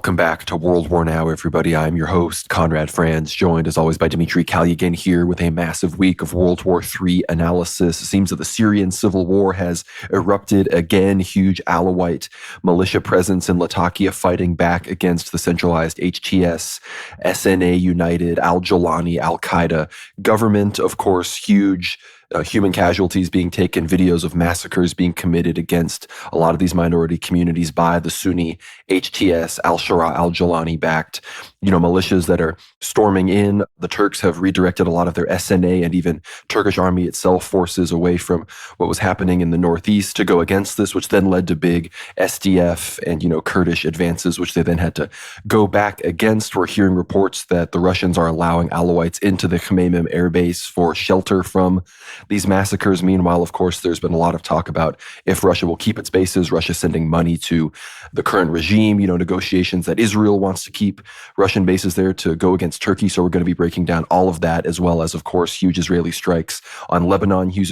Welcome back to World War Now, everybody. I'm your host, Conrad Franz, joined as always by Dimitri Kalyagan here with a massive week of World War III analysis. It seems that the Syrian civil war has erupted again. Huge Alawite militia presence in Latakia fighting back against the centralized HTS, SNA United, al-Jolani, al-Qaeda government. Of course, huge human casualties being taken, videos of massacres being committed against a lot of these minority communities by the Sunni HTS, al-Shara, al-Jolani backed, militias that are storming in. The Turks have redirected a lot of their SNA and even Turkish army itself forces away from what was happening in the northeast to go against this, which then led to big SDF and, Kurdish advances, which they then had to go back against. We're hearing reports that the Russians are allowing Alawites into the Khmeimim air base for shelter from these massacres. Meanwhile, of course, there's been a lot of talk about if Russia will keep its bases, Russia sending money to the current regime, negotiations that Israel wants to keep Russian bases there to go against Turkey. So we're going to be breaking down all of that, as well as, of course, huge Israeli strikes on Lebanon, huge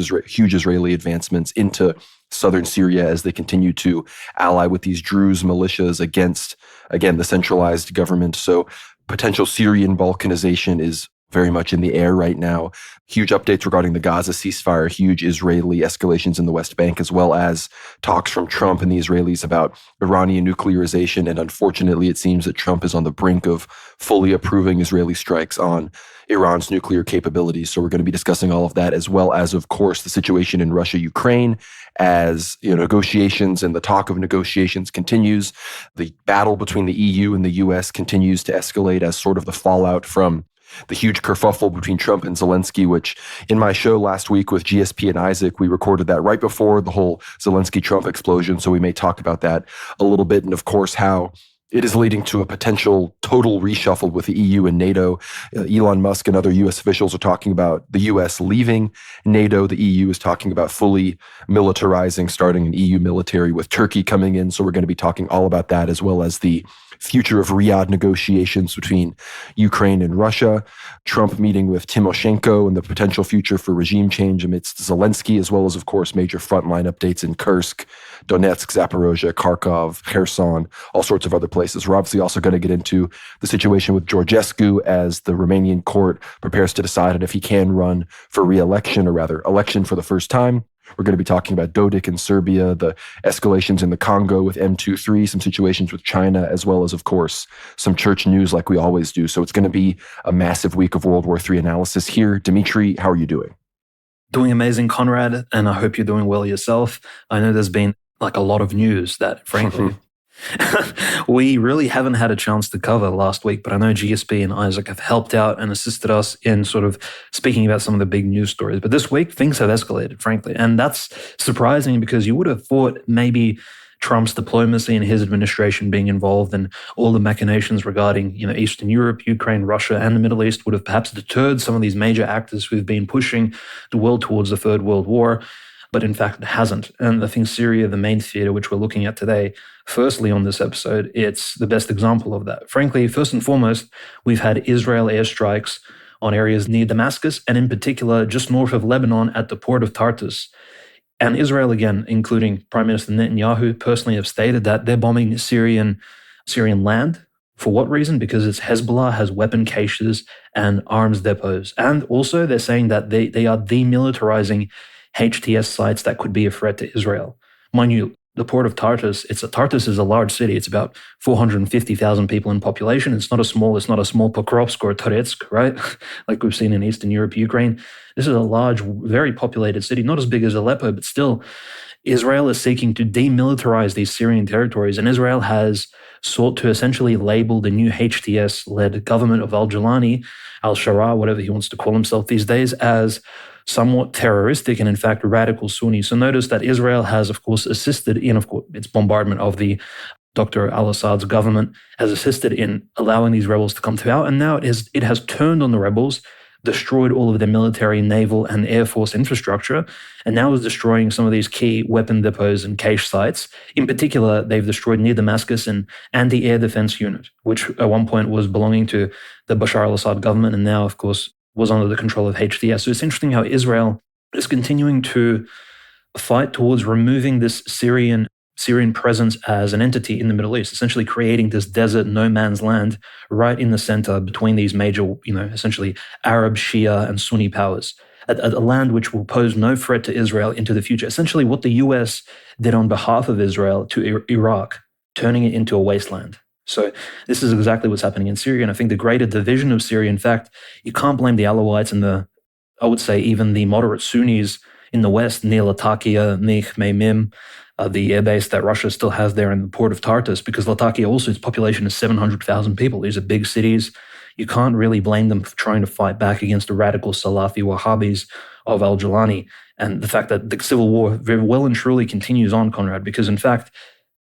Israeli advancements into southern Syria as they continue to ally with these Druze militias against, again, the centralized government. So potential Syrian balkanization is very much in the air right now. Huge updates regarding the Gaza ceasefire, huge Israeli escalations in the West Bank, as well as talks from Trump and the Israelis about Iranian nuclearization. And unfortunately, it seems that Trump is on the brink of fully approving Israeli strikes on Iran's nuclear capabilities. So we're going to be discussing all of that, as well as, of course, the situation in Russia, Ukraine, as negotiations and the talk of negotiations continues. The battle between the EU and the US continues to escalate as sort of the fallout from the huge kerfuffle between Trump and Zelensky, which in my show last week with GSP and Isaac, we recorded that right before the whole Zelensky-Trump explosion. So we may talk about that a little bit. And of course, how it is leading to a potential total reshuffle with the EU and NATO. Elon Musk and other U.S. officials are talking about the U.S. leaving NATO. The EU is talking about fully militarizing, starting an EU military with Turkey coming in. So we're going to be talking all about that, as well as the future of Riyadh negotiations between Ukraine and Russia, Trump meeting with Timoshenko and the potential future for regime change amidst Zelensky, as well as, of course, major frontline updates in Kursk, Donetsk, Zaporozhye, Kharkov, Kherson, all sorts of other places. We're obviously also going to get into the situation with Georgescu as the Romanian court prepares to decide on if he can run for re-election, or rather election for the first time. We're going to be talking about Dodik in Serbia, the escalations in the Congo with M23, some situations with China, as well as, of course, some church news like we always do. So it's going to be a massive week of World War III analysis here. Dimitri, how are you doing? Doing amazing, Conrad, and I hope you're doing well yourself. I know there's been a lot of news that, frankly, we really haven't had a chance to cover last week, but I know GSP and Isaac have helped out and assisted us in sort of speaking about some of the big news stories. But this week, things have escalated, frankly. And that's surprising, because you would have thought maybe Trump's diplomacy and his administration being involved in all the machinations regarding, Eastern Europe, Ukraine, Russia, and the Middle East would have perhaps deterred some of these major actors who've been pushing the world towards the Third World War. But in fact, it hasn't. And I think Syria, the main theater, which we're looking at today, firstly on this episode, it's the best example of that. Frankly, first and foremost, we've had Israel airstrikes on areas near Damascus, and in particular, just north of Lebanon at the port of Tartus. And Israel, again, including Prime Minister Netanyahu, personally have stated that they're bombing Syrian land. For what reason? Because it's Hezbollah has weapon caches and arms depots. And also they're saying that they are demilitarizing HTS sites that could be a threat to Israel. Mind you, the port of Tartus, Tartus is a large city. It's about 450,000 people in population. It's not a small Pokrovsk or Toretsk, right? Like we've seen in Eastern Europe, Ukraine. This is a large, very populated city, not as big as Aleppo, but still, Israel is seeking to demilitarize these Syrian territories. And Israel has sought to essentially label the new HTS-led government of al-Jolani, al-Shara, whatever he wants to call himself these days, as somewhat terroristic and, in fact, radical Sunni. So notice that Israel has, of course, assisted in, of course, its bombardment of the Dr. al-Assad's government, has assisted in allowing these rebels to come to power. And now it has turned on the rebels, destroyed all of their military, naval, and air force infrastructure, and now is destroying some of these key weapon depots and cache sites. In particular, they've destroyed near Damascus an anti-air defense unit, which at one point was belonging to the Bashar al-Assad government, and now, of course, was under the control of HTS. So it's interesting how Israel is continuing to fight towards removing this Syrian Syrian presence as an entity in the Middle East, essentially creating this desert no man's land right in the center between these major, essentially Arab, Shia, and Sunni powers. A land which will pose no threat to Israel into the future. Essentially, what the US did on behalf of Israel to Iraq, turning it into a wasteland. So this is exactly what's happening in Syria. And I think the greater division of Syria, in fact, you can't blame the Alawites and I would say even the moderate Sunnis in the west, near Latakia, Nikh, Maymim, the airbase that Russia still has there in the port of Tartus, because Latakia also, its population is 700,000 people. These are big cities. You can't really blame them for trying to fight back against the radical Salafi Wahhabis of al-Jolani. And the fact that the civil war very well and truly continues on, Conrad, because in fact,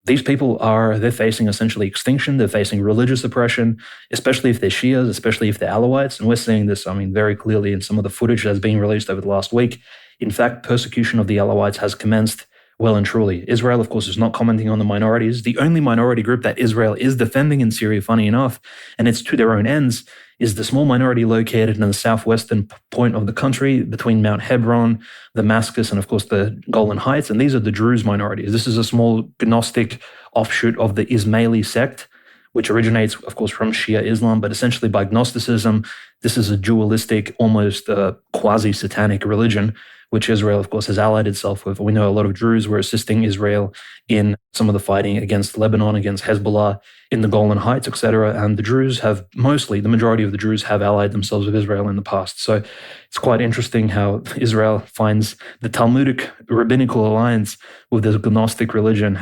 these people they're facing essentially extinction. They're facing religious oppression, especially if they're Shias, especially if they're Alawites. And we're seeing this, very clearly in some of the footage that's being released over the last week. In fact, persecution of the Alawites has commenced well and truly. Israel, of course, is not commenting on the minorities. The only minority group that Israel is defending in Syria, funny enough, and it's to their own ends, is the small minority located in the southwestern point of the country between Mount Hebron, Damascus, and of course the Golan Heights. And these are the Druze minorities. This is a small Gnostic offshoot of the Ismaili sect, which originates, of course, from Shia Islam, but essentially by Gnosticism, this is a dualistic, almost quasi-satanic religion, which Israel, of course, has allied itself with. We know a lot of Druze were assisting Israel in some of the fighting against Lebanon, against Hezbollah, in the Golan Heights, etc. And the Druze the majority of the Druze have allied themselves with Israel in the past. So it's quite interesting how Israel finds the Talmudic rabbinical alliance with this Gnostic religion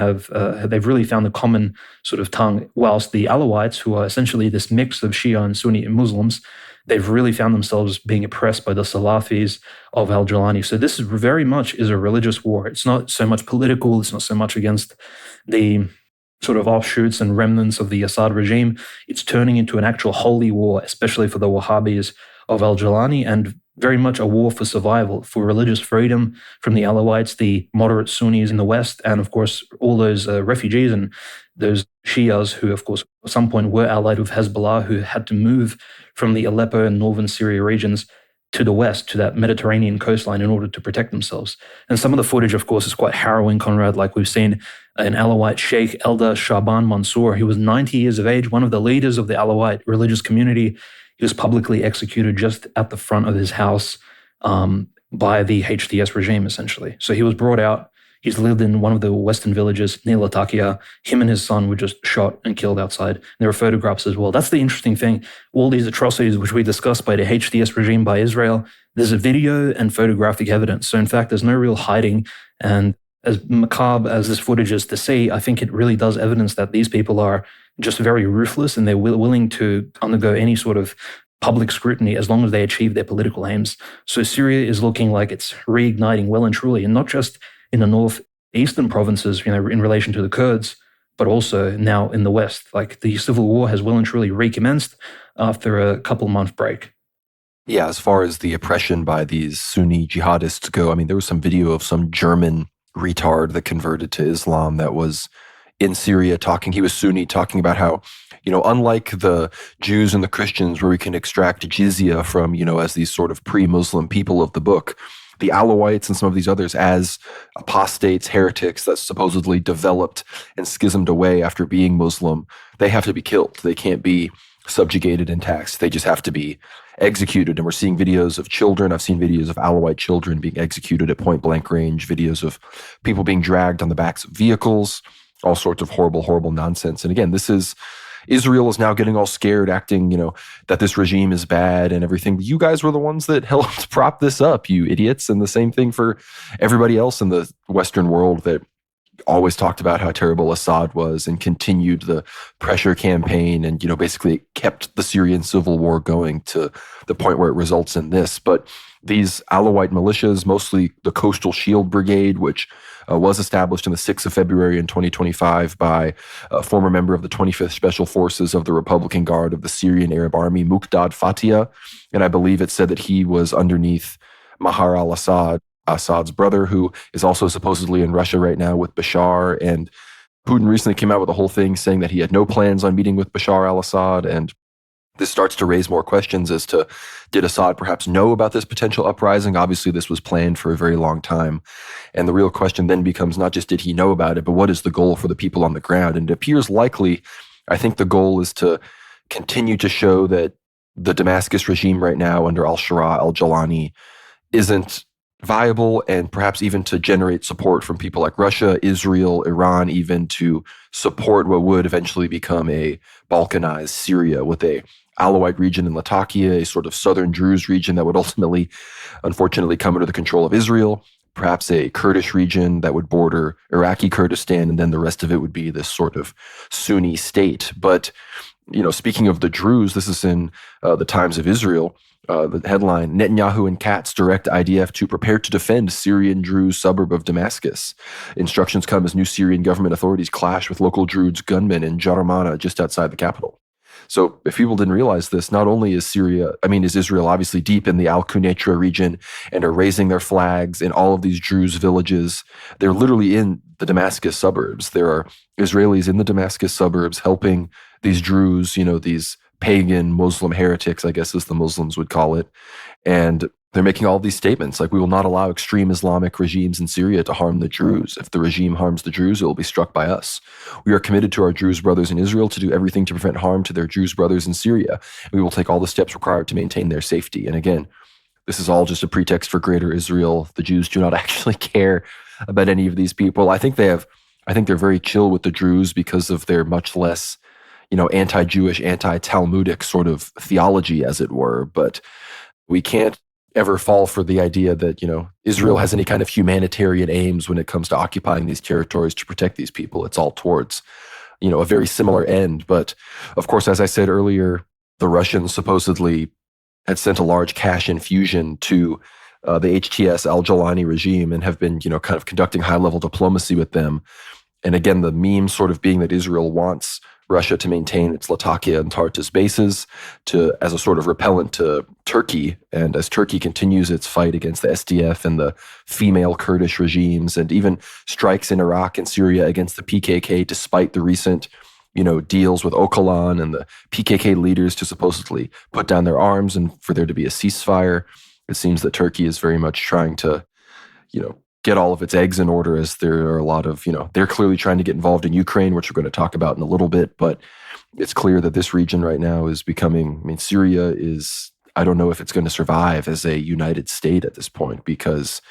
they've really found a common sort of tongue, whilst the Alawites, who are essentially this mix of Shia and Sunni Muslims, they've really found themselves being oppressed by the Salafis of al-Jolani. So this is very much is a religious war. It's not so much political. It's not so much against the sort of offshoots and remnants of the Assad regime. It's turning into an actual holy war, especially for the Wahhabis of al-Jolani, and very much a war for survival, for religious freedom from the Alawites, the moderate Sunnis in the West, and of course, all those refugees and those Shias who, of course, at some point were allied with Hezbollah, who had to move from the Aleppo and northern Syria regions to the west, to that Mediterranean coastline in order to protect themselves. And some of the footage, of course, is quite harrowing, Conrad, like we've seen an Alawite Sheikh, Elder Shaban Mansour. He was 90 years of age, one of the leaders of the Alawite religious community. He was publicly executed just at the front of his house by the HTS regime, essentially. So he was brought out. He's lived in one of the western villages near Latakia. Him and his son were just shot and killed outside. There are photographs as well. That's the interesting thing. All these atrocities which we discussed by the HTS regime, by Israel, there's a video and photographic evidence. So in fact, there's no real hiding. And as macabre as this footage is to see, I think it really does evidence that these people are just very ruthless and they're willing to undergo any sort of public scrutiny as long as they achieve their political aims. So Syria is looking like it's reigniting well and truly, and not just in the northeastern provinces, in relation to the Kurds, but also now in the West. Like the civil war has well and truly recommenced after a couple-month break. Yeah, as far as the oppression by these Sunni jihadists go, there was some video of some German retard that converted to Islam that was in Syria he was Sunni, talking about how, unlike the Jews and the Christians where we can extract jizya from, as these sort of pre-Muslim people of the book, the Alawites and some of these others as apostates, heretics that supposedly developed and schismed away after being Muslim, they have to be killed. They can't be subjugated and taxed. They just have to be executed. And we're seeing videos of children. I've seen videos of Alawite children being executed at point blank range, videos of people being dragged on the backs of vehicles, all sorts of horrible, horrible nonsense. And again, Israel is now getting all scared, acting, that this regime is bad and everything. You guys were the ones that helped prop this up, you idiots. And the same thing for everybody else in the Western world that always talked about how terrible Assad was and continued the pressure campaign and, basically kept the Syrian civil war going to the point where it results in this. But these Alawite militias, mostly the Coastal Shield Brigade, which was established on the 6th of February in 2025 by a former member of the 25th Special Forces of the Republican Guard of the Syrian Arab Army, Muqdad Fatia. And I believe it said that he was underneath Mahar al-Assad, Assad's brother, who is also supposedly in Russia right now with Bashar. And Putin recently came out with a whole thing saying that he had no plans on meeting with Bashar al-Assad. And This starts to raise more questions as to, did Assad perhaps know about this potential uprising? Obviously, this was planned for a very long time. And the real question then becomes not just did he know about it, but what is the goal for the people on the ground? And it appears likely, I think the goal is to continue to show that the Damascus regime right now under al-Shara, al-Jolani, isn't viable, and perhaps even to generate support from people like Russia, Israel, Iran, even to support what would eventually become a Balkanized Syria with a Alawite region in Latakia, a sort of southern Druze region that would ultimately, unfortunately, come under the control of Israel, perhaps a Kurdish region that would border Iraqi Kurdistan, and then the rest of it would be this sort of Sunni state. But, speaking of the Druze, this is in the Times of Israel. The headline, Netanyahu and Katz direct IDF to prepare to defend Syrian Druze suburb of Damascus. Instructions come as new Syrian government authorities clash with local Druze gunmen in Jaramana, just outside the capital. So if people didn't realize this, not only is Israel obviously deep in the Al-Quneitra region and are raising their flags in all of these Druze villages, they're literally in the Damascus suburbs. There are Israelis in the Damascus suburbs helping these Druze, these pagan Muslim heretics, I guess as the Muslims would call it. And they're making all these statements like, we will not allow extreme Islamic regimes in Syria to harm the Druze. If the regime harms the Druze, it will be struck by us. We are committed to our Druze brothers in Israel to do everything to prevent harm to their Druze brothers in Syria. We will take all the steps required to maintain their safety. And again, this is all just a pretext for greater Israel. The Jews do not actually care about any of these people. I think they're very chill with the Druze because of their much less anti-Jewish, anti-Talmudic sort of theology, as it were. But we can't ever fall for the idea that, Israel has any kind of humanitarian aims when it comes to occupying these territories to protect these people. It's all towards, a very similar end. But of course, as I said earlier, the Russians supposedly had sent a large cash infusion to the HTS al-Jolani regime and have been, kind of conducting high-level diplomacy with them. And again, the meme sort of being that Israel wants Russia to maintain its Latakia and Tartus bases as a sort of repellent to Turkey. And as Turkey continues its fight against the SDF and the female Kurdish regimes, and even strikes in Iraq and Syria against the PKK, despite the recent, deals with Öcalan and the PKK leaders to supposedly put down their arms and for there to be a ceasefire, it seems that Turkey is very much trying to, get all of its eggs in order, as there are a lot of, they're clearly trying to get involved in Ukraine, which we're going to talk about in a little bit. But it's clear that this region right now is becoming, Syria is, I don't know if it's going to survive as a united state at this point, because,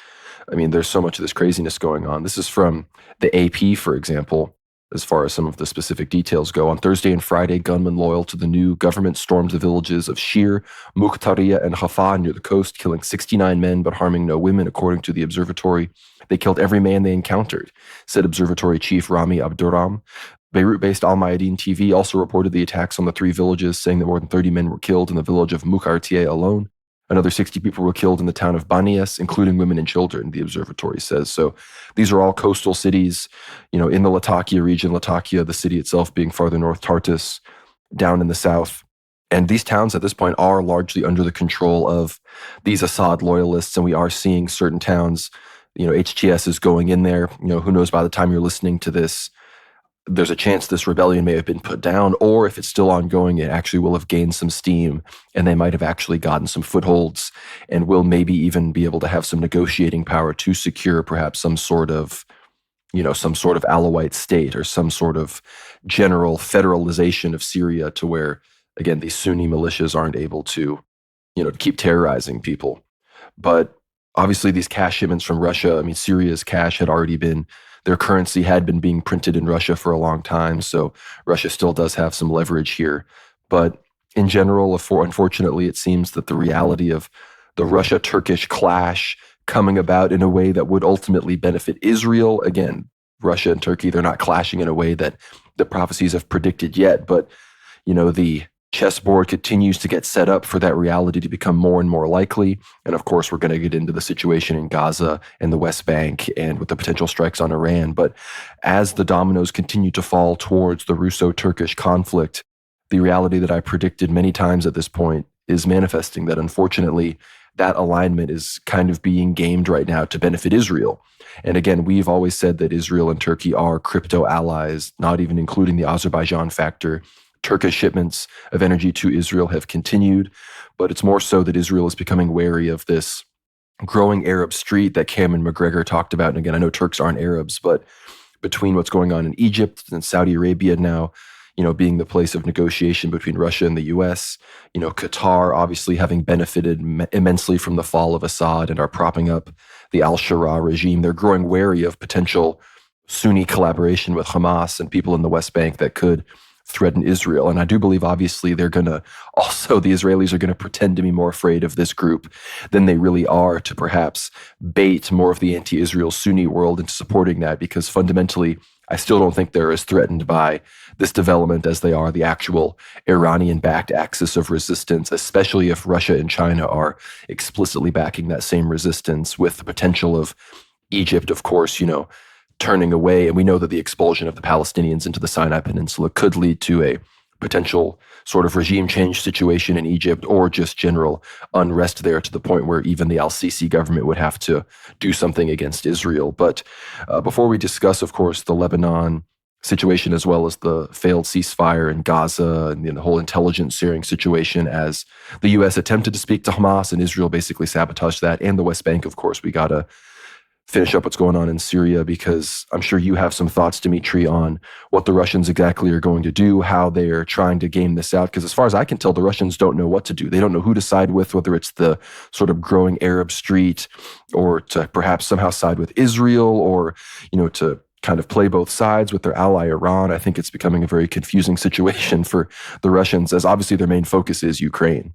there's so much of this craziness going on. This is from the AP, for example, as far as some of the specific details go. On Thursday and Friday, gunmen loyal to the new government stormed the villages of Shir, Muqtariya, and Haifa near the coast, killing 69 men but harming no women, according to the observatory. They killed every man they encountered, said observatory chief Rami Abdurram. Beirut-based Al Mayadeen TV also reported the attacks on the three villages, saying that more than 30 men were killed in the village of Muqartieh alone. Another 60 people were killed in the town of Banias, including women and children, the observatory says. So these are all coastal cities, in the Latakia region, Latakia, the city itself being farther north, Tartus, down in the south. And these towns at this point are largely under the control of these Assad loyalists, and we are seeing certain towns, HTS is going in there. Who knows, by the time you're listening to this, there's a chance this rebellion may have been put down, or if it's still ongoing, it actually will have gained some steam and they might have actually gotten some footholds and will maybe even be able to have some negotiating power to secure perhaps some sort of Alawite state or some sort of general federalization of Syria to where, again, these Sunni militias aren't able to, keep terrorizing people. But obviously these cash shipments from Russia, Syria's cash their currency had been being printed in Russia for a long time, so Russia still does have some leverage here. But in general, unfortunately, it seems that the reality of the Russia-Turkish clash coming about in a way that would ultimately benefit Israel, again, Russia and Turkey, they're not clashing in a way that the prophecies have predicted yet, but, the chessboard continues to get set up for that reality to become more and more likely. And of course, we're going to get into the situation in Gaza and the West Bank and with the potential strikes on Iran. But as the dominoes continue to fall towards the Russo-Turkish conflict, the reality that I predicted many times at this point is manifesting, that unfortunately, that alignment is kind of being gamed right now to benefit Israel. And again, we've always said that Israel and Turkey are crypto allies, not even including the Azerbaijan factor. Turkish shipments of energy to Israel have continued, but it's more so that Israel is becoming wary of this growing Arab street that Cam and McGregor talked about. And again, I know Turks aren't Arabs, but between what's going on in Egypt and Saudi Arabia now, being the place of negotiation between Russia and the US, Qatar obviously having benefited immensely from the fall of Assad and are propping up the al-Shara regime. They're growing wary of potential Sunni collaboration with Hamas and people in the West Bank that could threaten Israel. And I do believe, obviously, the Israelis are going to pretend to be more afraid of this group than they really are, to perhaps bait more of the anti-Israel Sunni world into supporting that, because fundamentally, I still don't think they're as threatened by this development as they are the actual Iranian-backed axis of resistance, especially if Russia and China are explicitly backing that same resistance, with the potential of Egypt, of course, turning away. And we know that the expulsion of the Palestinians into the Sinai Peninsula could lead to a potential sort of regime change situation in Egypt, or just general unrest there, to the point where even the al-Sisi government would have to do something against Israel. But before we discuss, of course, the Lebanon situation, as well as the failed ceasefire in Gaza and the whole intelligence sharing situation, as the U.S. attempted to speak to Hamas and Israel basically sabotaged that, and the West Bank, of course, we got to finish up what's going on in Syria, because I'm sure you have some thoughts, Dimitri, on what the Russians exactly are going to do, how they're trying to game this out. Because as far as I can tell, the Russians don't know what to do. They don't know who to side with, whether it's the sort of growing Arab street, or to perhaps somehow side with Israel, or, to kind of play both sides with their ally Iran. I think it's becoming a very confusing situation for the Russians, as obviously their main focus is Ukraine.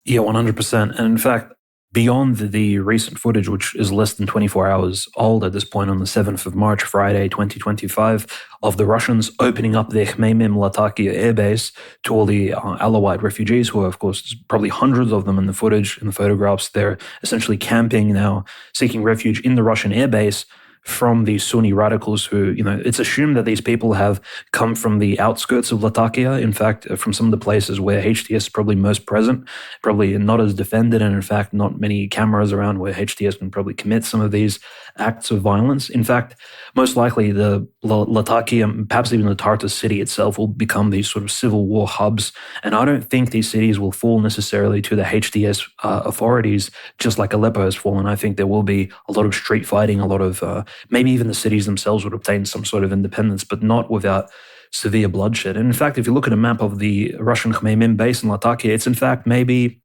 Yeah, 100%. And in fact, beyond the recent footage, which is less than 24 hours old at this point, on the 7th of March, Friday, 2025, of the Russians opening up their Khmeimim Latakia airbase to all the Alawite refugees, who are, of course, probably hundreds of them in the footage, in the photographs. They're essentially camping now, seeking refuge in the Russian airbase from the Sunni radicals who, it's assumed that these people have come from the outskirts of Latakia. In fact, from some of the places where HTS is probably most present, probably not as defended, and in fact, not many cameras around where HTS can probably commit some of these acts of violence. In fact, most likely the Latakia, perhaps even the Tartus city itself, will become these sort of civil war hubs. And I don't think these cities will fall necessarily to the HTS authorities, just like Aleppo has fallen. I think there will be a lot of street fighting, a lot of maybe even the cities themselves would obtain some sort of independence, but not without severe bloodshed. And in fact, if you look at a map of the Russian Khmeimim base in Latakia, it's in fact maybe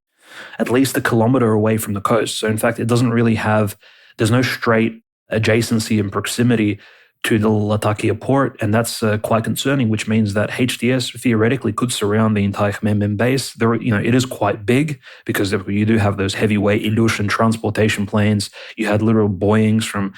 at least a kilometer away from the coast. So in fact, it doesn't really there's no straight adjacency and proximity to the Latakia port, and that's quite concerning, which means that HTS theoretically could surround the entire Khmeimim base. It is quite big, because you do have those heavyweight Ilyushin transportation planes. You had literal Boeings from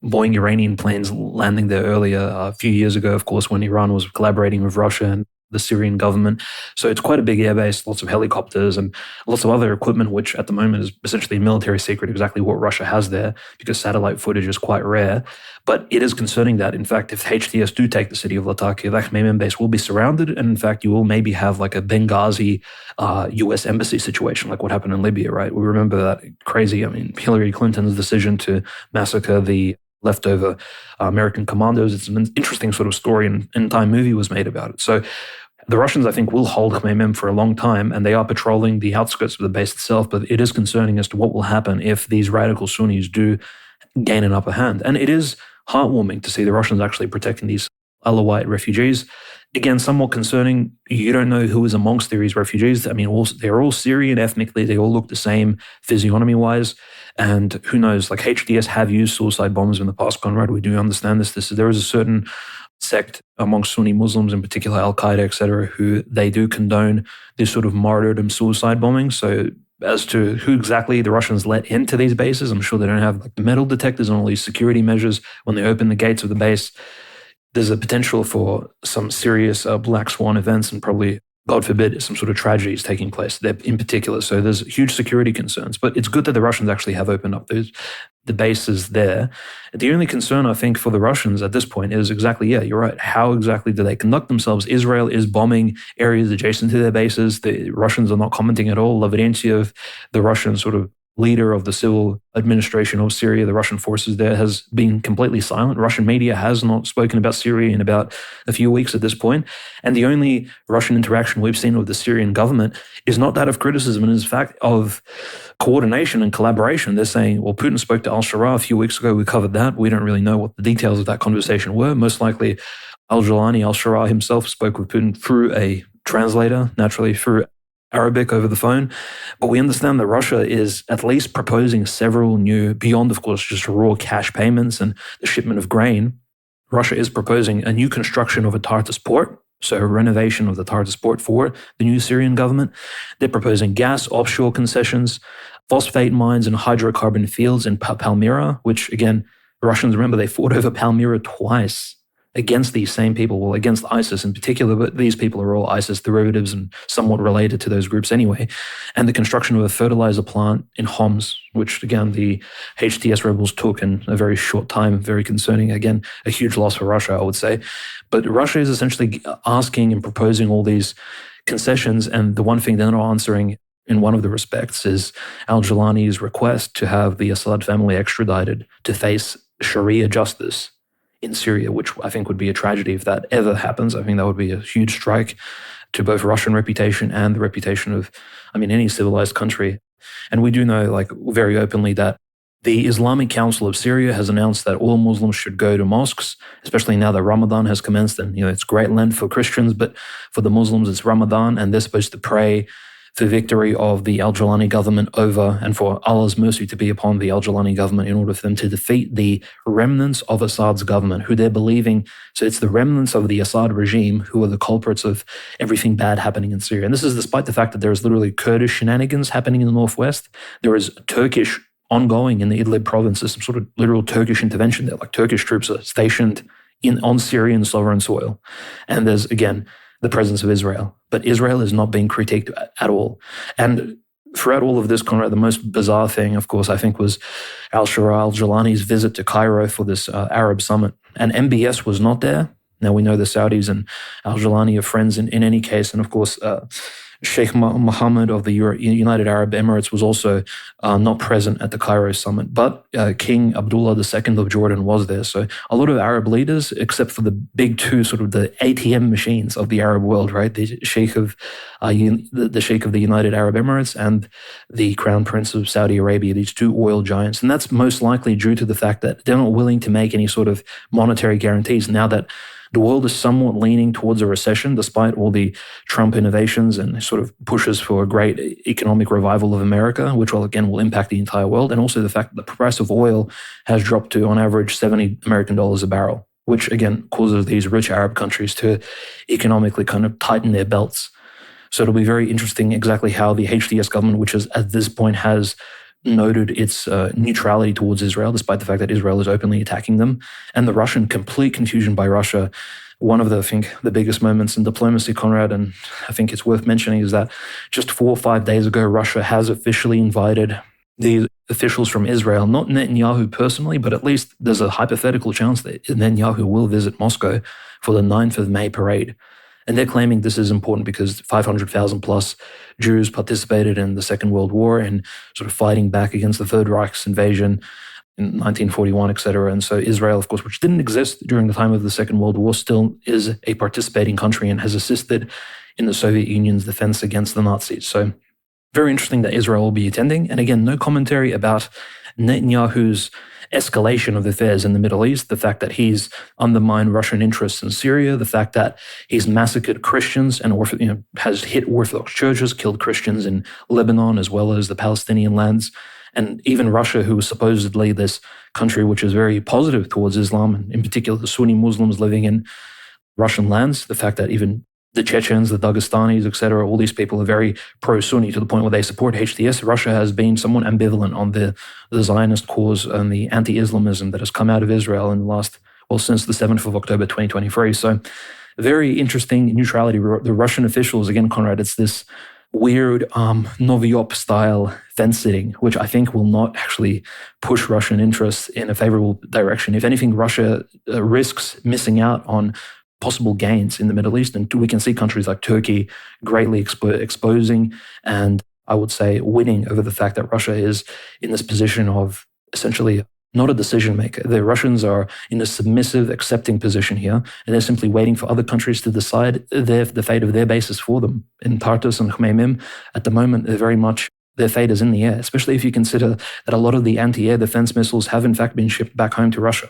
Boeing Iranian planes landing there earlier, a few years ago, of course, when Iran was collaborating with Russia and the Syrian government. So it's quite a big airbase, lots of helicopters and lots of other equipment, which at the moment is essentially a military secret, exactly what Russia has there, because satellite footage is quite rare. But it is concerning that, in fact, if HTS do take the city of Latakia, that Khmeimim base will be surrounded. And in fact, you will maybe have like a Benghazi US embassy situation, like what happened in Libya, right? We remember that crazy, Hillary Clinton's decision to massacre the leftover American commandos. It's an interesting sort of story, and an entire movie was made about it. So the Russians, I think, will hold Khmeimim for a long time, and they are patrolling the outskirts of the base itself, but it is concerning as to what will happen if these radical Sunnis do gain an upper hand. And it is heartwarming to see the Russians actually protecting these Alawite refugees. Again, somewhat concerning. You don't know who is amongst these refugees. They're all Syrian ethnically. They all look the same physiognomy-wise. And who knows, like HTS have used suicide bombs in the past, Conrad. We do understand this. There is a certain sect amongst Sunni Muslims, in particular Al-Qaeda, etc., who they do condone this sort of martyrdom suicide bombing. So as to who exactly the Russians let into these bases, I'm sure they don't have like the metal detectors and all these security measures when they open the gates of the base. There's a potential for some serious black swan events, and probably, God forbid, some sort of tragedies taking place there in particular. So there's huge security concerns. But it's good that the Russians actually have opened up the bases there. The only concern, I think, for the Russians at this point is exactly, yeah, you're right. How exactly do they conduct themselves? Israel is bombing areas adjacent to their bases. The Russians are not commenting at all. Lavrentiev, the Russian sort of leader of the civil administration of Syria, the Russian forces there, has been completely silent. Russian media has not spoken about Syria in about a few weeks at this point. And the only Russian interaction we've seen with the Syrian government is not that of criticism, and is fact of coordination and collaboration. They're saying, well, Putin spoke to al-Shara a few weeks ago. We covered that. We don't really know what the details of that conversation were. Most likely, al-Jolani, al-Shara himself spoke with Putin through a translator, naturally through Arabic over the phone. But we understand that Russia is at least proposing several new, beyond, of course, just raw cash payments and the shipment of grain. Russia is proposing a new construction of a Tartus port, so a renovation of the Tartus port for the new Syrian government. They're proposing gas offshore concessions, phosphate mines and hydrocarbon fields in Palmyra, which, again, Russians, remember, they fought over Palmyra twice against these same people, well, against ISIS in particular, but these people are all ISIS derivatives and somewhat related to those groups anyway. And the construction of a fertilizer plant in Homs, which, again, the HTS rebels took in a very short time, very concerning. Again, a huge loss for Russia, I would say. But Russia is essentially asking and proposing all these concessions, and the one thing they're not answering in one of the respects is al-Jolani's request to have the Assad family extradited to face Sharia justice in Syria, which I think would be a tragedy if that ever happens. I think that would be a huge strike to both Russian reputation and the reputation of, any civilized country. And we do know, very openly, that the Islamic Council of Syria has announced that all Muslims should go to mosques, especially now that Ramadan has commenced. And, it's great Lent for Christians, but for the Muslims, it's Ramadan, and they're supposed to pray for victory of the al-Jolani government over, and for Allah's mercy to be upon the al-Jolani government in order for them to defeat the remnants of Assad's government, who they're believing, so it's the remnants of the Assad regime who are the culprits of everything bad happening in Syria. And this is despite the fact that there is literally Kurdish shenanigans happening in the northwest. There is Turkish ongoing in the Idlib province. There's some sort of literal Turkish intervention there, like Turkish troops are stationed on Syrian sovereign soil. And there's, again, the presence of Israel. But Israel is not being critiqued at all. And throughout all of this, Conrad, the most bizarre thing, of course, I think, was al-Shara al-Jolani's visit to Cairo for this Arab summit. And MBS was not there. Now, we know the Saudis and al-Jolani are friends in any case. And of course, Sheikh Mohammed of the United Arab Emirates was also not present at the Cairo summit, but King Abdullah II of Jordan was there. So a lot of Arab leaders, except for the big two, sort of the ATM machines of the Arab world, right? The Sheikh of the United Arab Emirates and the Crown Prince of Saudi Arabia, these two oil giants. And that's most likely due to the fact that they're not willing to make any sort of monetary guarantees now that the world is somewhat leaning towards a recession, despite all the Trump innovations and sort of pushes for a great economic revival of America, which will impact the entire world. And also the fact that the price of oil has dropped to, on average, $70 American a barrel, which, again, causes these rich Arab countries to economically kind of tighten their belts. So it'll be very interesting exactly how the HTS government, which is at this point has noted its neutrality towards Israel, despite the fact that Israel is openly attacking them, and the Russian complete confusion by Russia. One of the biggest moments in diplomacy, Conrad, and I think it's worth mentioning, is that just 4 or 5 days ago, Russia has officially invited the officials from Israel, not Netanyahu personally, but at least there's a hypothetical chance that Netanyahu will visit Moscow for the 9th of May parade. And they're claiming this is important because 500,000 plus Jews participated in the Second World War and sort of fighting back against the Third Reich's invasion in 1941, etc. And so Israel, of course, which didn't exist during the time of the Second World War, still is a participating country and has assisted in the Soviet Union's defense against the Nazis. So very interesting that Israel will be attending. And again, no commentary about Netanyahu's escalation of affairs in the Middle East, the fact that he's undermined Russian interests in Syria, the fact that he's massacred Christians and has hit Orthodox churches, killed Christians in Lebanon as well as the Palestinian lands. And even Russia, who was supposedly this country which is very positive towards Islam, and in particular the Sunni Muslims living in Russian lands, the fact that even the Chechens, the Dagestanis, etc., all these people are very pro-Sunni to the point where they support HTS. Russia has been somewhat ambivalent on the Zionist cause and the anti-Islamism that has come out of Israel in the last, since the 7th of October 2023. So very interesting neutrality. The Russian officials, again, Conrad, it's this weird Novichok style fence sitting, which I think will not actually push Russian interests in a favorable direction. If anything, Russia risks missing out on possible gains in the Middle East. And we can see countries like Turkey greatly exposing and I would say, winning over the fact that Russia is in this position of essentially not a decision maker. The Russians are in a submissive, accepting position here, and they're simply waiting for other countries to decide the fate of their bases for them. In Tartus and Khmeimim, at the moment, they're very much their fate is in the air, especially if you consider that a lot of the anti-air defense missiles have in fact been shipped back home to Russia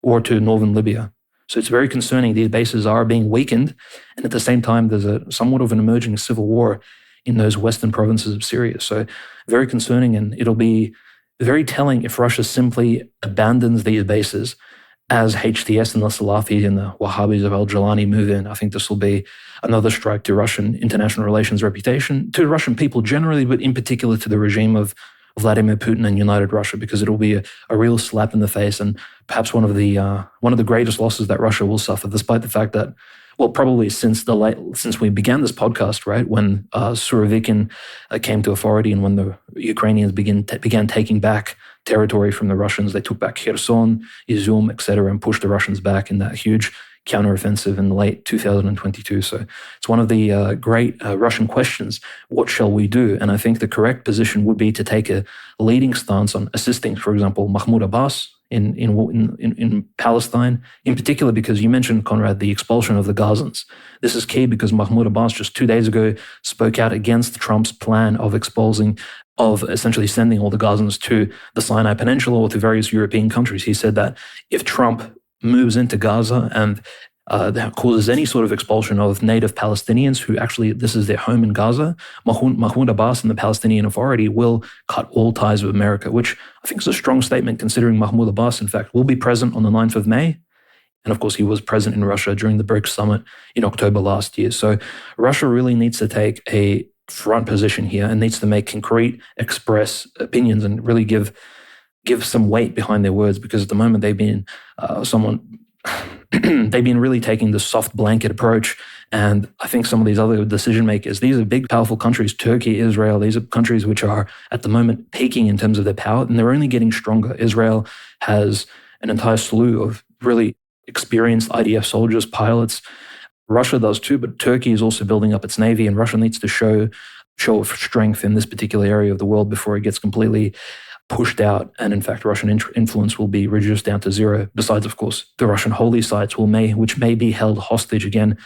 or to northern Libya. So it's very concerning. These bases are being weakened, and at the same time, there's a somewhat of an emerging civil war in those western provinces of Syria. So very concerning, and it'll be very telling if Russia simply abandons these bases as HTS and the Salafi and the Wahhabis of al-Jolani move in. I think this will be another strike to Russian international relations reputation, to Russian people generally, but in particular to the regime of Vladimir Putin and United Russia, because it'll be a real slap in the face and perhaps one of the greatest losses that Russia will suffer, despite the fact that, well, probably since we began this podcast, right, when Surovikin came to authority and when the Ukrainians began taking back territory from the Russians, they took back Kherson, Izum, etc., and pushed the Russians back in that huge counteroffensive in late 2022. So it's one of the great Russian questions: what shall we do? And I think the correct position would be to take a leading stance on assisting, for example, Mahmoud Abbas in Palestine, in particular because you mentioned, Conrad, the expulsion of the Gazans. This is key because Mahmoud Abbas just 2 days ago spoke out against Trump's plan of essentially sending all the Gazans to the Sinai Peninsula or to various European countries. He said that if Trump moves into Gaza and that causes any sort of expulsion of native Palestinians who actually, this is their home in Gaza, Mahmoud Abbas and the Palestinian Authority will cut all ties with America, which I think is a strong statement considering Mahmoud Abbas, in fact, will be present on the 9th of May. And of course, he was present in Russia during the BRICS summit in October last year. So Russia really needs to take a front position here and needs to make concrete, express opinions and really give some weight behind their words, because at the moment they've been they've been really taking the soft blanket approach. And I think some of these other decision makers, these are big, powerful countries, Turkey, Israel, these are countries which are at the moment peaking in terms of their power, and they're only getting stronger. Israel has an entire slew of really experienced IDF soldiers, pilots. Russia does too, but Turkey is also building up its navy, and Russia needs to show strength in this particular area of the world before it gets completely pushed out, and in fact, Russian influence will be reduced down to zero. Besides, of course, the Russian holy sites which may be held hostage again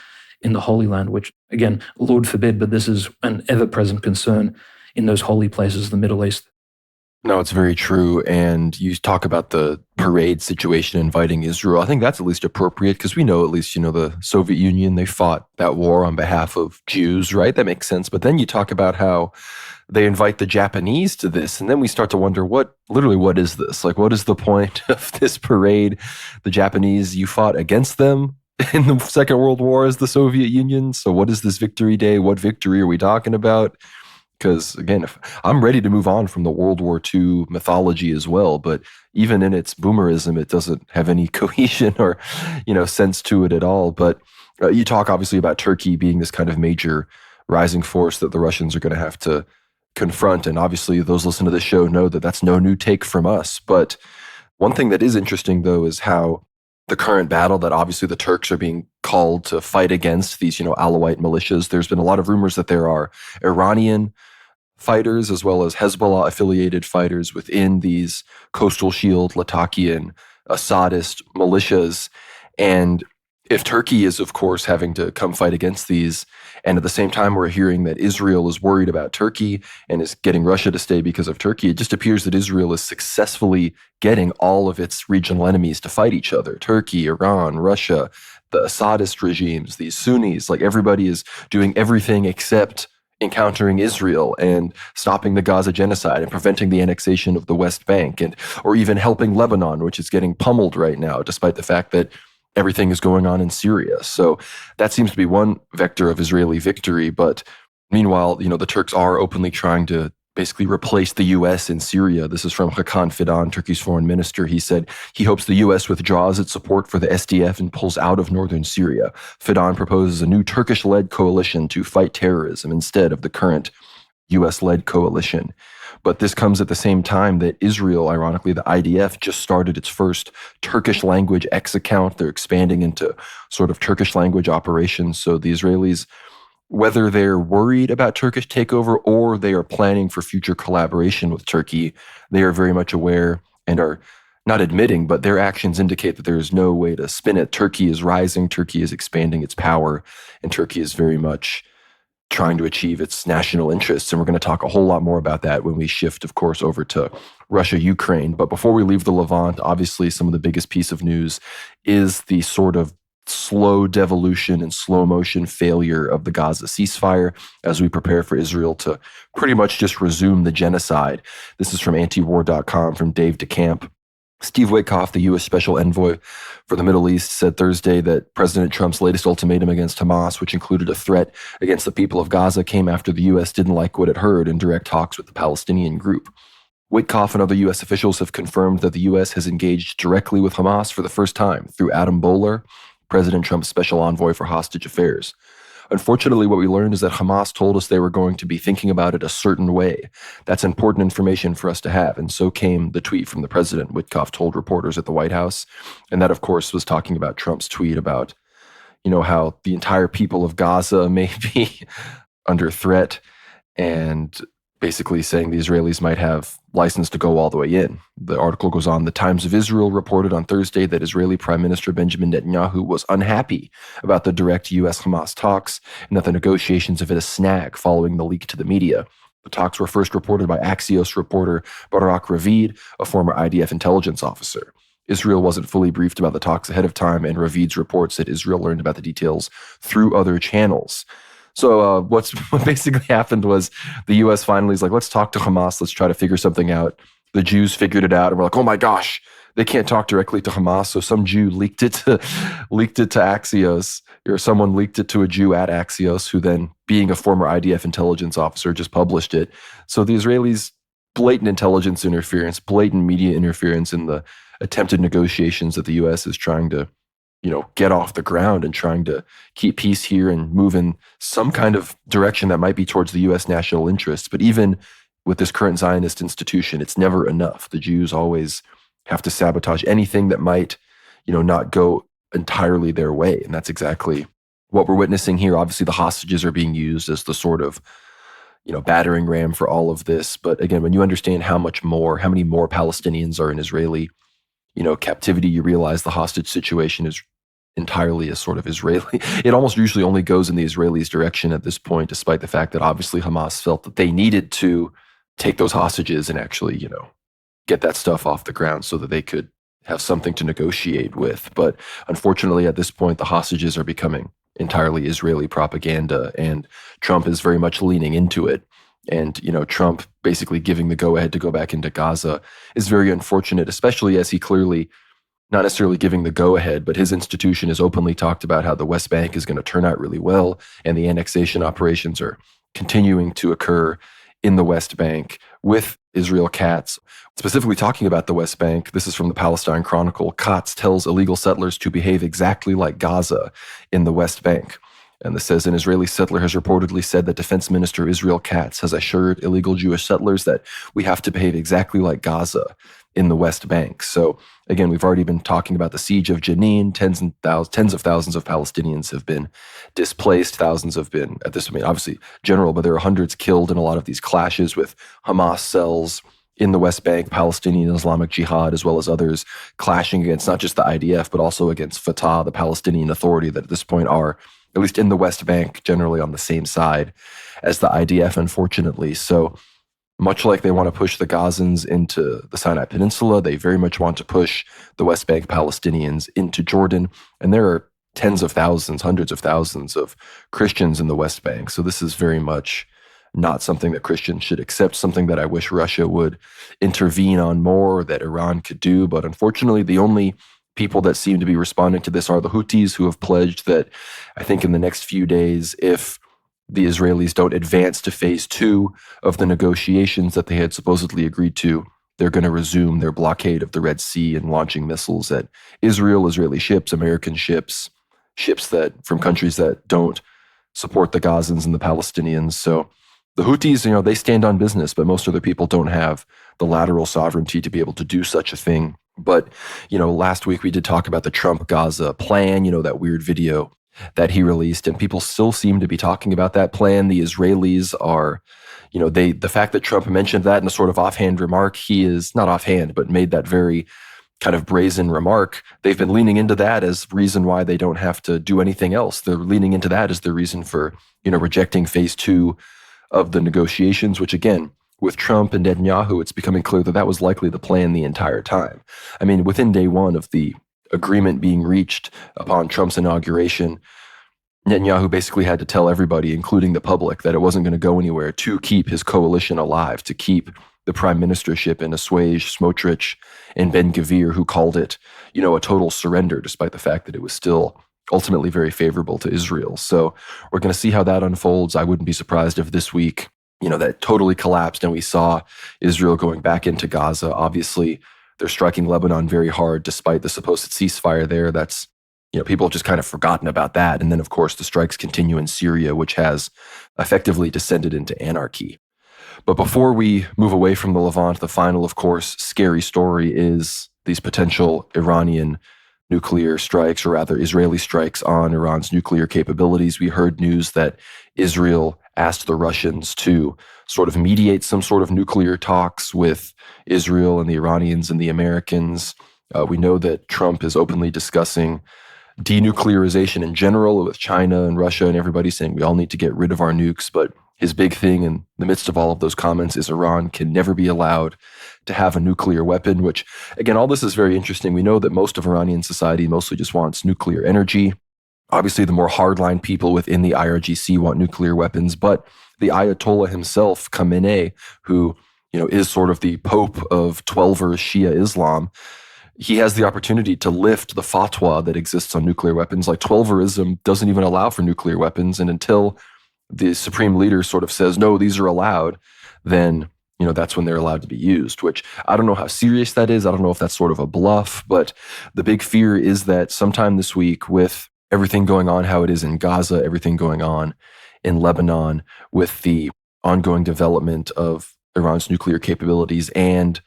in the Holy Land, which, again, Lord forbid, but this is an ever-present concern in those holy places of the Middle East. No, it's very true. And you talk about the parade situation inviting Israel. I think that's at least appropriate because we know at least, the Soviet Union, they fought that war on behalf of Jews, right? That makes sense. But then you talk about how they invite the Japanese to this. And then we start to wonder what is this? Like, what is the point of this parade? The Japanese, you fought against them in the Second World War as the Soviet Union. So what is this Victory Day? What victory are we talking about? Because again, if I'm ready to move on from the World War II mythology as well, but even in its boomerism, it doesn't have any cohesion or, sense to it at all. But you talk obviously about Turkey being this kind of major rising force that the Russians are going to have to confront. And obviously those listening to this show know that that's no new take from us. But one thing that is interesting though is how the current battle that obviously the Turks are being called to fight against these, Alawite militias. There's been a lot of rumors that there are Iranian fighters as well as Hezbollah affiliated fighters within these Coastal Shield, Latakian, Assadist militias. And if Turkey is, of course, having to come fight against these, and at the same time we're hearing that Israel is worried about Turkey and is getting Russia to stay because of Turkey, it just appears that Israel is successfully getting all of its regional enemies to fight each other. Turkey, Iran, Russia, the Assadist regimes, these Sunnis, like everybody is doing everything except encountering Israel and stopping the Gaza genocide and preventing the annexation of the West Bank, or even helping Lebanon, which is getting pummeled right now, despite the fact that everything is going on in Syria. So that seems to be one vector of Israeli victory. But meanwhile, the Turks are openly trying to basically replace the U.S. in Syria. This is from Hakan Fidan, Turkey's foreign minister. He said he hopes the U.S. withdraws its support for the SDF and pulls out of northern Syria. Fidan proposes a new Turkish-led coalition to fight terrorism instead of the current U.S.-led coalition. But this comes at the same time that Israel, ironically, the IDF, just started its first Turkish language X account. They're expanding into sort of Turkish language operations. So the Israelis whether they're worried about Turkish takeover or they are planning for future collaboration with Turkey, they are very much aware and are not admitting, but their actions indicate that there is no way to spin it. Turkey is rising, Turkey is expanding its power, and Turkey is very much trying to achieve its national interests. And we're going to talk a whole lot more about that when we shift, of course, over to Russia, Ukraine. But before we leave the Levant, obviously some of the biggest piece of news is the sort of slow devolution and slow motion failure of the Gaza ceasefire as we prepare for Israel to pretty much just resume the genocide. This is from antiwar.com from Dave DeCamp. Steve Witkoff, the U.S. Special Envoy for the Middle East, said Thursday that President Trump's latest ultimatum against Hamas, which included a threat against the people of Gaza, came after the U.S. didn't like what it heard in direct talks with the Palestinian group. Witkoff and other U.S. officials have confirmed that the U.S. has engaged directly with Hamas for the first time through Adam Boehler, President Trump's special envoy for hostage affairs. Unfortunately, what we learned is that Hamas told us they were going to be thinking about it a certain way. That's important information for us to have. And so came the tweet from the president, Witkoff told reporters at the White House. And that, of course, was talking about Trump's tweet about, how the entire people of Gaza may be under threat and basically saying the Israelis might have license to go all the way in. The article goes on. The Times of Israel reported on Thursday that Israeli Prime Minister Benjamin Netanyahu was unhappy about the direct U.S.-Hamas talks and that the negotiations have hit a snag following the leak to the media. The talks were first reported by Axios reporter Barak Ravid, a former IDF intelligence officer. Israel wasn't fully briefed about the talks ahead of time, and Ravid's report said Israel learned about the details through other channels. So what basically happened was the U.S. finally is like, let's talk to Hamas. Let's try to figure something out. The Jews figured it out, and we're like, oh my gosh, they can't talk directly to Hamas. So some Jew leaked it to Axios, or someone leaked it to a Jew at Axios, who then, being a former IDF intelligence officer, just published it. So the Israelis, blatant intelligence interference, blatant media interference in the attempted negotiations that the U.S. is trying to get off the ground and trying to keep peace here and move in some kind of direction that might be towards the U.S. national interests. But even with this current Zionist institution, it's never enough. The Jews always have to sabotage anything that might, not go entirely their way. And that's exactly what we're witnessing here. Obviously, the hostages are being used as the sort of, battering ram for all of this. But again, when you understand how many more Palestinians are in Israeli, captivity, you realize the hostage situation is entirely a sort of Israeli. It almost usually only goes in the Israelis' direction at this point, despite the fact that obviously Hamas felt that they needed to take those hostages and actually, get that stuff off the ground so that they could have something to negotiate with. But unfortunately, at this point, the hostages are becoming entirely Israeli propaganda, and Trump is very much leaning into it. And, Trump basically giving the go-ahead to go back into Gaza is very unfortunate, especially as he clearly, not necessarily giving the go-ahead, but his institution has openly talked about how the West Bank is going to turn out really well, and the annexation operations are continuing to occur in the West Bank with Israel Katz. Specifically talking about the West Bank, this is from the Palestine Chronicle. Katz tells illegal settlers to behave exactly like Gaza in the West Bank. And this says, an Israeli settler has reportedly said that Defense Minister Israel Katz has assured illegal Jewish settlers that we have to behave exactly like Gaza in the West Bank. So again, we've already been talking about the siege of Jenin. Tens of thousands of Palestinians have been displaced. Thousands have been, at this point, obviously general, but there are hundreds killed in a lot of these clashes with Hamas cells in the West Bank, Palestinian Islamic Jihad, as well as others clashing against not just the IDF, but also against Fatah, the Palestinian Authority, that at this point are, at least in the West Bank, generally on the same side as the IDF, unfortunately. So much like they want to push the Gazans into the Sinai Peninsula, they very much want to push the West Bank Palestinians into Jordan. And there are tens of thousands, hundreds of thousands of Christians in the West Bank. So this is very much not something that Christians should accept, something that I wish Russia would intervene on more, or that Iran could do. But unfortunately, the only people that seem to be responding to this are the Houthis, who have pledged that, I think in the next few days, if the Israelis don't advance to phase 2 of the negotiations that they had supposedly agreed to, they're going to resume their blockade of the Red Sea and launching missiles at Israel, Israeli ships, American ships, ships that from countries that don't support the Gazans and the Palestinians. So the Houthis, they stand on business, but most other people don't have the lateral sovereignty to be able to do such a thing. But, last week we did talk about the Trump Gaza plan, that weird video that he released, and people still seem to be talking about that plan. The Israelis are, the fact that Trump mentioned that in a sort of offhand remark, he is not offhand, but made that very kind of brazen remark. They've been leaning into that as reason why they don't have to do anything else. They're leaning into that as the reason for, rejecting phase two of the negotiations, which again, with Trump and Netanyahu, it's becoming clear that that was likely the plan the entire time. I mean, within day one of the agreement being reached upon Trump's inauguration, Netanyahu basically had to tell everybody, including the public, that it wasn't going to go anywhere to keep his coalition alive, to keep the prime ministership and assuage Smotrich and Ben-Gvir, who called it, a total surrender, despite the fact that it was still ultimately very favorable to Israel. So we're going to see how that unfolds. I wouldn't be surprised if this week, that totally collapsed and we saw Israel going back into Gaza. Obviously, they're striking Lebanon very hard, despite the supposed ceasefire there. That's, people have just kind of forgotten about that. And then, of course, the strikes continue in Syria, which has effectively descended into anarchy. But before we move away from the Levant, the final, of course, scary story is these potential Iranian nuclear strikes, or rather Israeli strikes on Iran's nuclear capabilities. We heard news that Israel asked the Russians to sort of mediate some sort of nuclear talks with Israel and the Iranians and the Americans. We know that Trump is openly discussing denuclearization in general with China and Russia and everybody, saying we all need to get rid of our nukes. But his big thing in the midst of all of those comments is Iran can never be allowed to have a nuclear weapon, which, again, all this is very interesting. We know that most of Iranian society mostly just wants nuclear energy. Obviously, the more hardline people within the IRGC want nuclear weapons, but the Ayatollah himself, Khamenei, who, is sort of the Pope of Twelver Shia Islam, he has the opportunity to lift the fatwa that exists on nuclear weapons. Like, Twelverism doesn't even allow for nuclear weapons, and until the supreme leader sort of says, no, these are allowed, then, that's when they're allowed to be used, which I don't know how serious that is. I don't know if that's sort of a bluff, but the big fear is that sometime this week, with everything going on, how it is in Gaza, everything going on in Lebanon, with the ongoing development of Iran's nuclear capabilities and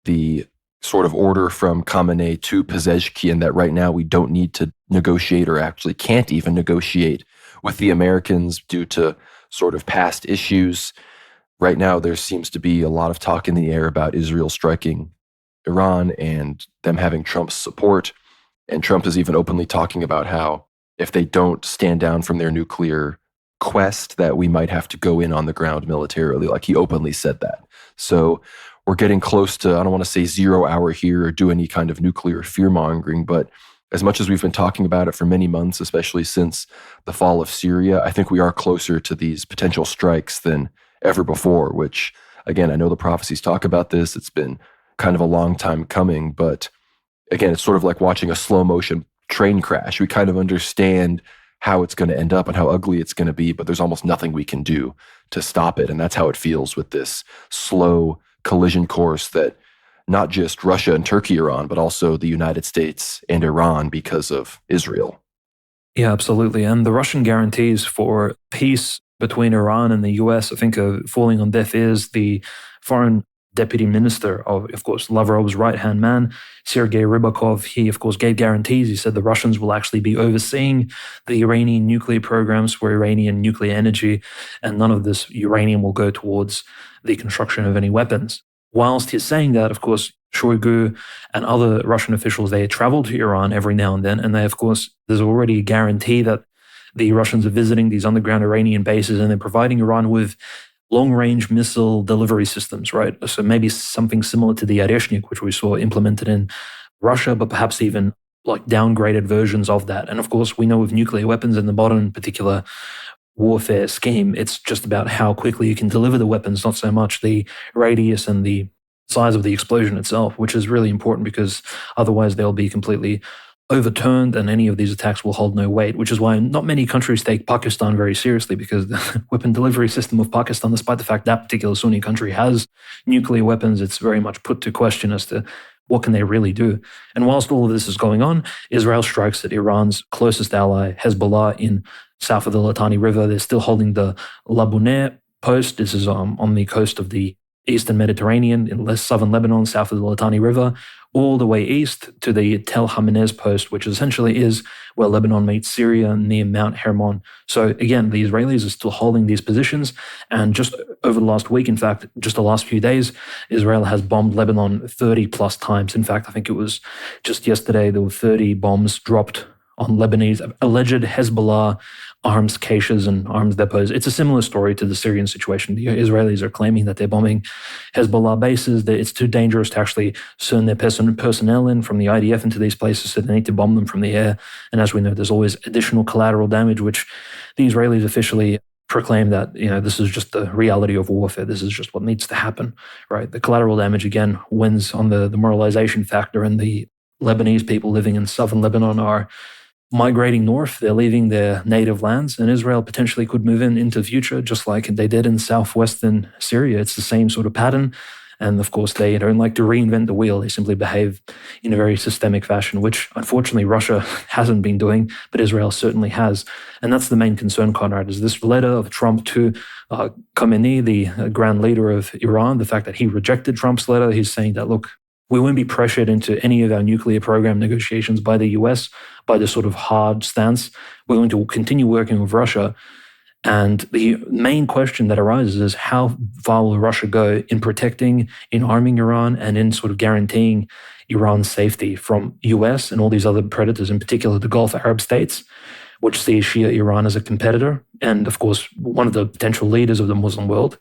the sort of order from Khamenei to Pezeshkian that right now we don't need to negotiate, or actually can't even negotiate with the Americans due to sort of past issues. Right now, there seems to be a lot of talk in the air about Israel striking Iran and them having Trump's support. And Trump is even openly talking about how if they don't stand down from their nuclear quest, that we might have to go in on the ground militarily. Like, he openly said that. So we're getting close to, I don't want to say 0 hour here or do any kind of nuclear fear mongering, but as much as we've been talking about it for many months, especially since the fall of Syria, I think we are closer to these potential strikes than ever before, which, again, I know the prophecies talk about this. It's been kind of a long time coming, but again, it's sort of like watching a slow motion train crash. We kind of understand how it's going to end up and how ugly it's going to be, but there's almost nothing we can do to stop it. And that's how it feels with this slow collision course that not just Russia and Turkey are on, but also the United States and Iran because of Israel. Yeah, absolutely. And the Russian guarantees for peace between Iran and the US, I think, are falling on deaf ears. The foreign deputy minister of course, Lavrov's right-hand man, Sergei Rybakov, he, of course, gave guarantees. He said the Russians will actually be overseeing the Iranian nuclear programs for Iranian nuclear energy, and none of this uranium will go towards the construction of any weapons. Whilst he's saying that, of course, Shoigu and other Russian officials, they travel to Iran every now and then, and they, of course, there's already a guarantee that the Russians are visiting these underground Iranian bases and they're providing Iran with long-range missile delivery systems, right? So maybe something similar to the Oreshnik, which we saw implemented in Russia, but perhaps even like downgraded versions of that. And of course, we know with nuclear weapons in the modern particular warfare scheme, it's just about how quickly you can deliver the weapons, not so much the radius and the size of the explosion itself, which is really important because otherwise they'll be completely overturned and any of these attacks will hold no weight, which is why not many countries take Pakistan very seriously, because the weapon delivery system of Pakistan, despite the fact that particular Sunni country has nuclear weapons, it's very much put to question as to what can they really do. And whilst all of this is going on, Israel strikes at Iran's closest ally, Hezbollah, in south of the Litani River. They're still holding the Labuneh post. This is on the coast of the eastern Mediterranean, in southern Lebanon, south of the Litani River, all the way east to the Tel Hamanez post, which essentially is where Lebanon meets Syria near Mount Hermon. So again, the Israelis are still holding these positions. And just over the last week, in fact, just the last few days, Israel has bombed Lebanon 30 plus times. In fact, I think it was just yesterday, there were 30 bombs dropped on Lebanese alleged Hezbollah arms caches and arms depots. It's a similar story to the Syrian situation. The Israelis are claiming that they're bombing Hezbollah bases, that it's too dangerous to actually send their personnel in from the IDF into these places, so they need to bomb them from the air. And as we know, there's always additional collateral damage, which the Israelis officially proclaim that, this is just the reality of warfare. This is just what needs to happen, right? The collateral damage, again, wins on the moralization factor, and the Lebanese people living in southern Lebanon are migrating north. They're leaving their native lands, and Israel potentially could move into the future, just like they did in southwestern Syria. It's the same sort of pattern. And of course, they don't like to reinvent the wheel. They simply behave in a very systemic fashion, which unfortunately Russia hasn't been doing, but Israel certainly has. And that's the main concern, Conrad, is this letter of Trump to Khamenei, the grand leader of Iran, the fact that he rejected Trump's letter. He's saying that, look, we won't be pressured into any of our nuclear program negotiations by the US by this sort of hard stance. We're going to continue working with Russia. And the main question that arises is, how far will Russia go in protecting, in arming Iran, and in sort of guaranteeing Iran's safety from US and all these other predators, in particular the Gulf Arab states, which see Shia Iran as a competitor, and of course, one of the potential leaders of the Muslim world,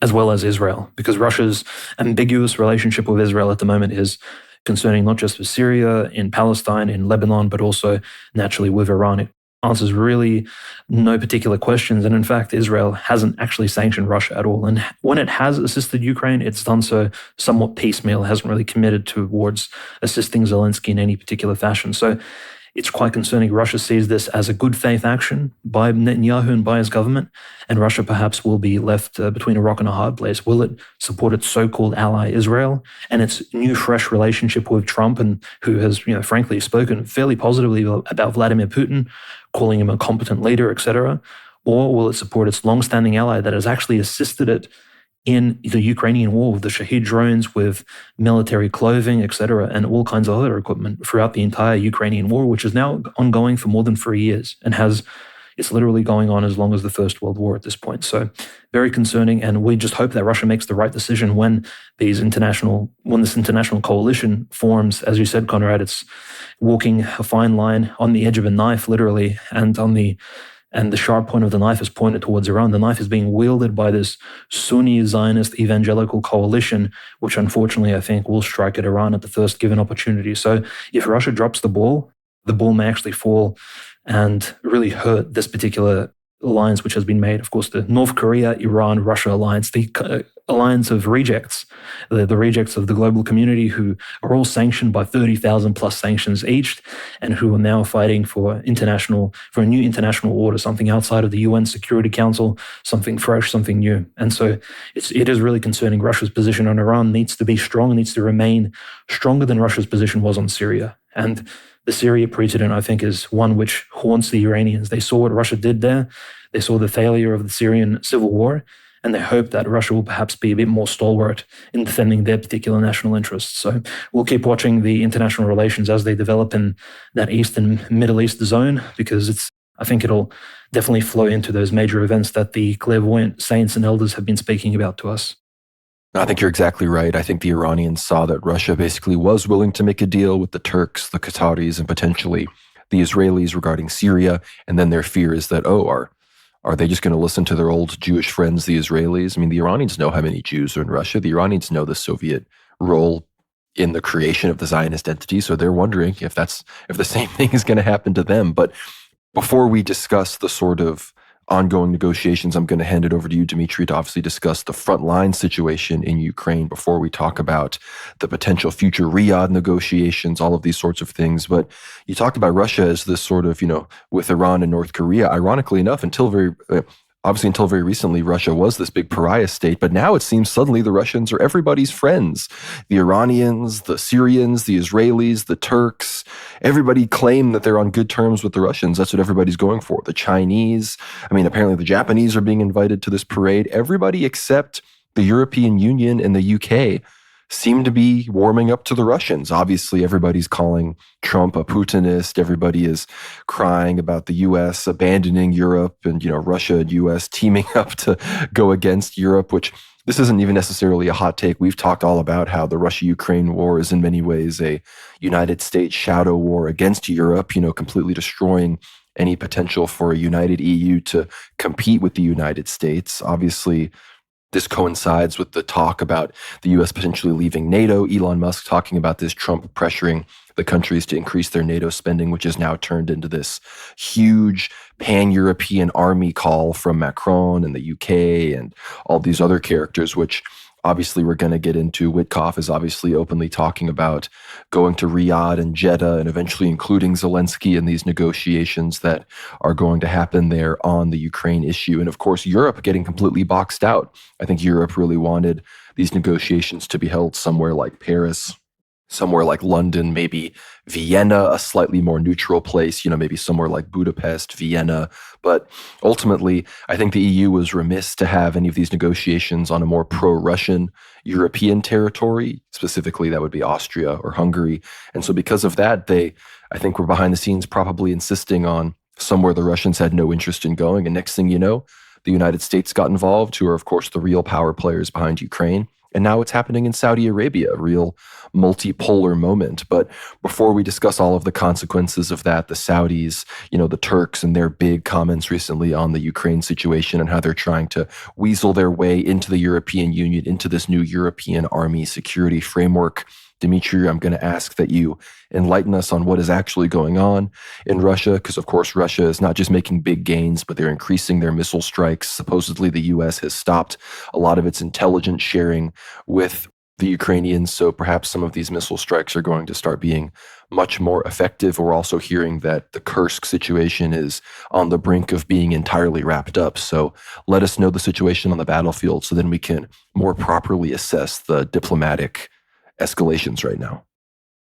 as well as Israel, because Russia's ambiguous relationship with Israel at the moment is concerning not just with Syria, in Palestine, in Lebanon, but also naturally with Iran. It answers really no particular questions. And in fact, Israel hasn't actually sanctioned Russia at all. And when it has assisted Ukraine, it's done so somewhat piecemeal. It hasn't really committed towards assisting Zelensky in any particular fashion. So it's quite concerning. Russia sees this as a good faith action by Netanyahu and by his government, and Russia perhaps will be left between a rock and a hard place. Will it support its so-called ally Israel and its new fresh relationship with Trump, and who has, frankly spoken fairly positively about Vladimir Putin, calling him a competent leader, etc.? Or will it support its long-standing ally that has actually assisted it in the Ukrainian war with the Shahid drones, with military clothing, etc., and all kinds of other equipment throughout the entire Ukrainian war, which is now ongoing for more than 3 years and it's literally going on as long as the First World War at this point. So very concerning, and we just hope that Russia makes the right decision when this international coalition forms. As you said, Conrad, it's walking a fine line on the edge of a knife, literally, and the sharp point of the knife is pointed towards Iran. The knife is being wielded by this Sunni Zionist evangelical coalition, which unfortunately I think will strike at Iran at the first given opportunity. So if Russia drops the ball may actually fall and really hurt this particular alliance which has been made. Of course, the North Korea, Iran, Russia alliance, the alliance of rejects, the rejects of the global community who are all sanctioned by 30,000 plus sanctions each, and who are now fighting for a new international order, something outside of the UN Security Council, something fresh, something new. And so it is really concerning. Russia's position on Iran needs to be strong, needs to remain stronger than Russia's position was on Syria. And the Syria precedent, I think, is one which haunts the Iranians. They saw what Russia did there. They saw the failure of the Syrian civil war, and they hope that Russia will perhaps be a bit more stalwart in defending their particular national interests. So we'll keep watching the international relations as they develop in that East and Middle East zone, because I think it'll definitely flow into those major events that the clairvoyant saints and elders have been speaking about to us. I think you're exactly right. I think the Iranians saw that Russia basically was willing to make a deal with the Turks, the Qataris, and potentially the Israelis regarding Syria. And then their fear is that, are they just going to listen to their old Jewish friends, the Israelis? I mean, the Iranians know how many Jews are in Russia. The Iranians know the Soviet role in the creation of the Zionist entity. So they're wondering if the same thing is going to happen to them. But before we discuss the sort of ongoing negotiations, I'm going to hand it over to you, Dimitri, to obviously discuss the frontline situation in Ukraine before we talk about the potential future Riyadh negotiations, all of these sorts of things. But you talked about Russia as this sort of, with Iran and North Korea. Ironically enough, until very recently, Russia was this big pariah state. But now it seems suddenly the Russians are everybody's friends. The Iranians, the Syrians, the Israelis, the Turks, everybody claim that they're on good terms with the Russians. That's what everybody's going for. The Chinese, apparently the Japanese are being invited to this parade. Everybody except the European Union and the UK seem to be warming up to the Russians. Obviously, everybody's calling Trump a Putinist. Everybody is crying about the US abandoning Europe and, Russia and US teaming up to go against Europe, which this isn't even necessarily a hot take. We've talked all about how the Russia-Ukraine war is in many ways a United States shadow war against Europe, completely destroying any potential for a united EU to compete with the United States. Obviously, this coincides with the talk about the U.S. potentially leaving NATO. Elon Musk talking about this, Trump pressuring the countries to increase their NATO spending, which has now turned into this huge pan-European army call from Macron and the UK and all these other characters, which obviously we're going to get into. Witkoff is obviously openly talking about going to Riyadh and Jeddah and eventually including Zelensky in these negotiations that are going to happen there on the Ukraine issue. And of course, Europe getting completely boxed out. I think Europe really wanted these negotiations to be held somewhere like Paris, somewhere like London, maybe Vienna, a slightly more neutral place, maybe somewhere like Budapest, Vienna. But ultimately, I think the EU was remiss to have any of these negotiations on a more pro-Russian European territory. Specifically, that would be Austria or Hungary. And so because of that, I think, were behind the scenes probably insisting on somewhere the Russians had no interest in going. And next thing you know, the United States got involved, who are, of course, the real power players behind Ukraine. And now it's happening in Saudi Arabia, a real multipolar moment. But before we discuss all of the consequences of that, the Saudis, the Turks and their big comments recently on the Ukraine situation and how they're trying to weasel their way into the European Union, into this new European army security framework. Dimitri, I'm going to ask that you enlighten us on what is actually going on in Russia, because of course Russia is not just making big gains, but they're increasing their missile strikes. Supposedly the US has stopped a lot of its intelligence sharing with the Ukrainians, so perhaps some of these missile strikes are going to start being much more effective. We're also hearing that the Kursk situation is on the brink of being entirely wrapped up. So let us know the situation on the battlefield so then we can more properly assess the diplomatic escalations right now.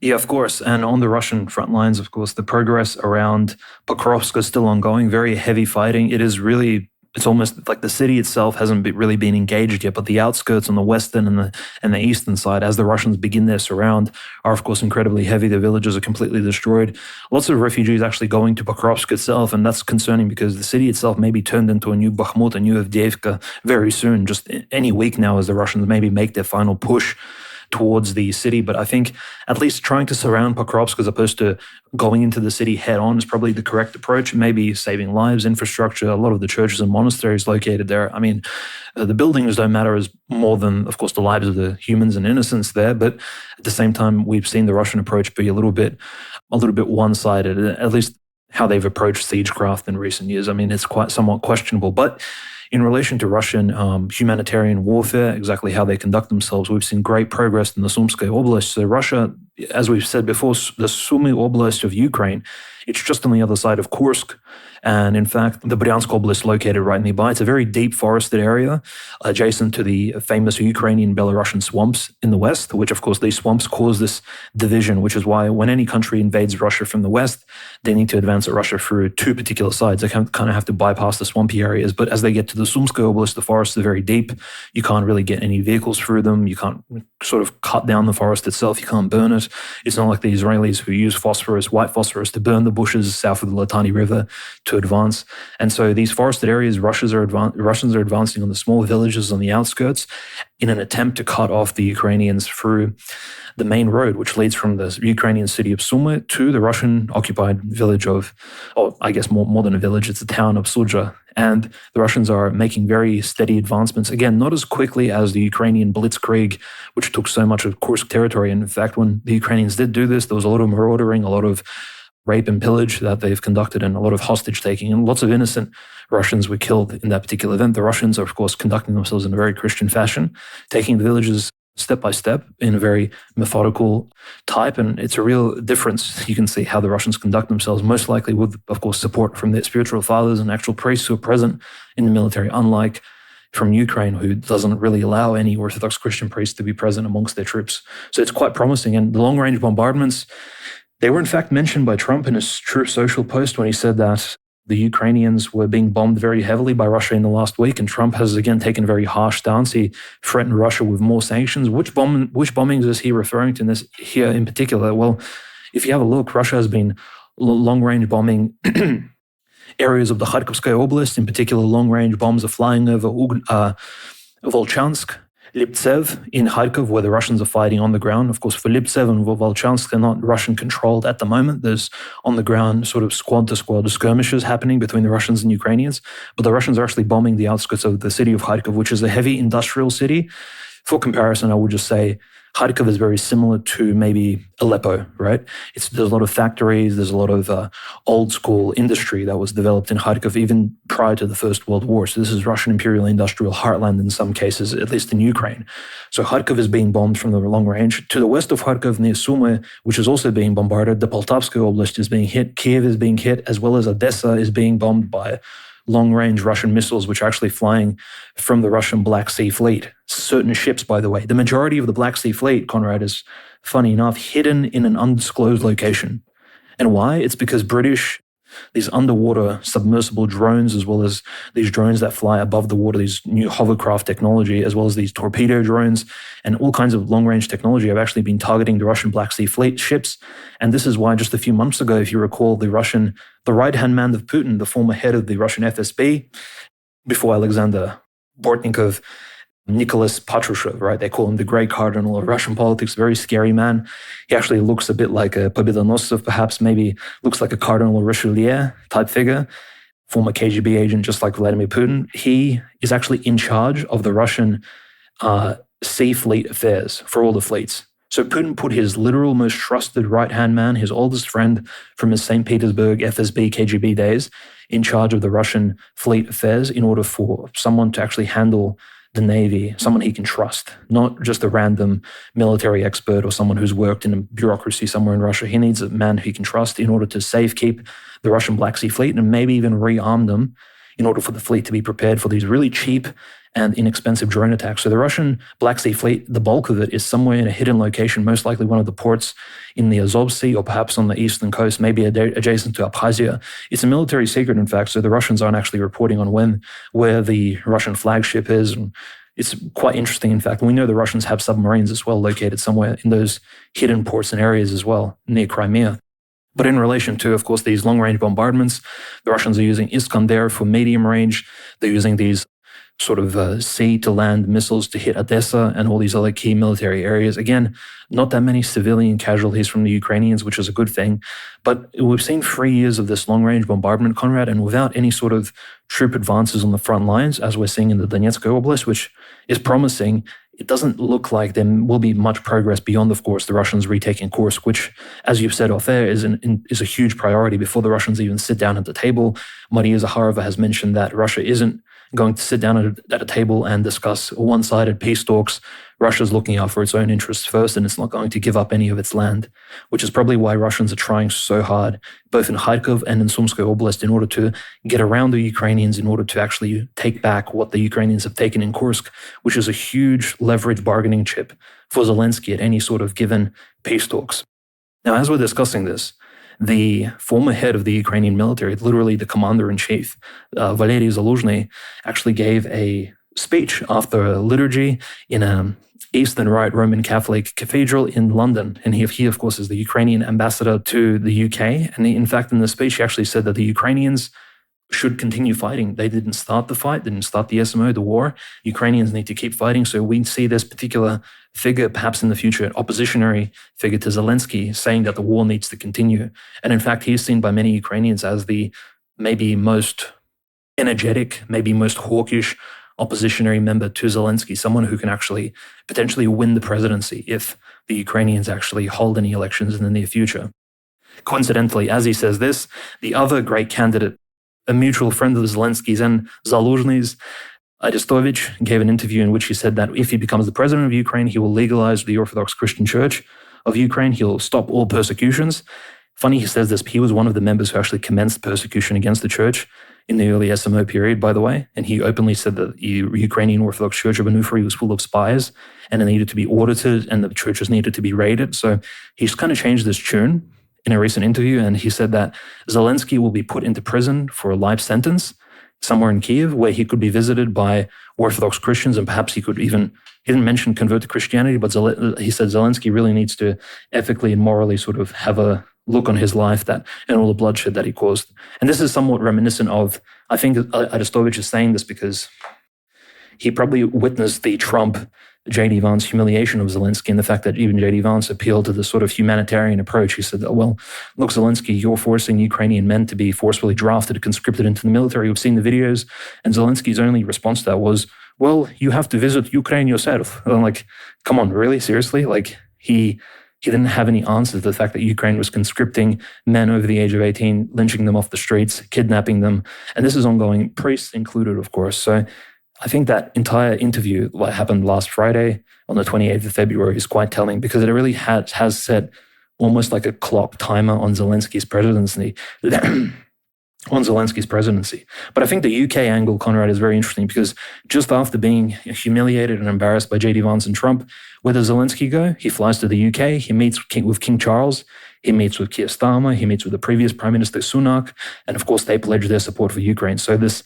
Yeah, of course. And on the Russian front lines, of course, the progress around Pokrovsk is still ongoing. Very heavy fighting. It's almost like the city itself hasn't really been engaged yet, but the outskirts on the western and the eastern side, as the Russians begin their surround, are of course incredibly heavy. The villages are completely destroyed. Lots of refugees actually going to Pokrovsk itself, and that's concerning because the city itself may be turned into a new Bakhmut, a new Avdiivka very soon, just any week now, as the Russians maybe make their final push towards the city. But I think at least trying to surround Pokrovsk as opposed to going into the city head on is probably the correct approach. Maybe saving lives, infrastructure, a lot of the churches and monasteries located there. I mean, the buildings don't matter as more than, of course, the lives of the humans and innocents there. But at the same time, we've seen the Russian approach be a little bit one-sided, at least how they've approached siegecraft in recent years. I mean, it's quite somewhat questionable. But in relation to Russian humanitarian warfare, exactly how they conduct themselves, we've seen great progress in the Sumskaya Oblast. So Russia, as we've said before, the Sumy Oblast of Ukraine, it's just on the other side of Kursk. And in fact, the Bryansk Oblast located right nearby. It's a very deep forested area adjacent to the famous Ukrainian Belarusian swamps in the west, which of course these swamps cause this division, which is why when any country invades Russia from the west, they need to advance at Russia through two particular sides. They kind of have to bypass the swampy areas. But as they get to the Sumskaya Oblast, the forests are very deep. You can't really get any vehicles through them. You can't sort of cut down the forest itself. You can't burn it. It's not like the Israelis who use phosphorus, white phosphorus, to burn the bushes south of the Litani River to advance. And so these forested areas, Russians are advancing on the small villages on the outskirts in an attempt to cut off the Ukrainians through the main road, which leads from the Ukrainian city of Sumy to the Russian-occupied village of, I guess more than a village, it's a town of Sudzha. And the Russians are making very steady advancements. Again, not as quickly as the Ukrainian blitzkrieg, which took so much of Kursk territory. And in fact, when the Ukrainians did do this, there was a lot of marauding, a lot of rape and pillage that they've conducted, and a lot of hostage taking, and lots of innocent Russians were killed in that particular event. The Russians are, of course, conducting themselves in a very Christian fashion, taking the villages step by step in a very methodical type, and it's a real difference. You can see how the Russians conduct themselves, most likely with, of course, support from their spiritual fathers and actual priests who are present in the military, unlike from Ukraine, who doesn't really allow any Orthodox Christian priests to be present amongst their troops. So it's quite promising. And the long-range bombardments, they were in fact mentioned by Trump in his Truth Social post when he said that the Ukrainians were being bombed very heavily by Russia in the last week, and Trump has again taken a very harsh stance. He threatened Russia with more sanctions. Which bombings is he referring to in this here in particular? Well, if you have a look, Russia has been long-range bombing areas of the Kharkovskaya Oblast. In particular, long-range bombs are flying over Volchansk, Liptsev in Kharkov, where the Russians are fighting on the ground. Of course, for Liptsev and Volchansk, they're not Russian-controlled at the moment. There's on-the-ground sort of squad-to-squad skirmishes happening between the Russians and Ukrainians. But the Russians are actually bombing the outskirts of the city of Kharkov, which is a heavy industrial city. For comparison, I would just say Kharkov is very similar to maybe Aleppo, right? There's a lot of factories, there's a lot of old school industry that was developed in Kharkov even prior to the First World War. So this is Russian imperial industrial heartland in some cases, at least in Ukraine. So Kharkov is being bombed from the long range. To the west of Kharkov, near Sumy, which is also being bombarded, the Poltavskaya Oblast is being hit, Kiev is being hit, as well as Odessa is being bombed by long-range Russian missiles, which are actually flying from the Russian Black Sea Fleet. Certain ships, by the way. The majority of the Black Sea Fleet, Conrad, is, funny enough, hidden in an undisclosed location. And why? It's because these underwater submersible drones, as well as these drones that fly above the water, these new hovercraft technology, as well as these torpedo drones and all kinds of long-range technology have actually been targeting the Russian Black Sea Fleet ships. And this is why just a few months ago, if you recall, the right-hand man of Putin, the former head of the Russian FSB, before Alexander Bortnikov, Nicholas Patrushev, right? They call him the Grey Cardinal of Russian politics, very scary man. He actually looks a bit like a Pobedonosov, perhaps maybe looks like a Cardinal Richelieu type figure, former KGB agent just like Vladimir Putin. He is actually in charge of the Russian sea fleet affairs for all the fleets. So Putin put his literal most trusted right-hand man, his oldest friend from his St. Petersburg FSB KGB days, in charge of the Russian fleet affairs in order for someone to actually handle the Navy, someone he can trust, not just a random military expert or someone who's worked in a bureaucracy somewhere in Russia. He needs a man he can trust in order to safekeep the Russian Black Sea Fleet and maybe even rearm them in order for the fleet to be prepared for these really cheap and inexpensive drone attacks. So the Russian Black Sea Fleet, the bulk of it is somewhere in a hidden location, most likely one of the ports in the Azov Sea or perhaps on the eastern coast, maybe adjacent to Abkhazia. It's a military secret, in fact, so the Russians aren't actually reporting on where the Russian flagship is. And it's quite interesting, in fact. We know the Russians have submarines as well located somewhere in those hidden ports and areas as well, near Crimea. But in relation to, of course, these long-range bombardments, the Russians are using Iskander for medium range. They're using these sort of sea-to-land missiles to hit Odessa and all these other key military areas. Again, not that many civilian casualties from the Ukrainians, which is a good thing. But we've seen 3 years of this long-range bombardment, Conrad, and without any sort of troop advances on the front lines, as we're seeing in the Donetsk Oblast, which is promising, it doesn't look like there will be much progress beyond, of course, the Russians retaking Kursk, which, as you've said off air, is a huge priority before the Russians even sit down at the table. Maria Zakharova has mentioned that Russia isn't going to sit down at a table and discuss one-sided peace talks. Russia's looking out for its own interests first, and it's not going to give up any of its land, which is probably why Russians are trying so hard, both in Kharkov and in Sumskoye Oblast, in order to get around the Ukrainians, in order to actually take back what the Ukrainians have taken in Kursk, which is a huge leverage bargaining chip for Zelensky at any sort of given peace talks. Now, as we're discussing this, the former head of the Ukrainian military, literally the commander-in-chief, Valery Zaluzhny, actually gave a speech after a liturgy in an Eastern Rite Roman Catholic cathedral in London. And he, of course, is the Ukrainian ambassador to the UK. And in fact, in the speech, he actually said that the Ukrainians should continue fighting. They didn't start the fight, didn't start the SMO, the war. Ukrainians need to keep fighting. So we see this particular figure, perhaps in the future, an oppositionary figure to Zelensky, saying that the war needs to continue. And in fact, he is seen by many Ukrainians as the maybe most energetic, maybe most hawkish oppositionary member to Zelensky, someone who can actually potentially win the presidency if the Ukrainians actually hold any elections in the near future. Coincidentally, as he says this, the other great candidate, a mutual friend of Zelensky's and Zaluzhny's, Arestovich, gave an interview in which he said that if he becomes the president of Ukraine, he will legalize the Orthodox Christian Church of Ukraine. He'll stop all persecutions. Funny he says this, he was one of the members who actually commenced persecution against the church in the early SMO period, by the way. And he openly said that the Ukrainian Orthodox Church of Onufriy was full of spies and it needed to be audited and the churches needed to be raided. So he's kind of changed this tune. in a recent interview, and he said that Zelensky will be put into prison for a life sentence somewhere in Kiev, where he could be visited by Orthodox Christians, and perhaps he didn't mention convert to Christianity, but he said Zelensky really needs to ethically and morally sort of have a look on his life and all the bloodshed that he caused. And this is somewhat reminiscent of, I think Arestovich is saying this because he probably witnessed the Trump J.D. Vance humiliation of Zelensky, and the fact that even J.D. Vance appealed to this sort of humanitarian approach. He said, oh, well, look, Zelensky, you're forcing Ukrainian men to be forcefully drafted, conscripted into the military. We've seen the videos. And Zelensky's only response to that was, well, you have to visit Ukraine yourself. And I'm like, come on, really? Seriously? Like, he didn't have any answers to the fact that Ukraine was conscripting men over the age of 18, lynching them off the streets, kidnapping them. And this is ongoing, priests included, of course. So I think that entire interview, what happened last Friday on the 28th of February, is quite telling, because it really has set almost like a clock timer on Zelensky's presidency. But I think the UK angle, Conrad, is very interesting, because just after being humiliated and embarrassed by J.D. Vance and Trump, where does Zelensky go? He flies to the UK. He meets with King Charles. He meets with Keir Starmer. He meets with the previous Prime Minister Sunak. And of course, they pledge their support for Ukraine. So this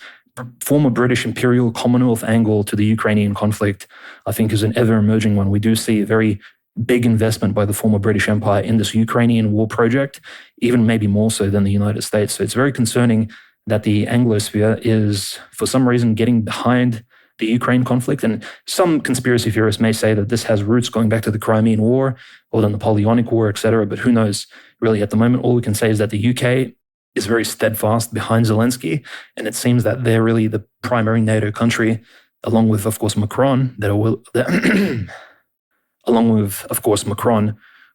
former British Imperial Commonwealth angle to the Ukrainian conflict, I think, is an ever-emerging one. We do see a very big investment by the former British Empire in this Ukrainian war project, even maybe more so than the United States. So it's very concerning that the Anglosphere is, for some reason, getting behind the Ukraine conflict. And some conspiracy theorists may say that this has roots going back to the Crimean War or the Napoleonic War, etc. But who knows? Really, at the moment, all we can say is that the UK is very steadfast behind Zelensky, and it seems that they're really the primary NATO country, along with, of course, Macron,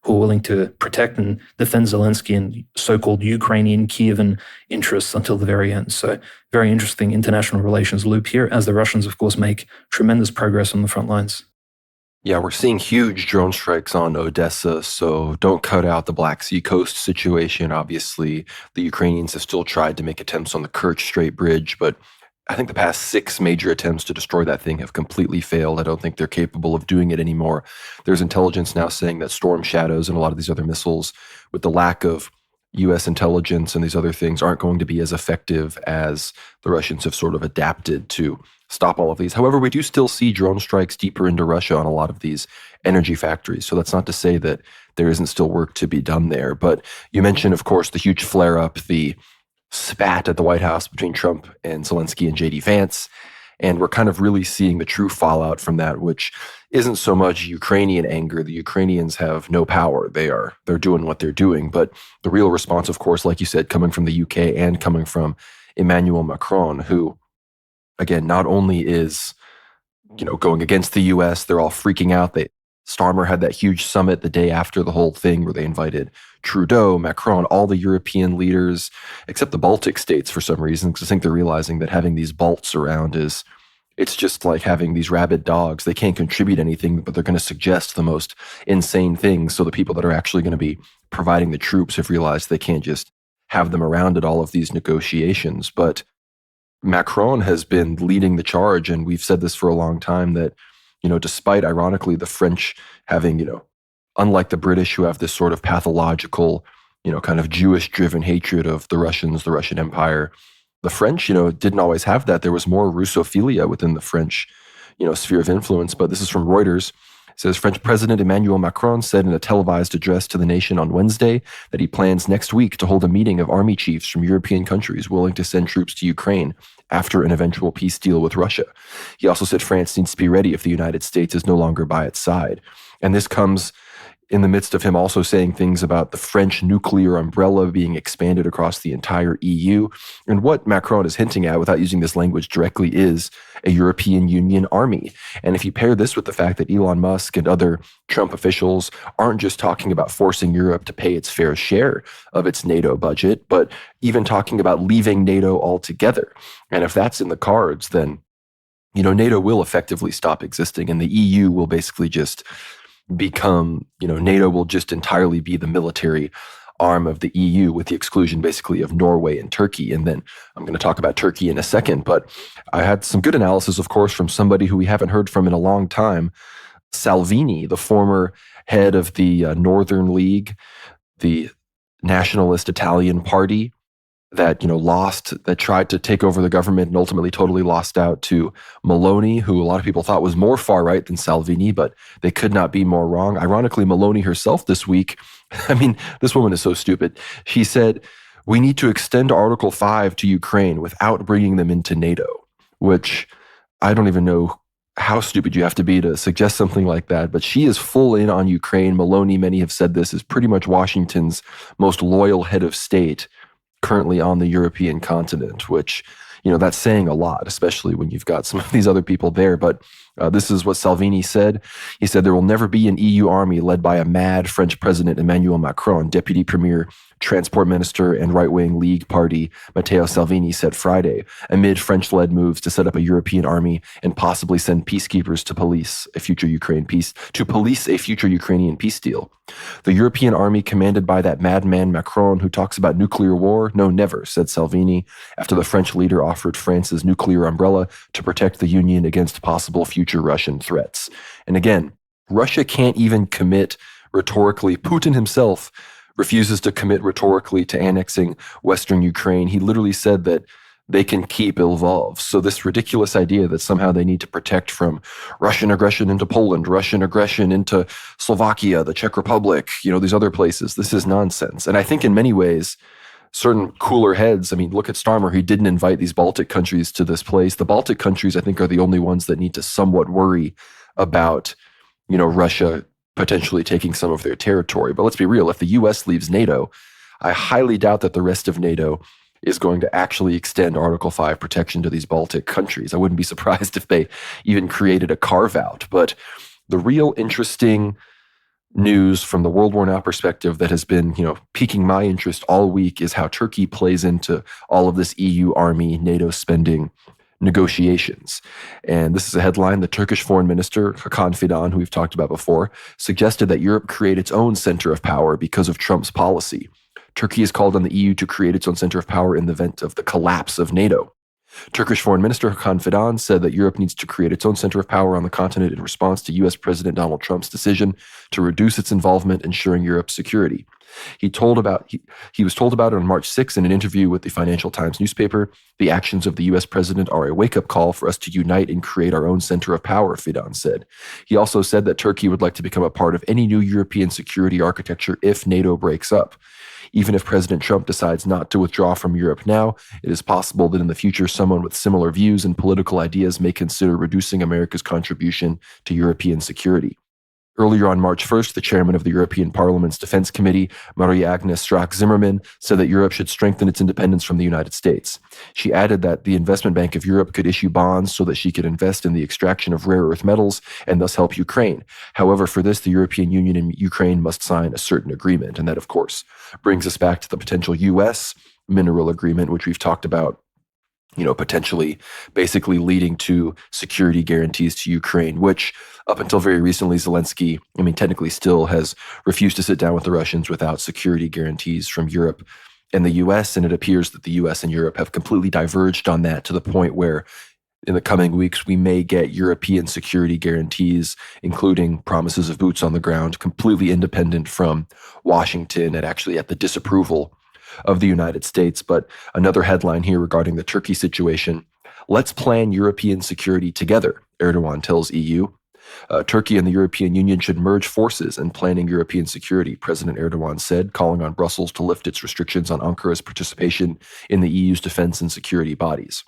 who are willing to protect and defend Zelensky and so-called Ukrainian Kievan interests until the very end. So very interesting international relations loop here, as the Russians, of course, make tremendous progress on the front lines. Yeah, we're seeing huge drone strikes on Odessa, so don't cut out the Black Sea coast situation. Obviously, the Ukrainians have still tried to make attempts on the Kerch Strait Bridge, but I think the past 6 major attempts to destroy that thing have completely failed. I don't think they're capable of doing it anymore. There's intelligence now saying that Storm Shadows and a lot of these other missiles, with the lack of U.S. intelligence and these other things, aren't going to be as effective as the Russians have sort of adapted to stop all of these. However, we do still see drone strikes deeper into Russia on a lot of these energy factories. So that's not to say that there isn't still work to be done there. But you mentioned, of course, the huge flare-up, the spat at the White House between Trump and Zelensky and J.D. Vance. And we're kind of really seeing the true fallout from that, which isn't so much Ukrainian anger. The Ukrainians have no power. They're doing what they're doing. But the real response, of course, like you said, coming from the UK and coming from Emmanuel Macron, who, again, not only is, going against the U.S., they're all freaking out. Starmer had that huge summit the day after the whole thing where they invited Trudeau, Macron, all the European leaders, except the Baltic states for some reason, because I think they're realizing that having these Balts around it's just like having these rabid dogs. They can't contribute anything, but they're going to suggest the most insane things. So the people that are actually going to be providing the troops have realized they can't just have them around at all of these negotiations. But Macron has been leading the charge, and we've said this for a long time that, despite, ironically, the French having, unlike the British, who have this sort of pathological, kind of Jewish-driven hatred of the Russians, the Russian Empire, the French, didn't always have that. There was more Russophilia within the French, sphere of influence. But this is from Reuters. It says French President Emmanuel Macron said in a televised address to the nation on Wednesday that he plans next week to hold a meeting of army chiefs from European countries willing to send troops to Ukraine after an eventual peace deal with Russia. He also said France needs to be ready if the United States is no longer by its side. And this comes in the midst of him also saying things about the French nuclear umbrella being expanded across the entire EU. And what Macron is hinting at, without using this language directly, is a European Union army. And if you pair this with the fact that Elon Musk and other Trump officials aren't just talking about forcing Europe to pay its fair share of its NATO budget, but even talking about leaving NATO altogether. And if that's in the cards, then, NATO will effectively stop existing, and the EU will basically just become, NATO will just entirely be the military arm of the EU, with the exclusion basically of Norway and Turkey. And then I'm going to talk about Turkey in a second, but I had some good analysis, of course, from somebody who we haven't heard from in a long time, Salvini, the former head of the Northern League, the nationalist Italian party that, that tried to take over the government and ultimately totally lost out to Meloni, who a lot of people thought was more far right than Salvini, but they could not be more wrong. Ironically, Meloni herself this week, I mean, this woman is so stupid. She said, we need to extend Article 5 to Ukraine without bringing them into NATO, which I don't even know how stupid you have to be to suggest something like that. But she is full in on Ukraine. Meloni, many have said this, is pretty much Washington's most loyal head of state currently on the European continent, which, that's saying a lot, especially when you've got some of these other people there. But this is what Salvini said. He said, there will never be an EU army led by a mad French president, Emmanuel Macron. Deputy Premier, Transport Minister, and right-wing League Party, Matteo Salvini, said Friday, amid French-led moves to set up a European army and possibly send peacekeepers to police a future Ukrainian peace deal. The European army commanded by that madman Macron, who talks about nuclear war? No, never, said Salvini, after the French leader offered France's nuclear umbrella to protect the Union against possible future Russian threats. And again, Russia can't even commit rhetorically. Putin himself refuses to commit rhetorically to annexing Western Ukraine. He literally said that they can keep Lvov. So this ridiculous idea that somehow they need to protect from Russian aggression into Poland, Russian aggression into Slovakia, the Czech Republic, these other places, this is nonsense. And I think in many ways, certain cooler heads, look at Starmer, he didn't invite these Baltic countries to this place. The Baltic countries, I think, are the only ones that need to somewhat worry about, Russia potentially taking some of their territory. But let's be real, if the US leaves NATO, I highly doubt that the rest of NATO is going to actually extend Article 5 protection to these Baltic countries. I wouldn't be surprised if they even created a carve-out. But the real interesting news from the World War Now perspective that has been, piquing my interest all week is how Turkey plays into all of this EU army, NATO spending negotiations. And this is a headline. The Turkish foreign minister, Hakan Fidan, who we've talked about before, suggested that Europe create its own center of power because of Trump's policy. Turkey has called on the EU to create its own center of power in the event of the collapse of NATO. Turkish Foreign Minister Hakan Fidan said that Europe needs to create its own center of power on the continent in response to U.S. President Donald Trump's decision to reduce its involvement ensuring Europe's security. He was told about it on March 6 in an interview with the Financial Times newspaper. The actions of the U.S. president are a wake-up call for us to unite and create our own center of power, Fidan said. He also said that Turkey would like to become a part of any new European security architecture if NATO breaks up. Even if President Trump decides not to withdraw from Europe now, it is possible that in the future someone with similar views and political ideas may consider reducing America's contribution to European security. Earlier on March 1st, the chairman of the European Parliament's Defense Committee, Maria-Agnes Strack-Zimmermann, said that Europe should strengthen its independence from the United States. She added that the Investment Bank of Europe could issue bonds so that she could invest in the extraction of rare earth metals and thus help Ukraine. However, for this, the European Union and Ukraine must sign a certain agreement. And that, of course, brings us back to the potential U.S. mineral agreement, which we've talked about, potentially basically leading to security guarantees to Ukraine, which up until very recently, Zelensky, technically still has refused to sit down with the Russians without security guarantees from Europe and the US. And it appears that the US and Europe have completely diverged on that to the point where in the coming weeks, we may get European security guarantees, including promises of boots on the ground, completely independent from Washington and actually at the disapproval of the United States. But another headline here regarding the Turkey situation: let's plan European security together, Erdogan tells EU. Turkey and the European Union should merge forces in planning European security, President Erdogan said, calling on Brussels to lift its restrictions on Ankara's participation in the EU's defense and security bodies.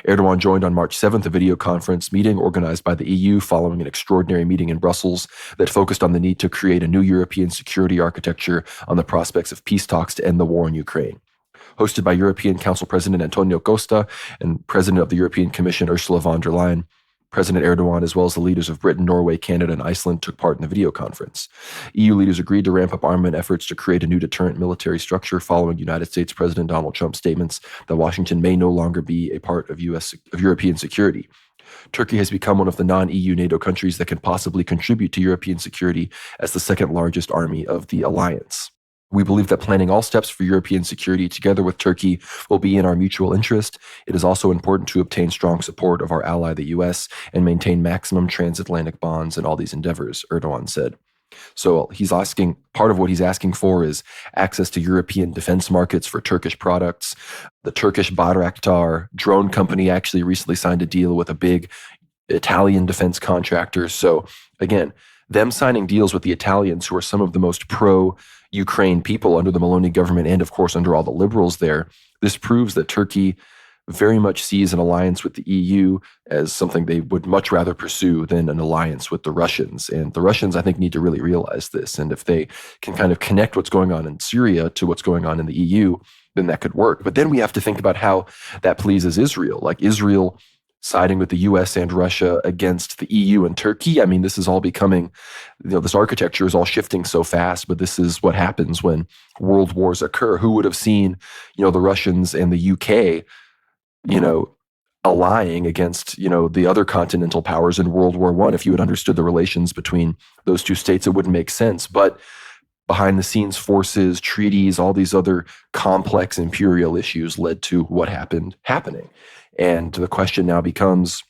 Erdogan joined on March 7th a video conference meeting organized by the EU following an extraordinary meeting in Brussels that focused on the need to create a new European security architecture on the prospects of peace talks to end the war in Ukraine. Hosted by European Council President Antonio Costa and President of the European Commission Ursula von der Leyen, President Erdogan, as well as the leaders of Britain, Norway, Canada, and Iceland, took part in the video conference. EU leaders agreed to ramp up armament efforts to create a new deterrent military structure following United States President Donald Trump's statements that Washington may no longer be a part of European security. Turkey has become one of the non-EU NATO countries that can possibly contribute to European security as the second largest army of the alliance. We believe that planning all steps for European security together with Turkey will be in our mutual interest. It is also important to obtain strong support of our ally, the US, and maintain maximum transatlantic bonds in all these endeavors, Erdogan said. So he's asking, part of what he's asking for is access to European defense markets for Turkish products. The Turkish Bayraktar drone company actually recently signed a deal with a big Italian defense contractor. So again, them signing deals with the Italians, who are some of the most pro-Ukraine people under the Meloni government and, of course, under all the liberals there, this proves that Turkey very much sees an alliance with the EU as something they would much rather pursue than an alliance with the Russians. And the Russians, I think, need to really realize this. And if they can kind of connect what's going on in Syria to what's going on in the EU, then that could work. But then we have to think about how that pleases Israel. Like Israel siding with the US and Russia against the EU and Turkey. I mean, this is all becoming, this architecture is all shifting so fast, but this is what happens when world wars occur. Who would have seen, the Russians and the UK, allying against, the other continental powers in World War I? If you had understood the relations between those two states, it wouldn't make sense. But behind the scenes forces, treaties, all these other complex imperial issues led to what happening. And the question now becomes,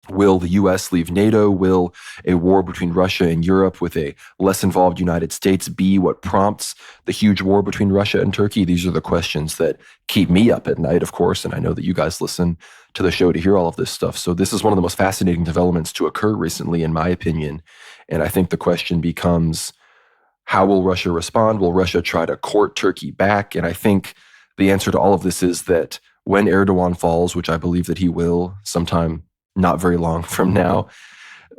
will the US leave NATO? Will a war between Russia and Europe with a less involved United States be what prompts the huge war between Russia and Turkey? These are the questions that keep me up at night, of course, and I know that you guys listen to the show to hear all of this stuff. So this is one of the most fascinating developments to occur recently, in my opinion. And I think the question becomes, how will Russia respond? Will Russia try to court Turkey back? And I think the answer to all of this is that when Erdogan falls, which I believe that he will sometime not very long from now,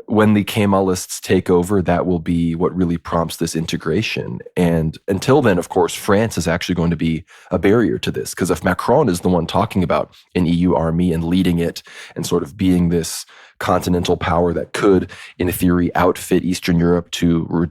when the Kemalists take over, that will be what really prompts this integration. And until then, of course, France is actually going to be a barrier to this, because if Macron is the one talking about an EU army and leading it and sort of being this continental power that could, in theory, outfit Eastern Europe to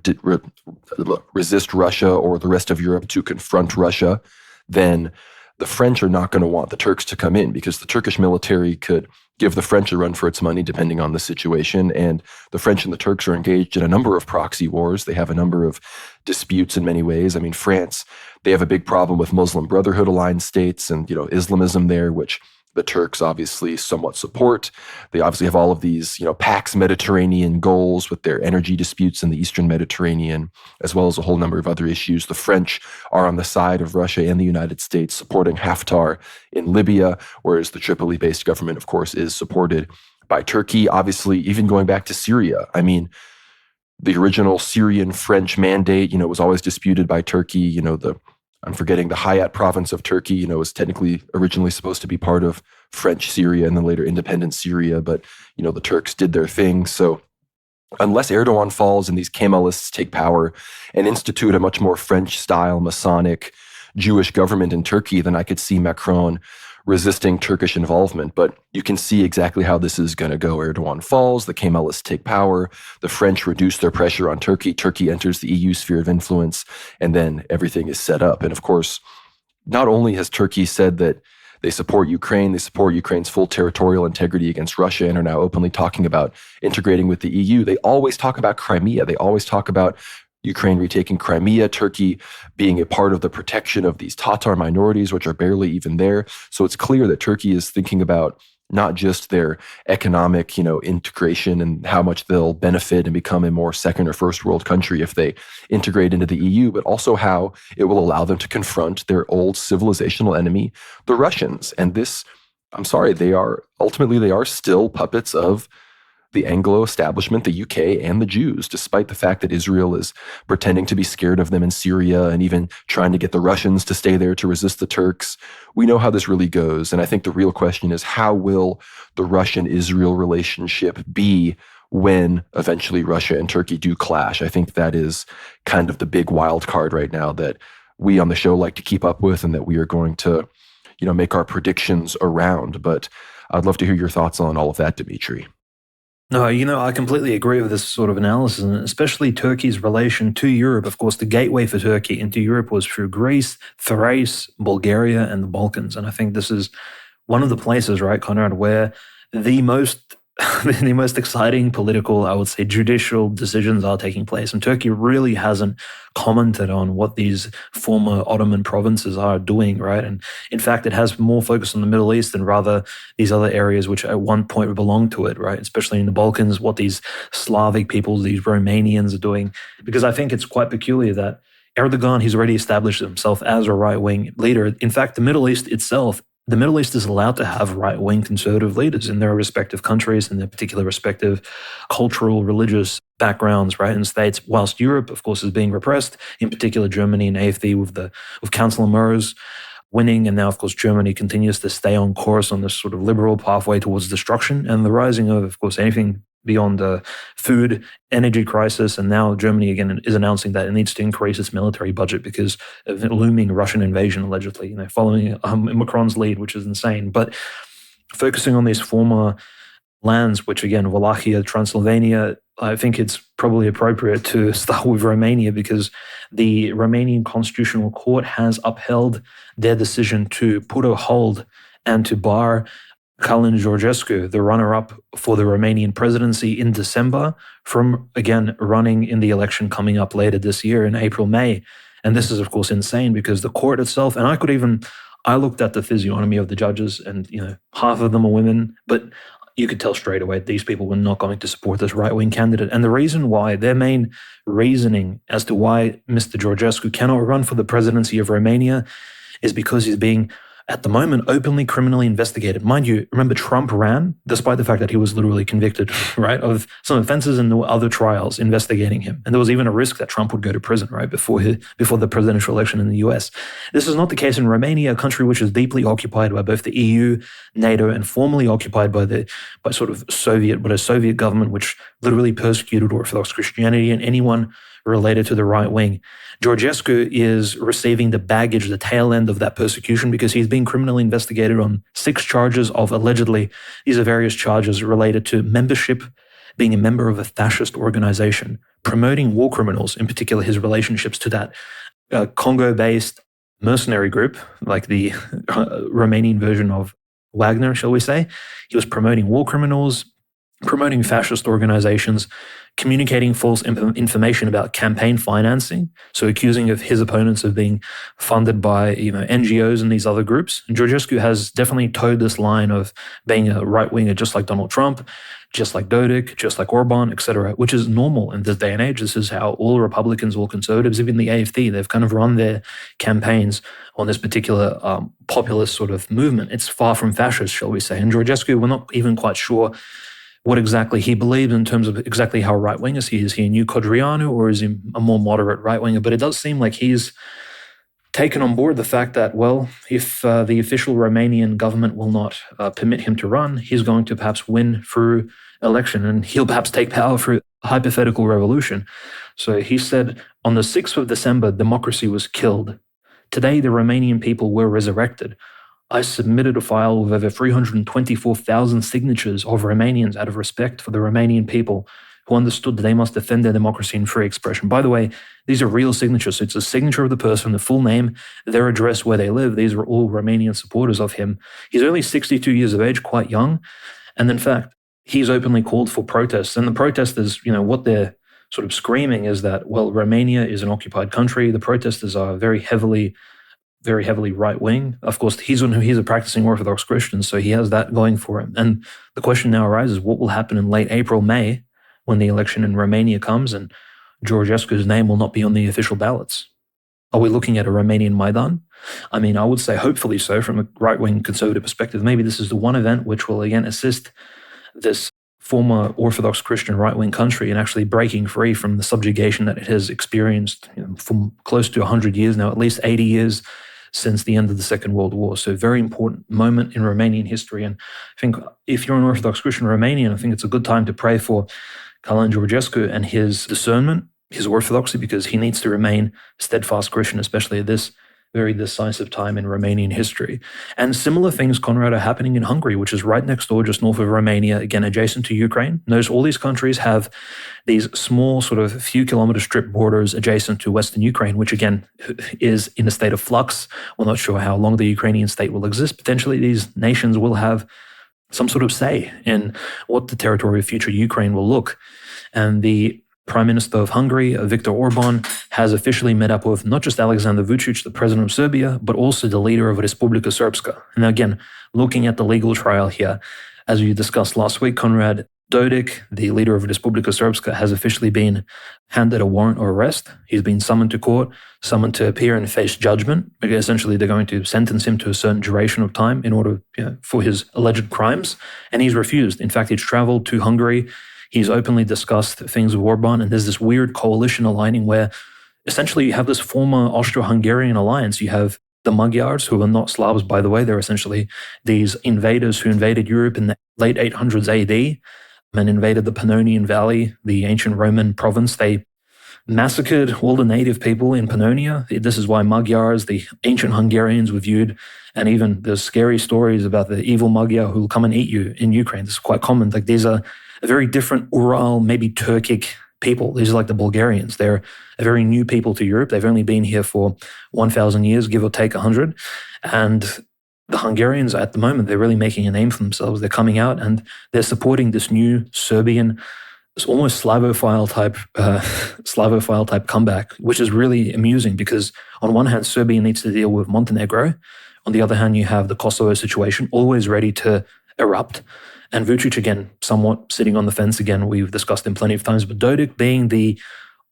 resist Russia, or the rest of Europe to confront Russia, then the French are not going to want the Turks to come in, because the Turkish military could give the French a run for its money depending on the situation. And the French and the Turks are engaged in a number of proxy wars. They have a number of disputes in many ways. I mean, France, they have a big problem with Muslim Brotherhood aligned states and, Islamism there, which the Turks obviously somewhat support. They obviously have all of these, Pax Mediterranean goals with their energy disputes in the Eastern Mediterranean, as well as a whole number of other issues. The French are on the side of Russia and the United States, supporting Haftar in Libya, whereas the Tripoli-based government, of course, is supported by Turkey. Obviously, even going back to Syria, I mean, the original Syrian-French mandate, was always disputed by Turkey. I'm forgetting the Hayat province of Turkey, was technically originally supposed to be part of French Syria and then later independent Syria, but, the Turks did their thing. So unless Erdogan falls and these Kemalists take power and institute a much more French-style Masonic Jewish government in Turkey, then I could see Macron resisting Turkish involvement. But you can see exactly how this is going to go. Erdogan falls, the Kemalists take power, the French reduce their pressure on Turkey, Turkey enters the EU sphere of influence, and then everything is set up. And of course, not only has Turkey said that they support Ukraine, they support Ukraine's full territorial integrity against Russia, and are now openly talking about integrating with the EU, they always talk about Crimea. They always talk about Ukraine retaking Crimea, Turkey being a part of the protection of these Tatar minorities, which are barely even there. So it's clear that Turkey is thinking about not just their economic, integration and how much they'll benefit and become a more second or first world country if they integrate into the EU, but also how it will allow them to confront their old civilizational enemy, the Russians. And this, I'm sorry, they are still puppets of the Anglo establishment, the UK, and the Jews, despite the fact that Israel is pretending to be scared of them in Syria and even trying to get the Russians to stay there to resist the Turks. We know how this really goes. And I think the real question is, how will the Russian-Israel relationship be when eventually Russia and Turkey do clash? I think that is kind of the big wild card right now that we on the show like to keep up with and that we are going to, make our predictions around. But I'd love to hear your thoughts on all of that, Dimitri. No, I completely agree with this sort of analysis, and especially Turkey's relation to Europe. Of course, the gateway for Turkey into Europe was through Greece, Thrace, Bulgaria, and the Balkans. And I think this is one of the places, right, Conrad, where the most the most exciting political, I would say, judicial decisions are taking place. And Turkey really hasn't commented on what these former Ottoman provinces are doing, right? And in fact, it has more focus on the Middle East than rather these other areas which at one point belonged to it, right? Especially in the Balkans, what these Slavic peoples, these Romanians are doing. Because I think it's quite peculiar that Erdogan, he's already established himself as a right-wing leader. In fact, the Middle East itself, the Middle East is allowed to have right-wing conservative leaders in their respective countries and their particular respective cultural, religious backgrounds, right, and states, whilst Europe, of course, is being repressed, in particular Germany and AfD with Chancellor Merz winning, and now, of course, Germany continues to stay on course on this sort of liberal pathway towards destruction, and the rising of course, anything beyond the food, energy crisis, and now Germany again is announcing that it needs to increase its military budget because of a looming Russian invasion, allegedly, following Macron's lead, which is insane. But focusing on these former lands, which again, Wallachia, Transylvania, I think it's probably appropriate to start with Romania because the Romanian Constitutional Court has upheld their decision to put a hold and to bar Calin Georgescu, the runner-up for the Romanian presidency in December, from, again, running in the election coming up later this year in April, May. And this is, of course, insane because the court itself, and I looked at the physiognomy of the judges and, half of them are women, but you could tell straight away these people were not going to support this right-wing candidate. And the reason why, their main reasoning as to why Mr. Georgescu cannot run for the presidency of Romania is because he's being, at the moment, openly criminally investigated. Mind you, remember Trump ran, despite the fact that he was literally convicted, right, of some offenses and other trials investigating him. And there was even a risk that Trump would go to prison, right, before the presidential election in the US. This is not the case in Romania, a country which is deeply occupied by both the EU, NATO, and formerly occupied by a Soviet government which literally persecuted Orthodox Christianity and anyone related to the right wing. Georgescu is receiving the baggage, the tail end of that persecution, because he's being criminally investigated on 6 charges of allegedly, these are various charges related to membership, being a member of a fascist organization, promoting war criminals, in particular his relationships to that Congo-based mercenary group, like the Romanian version of Wagner, shall we say. He was promoting war criminals, promoting fascist organizations, communicating false information about campaign financing, so accusing of his opponents of being funded by NGOs and these other groups. And Georgescu has definitely towed this line of being a right-winger just like Donald Trump, just like Dodik, just like Orban, etc., which is normal in this day and age. This is how all Republicans, all conservatives, even the AfD, they've kind of run their campaigns on this particular populist sort of movement. It's far from fascist, shall we say. And Georgescu, we're not even quite sure what exactly he believes in terms of exactly how right-wing is he. Is he a new Codreanu or is he a more moderate right-winger? But it does seem like he's taken on board the fact that, well, if the official Romanian government will not permit him to run, he's going to perhaps win through election and he'll perhaps take power through a hypothetical revolution. So he said, on the 6th of December, democracy was killed. Today, the Romanian people were resurrected. I submitted a file with over 324,000 signatures of Romanians out of respect for the Romanian people who understood that they must defend their democracy and free expression. By the way, these are real signatures. So it's a signature of the person, the full name, their address, where they live. These are all Romanian supporters of him. He's only 62 years of age, quite young. And in fact, he's openly called for protests. And the protesters, what they're sort of screaming is that, well, Romania is an occupied country. The protesters are very heavily right-wing. Of course, he's a practicing Orthodox Christian, so he has that going for him. And the question now arises, what will happen in late April, May, when the election in Romania comes and Georgescu's name will not be on the official ballots? Are we looking at a Romanian Maidan? I mean, I would say hopefully so from a right-wing conservative perspective. Maybe this is the one event which will, again, assist this former Orthodox Christian right-wing country in actually breaking free from the subjugation that it has experienced for close to 100 years now, at least 80 years since the end of the Second World War. So very important moment in Romanian history. And I think if you're an Orthodox Christian Romanian, I think it's a good time to pray for Calin Georgescu and his discernment, his orthodoxy, because he needs to remain steadfast Christian, especially at this very decisive time in Romanian history. And similar things, Conrad, are happening in Hungary, which is right next door, just north of Romania, again, adjacent to Ukraine. Notice all these countries have these small sort of few kilometer strip borders adjacent to Western Ukraine, which again is in a state of flux. We're not sure how long the Ukrainian state will exist. Potentially these nations will have some sort of say in what the territory of future Ukraine will look. And the Prime Minister of Hungary, Viktor Orban, has officially met up with not just Alexander Vučić, the president of Serbia, but also the leader of Republika Srpska. And again, looking at the legal trial here, as we discussed last week, Konrad, Dodik, the leader of Republika Srpska, has officially been handed a warrant of arrest. He's been summoned to court, summoned to appear and face judgment. Essentially, they're going to sentence him to a certain duration of time in order for his alleged crimes. And he's refused. In fact, he's traveled to Hungary. He's openly discussed things with Orban. And there's this weird coalition aligning where essentially you have this former Austro-Hungarian alliance. You have the Magyars, who are not Slavs, by the way. They're essentially these invaders who invaded Europe in the late 800s AD. And invaded the Pannonian Valley, the ancient Roman province. They massacred all the native people in Pannonia. This is why Magyars, the ancient Hungarians, were viewed. And even there's scary stories about the evil Magyar who will come and eat you in Ukraine. This is quite common. Like these are a very different Ural, maybe Turkic people. These are like the Bulgarians. They're a very new people to Europe. They've only been here for 1,000 years, give or take 100. And the Hungarians at the moment, they're really making a name for themselves. They're coming out and they're supporting this new Serbian, this almost Slavophile type comeback, which is really amusing because on one hand, Serbia needs to deal with Montenegro. On the other hand, you have the Kosovo situation always ready to erupt. And Vučić, again, somewhat sitting on the fence again, we've discussed him plenty of times, but Dodik being the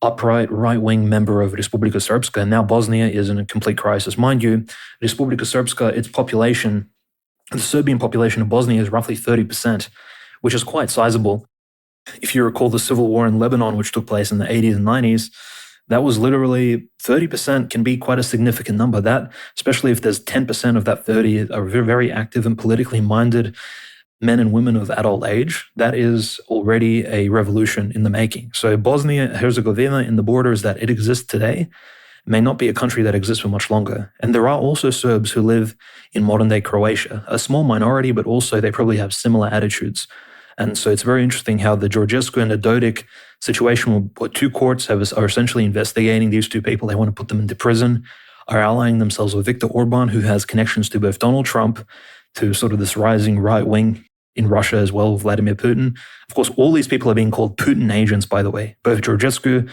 upright right-wing member of Republika Srpska, and now Bosnia is in a complete crisis. Mind you, Republika Srpska, its population, the Serbian population of Bosnia is roughly 30%, which is quite sizable. If you recall the civil war in Lebanon, which took place in the 80s and 90s, that was literally 30% can be quite a significant number. That, especially if there's 10% of that 30 are very active and politically minded men and women of adult age, that is already a revolution in the making. So Bosnia-Herzegovina, in the borders that it exists today, may not be a country that exists for much longer. And there are also Serbs who live in modern-day Croatia, a small minority, but also they probably have similar attitudes. And so it's very interesting how the Georgescu and the Dodik situation, where two courts are essentially investigating these two people. They want to put them into prison, are allying themselves with Viktor Orban, who has connections to both Donald Trump, to sort of this rising right wing in Russia as well, Vladimir Putin. Of course, all these people are being called Putin agents, by the way. Both Georgescu,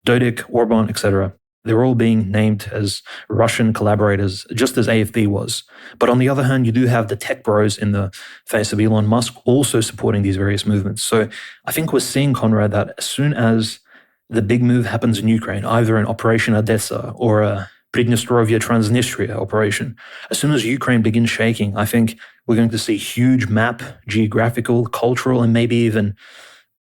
Dodik, Orban, etc. They're all being named as Russian collaborators, just as AfD was. But on the other hand, you do have the tech bros in the face of Elon Musk also supporting these various movements. So I think we're seeing, Conrad, that as soon as the big move happens in Ukraine, either in Operation Odessa or a Pridnestrovia Transnistria operation, as soon as Ukraine begins shaking, I think we're going to see huge map, geographical, cultural, and maybe even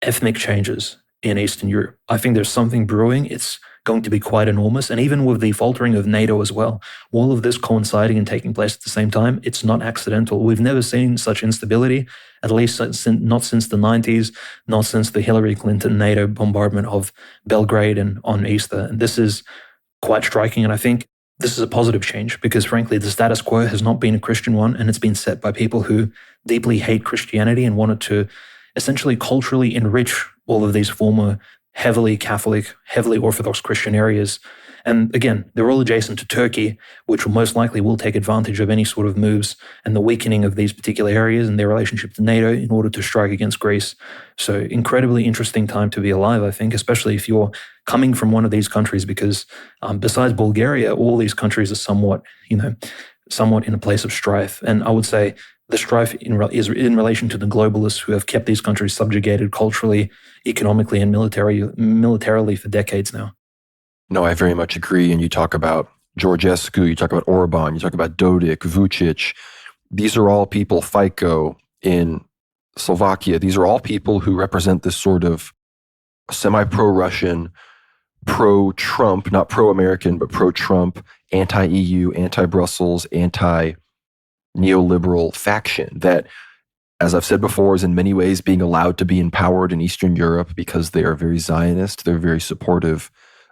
ethnic changes in Eastern Europe. I think there's something brewing. It's going to be quite enormous. And even with the faltering of NATO as well, all of this coinciding and taking place at the same time, it's not accidental. We've never seen such instability, at least not since the 90s, not since the Hillary Clinton NATO bombardment of Belgrade and on Easter. And this is quite striking. And I think this is a positive change because, frankly, the status quo has not been a Christian one, and it's been set by people who deeply hate Christianity and wanted to essentially culturally enrich all of these former heavily Catholic, heavily Orthodox Christian areas. And again, they're all adjacent to Turkey, which will most likely will take advantage of any sort of moves and the weakening of these particular areas and their relationship to NATO in order to strike against Greece. So incredibly interesting time to be alive, I think, especially if you're coming from one of these countries, because besides Bulgaria, all these countries are somewhat in a place of strife. And I would say the strife is in relation to the globalists who have kept these countries subjugated culturally, economically, and militarily for decades now. No, I very much agree. And you talk about Georgescu, you talk about Orban, you talk about Dodik, Vučić. These are all people, Fico in Slovakia. These are all people who represent this sort of semi-pro-Russian, pro-Trump, not pro-American, but pro-Trump, anti-EU, anti-Brussels, anti-neoliberal faction that, as I've said before, is in many ways being allowed to be empowered in Eastern Europe because they are very Zionist. They're very supportive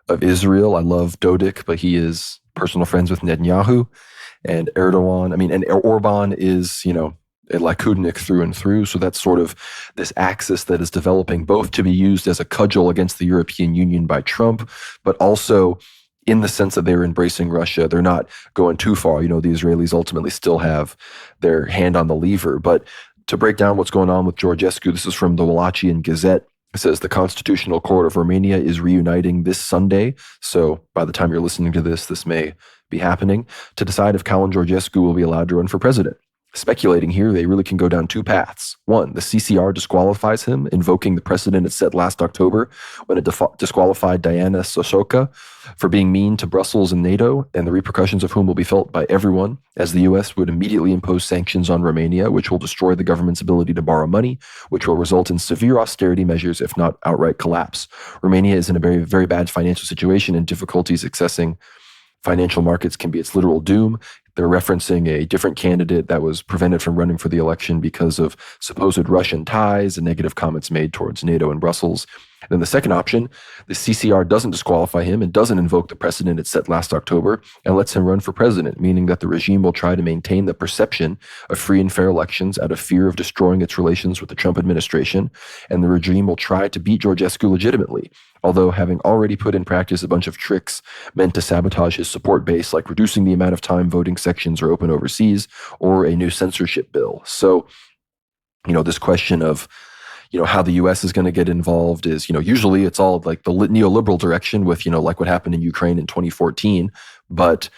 of Israel. I love Dodik, but he is personal friends with Netanyahu and Erdogan. And Orban is, a Lakudnik through and through. So that's sort of this axis that is developing both to be used as a cudgel against the European Union by Trump, but also in the sense that they're embracing Russia. They're not going too far. The Israelis ultimately still have their hand on the lever. But To break down what's going on with Georgescu, this is from the Wallachian Gazette. It says the Constitutional Court of Romania is reuniting this Sunday. So by the time you're listening to this, this may be happening to decide if Călin Georgescu will be allowed to run for president. Speculating here, they really can go down two paths. One, the CCR disqualifies him, invoking the precedent it set last October when it disqualified Diana Sosoca for being mean to Brussels and NATO, and the repercussions of whom will be felt by everyone, as the US would immediately impose sanctions on Romania, which will destroy the government's ability to borrow money, which will result in severe austerity measures, if not outright collapse. Romania is in a very, very bad financial situation, and difficulties accessing financial markets can be its literal doom. They're referencing a different candidate that was prevented from running for the election because of supposed Russian ties and negative comments made towards NATO and Brussels. And then the second option, the CCR doesn't disqualify him and doesn't invoke the precedent it set last October and lets him run for president, meaning that the regime will try to maintain the perception of free and fair elections out of fear of destroying its relations with the Trump administration, and the regime will try to beat Georgescu legitimately, although having already put in practice a bunch of tricks meant to sabotage his support base, like reducing the amount of time voting sections are open overseas or a new censorship bill. So, this question of how the U.S. is going to get involved is, usually it's all like the neoliberal direction with, like what happened in Ukraine in 2014. But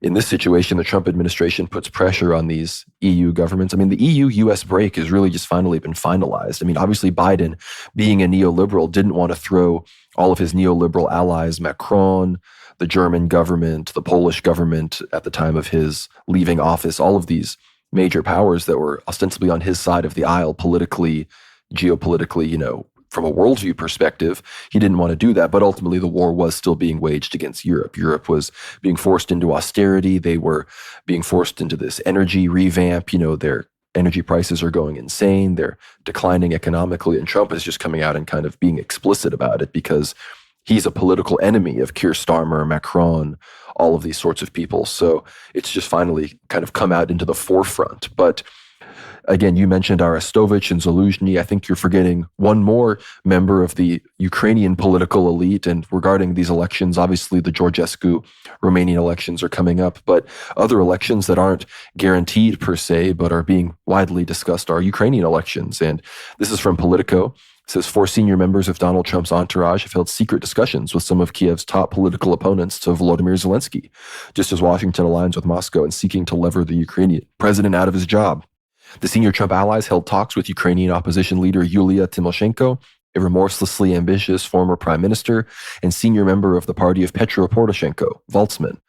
in this situation, the Trump administration puts pressure on these EU governments. I mean, the EU-US break has really just finally been finalized. I mean, obviously Biden, being a neoliberal, didn't want to throw all of his neoliberal allies, Macron, the German government, the Polish government at the time of his leaving office, all of these major powers that were ostensibly on his side of the aisle politically, geopolitically, from a worldview perspective, he didn't want to do that. But ultimately, the war was still being waged against Europe. Europe was being forced into austerity. They were being forced into this energy revamp. Their energy prices are going insane. They're declining economically. And Trump is just coming out and kind of being explicit about it because he's a political enemy of Keir Starmer, Macron, all of these sorts of people. So it's just finally kind of come out into the forefront. But again, you mentioned Arestovich and Zaluzhny. I think you're forgetting one more member of the Ukrainian political elite. And regarding these elections, obviously the Georgescu Romanian elections are coming up, but other elections that aren't guaranteed per se, but are being widely discussed are Ukrainian elections. And this is from Politico. It says 4 senior members of Donald Trump's entourage have held secret discussions with some of Kiev's top political opponents to Volodymyr Zelensky, just as Washington aligns with Moscow in seeking to lever the Ukrainian president out of his job. The senior Trump allies held talks with Ukrainian opposition leader Yulia Tymoshenko, a remorselessly ambitious former prime minister and senior member of the party of Petro Poroshenko, Voltsman,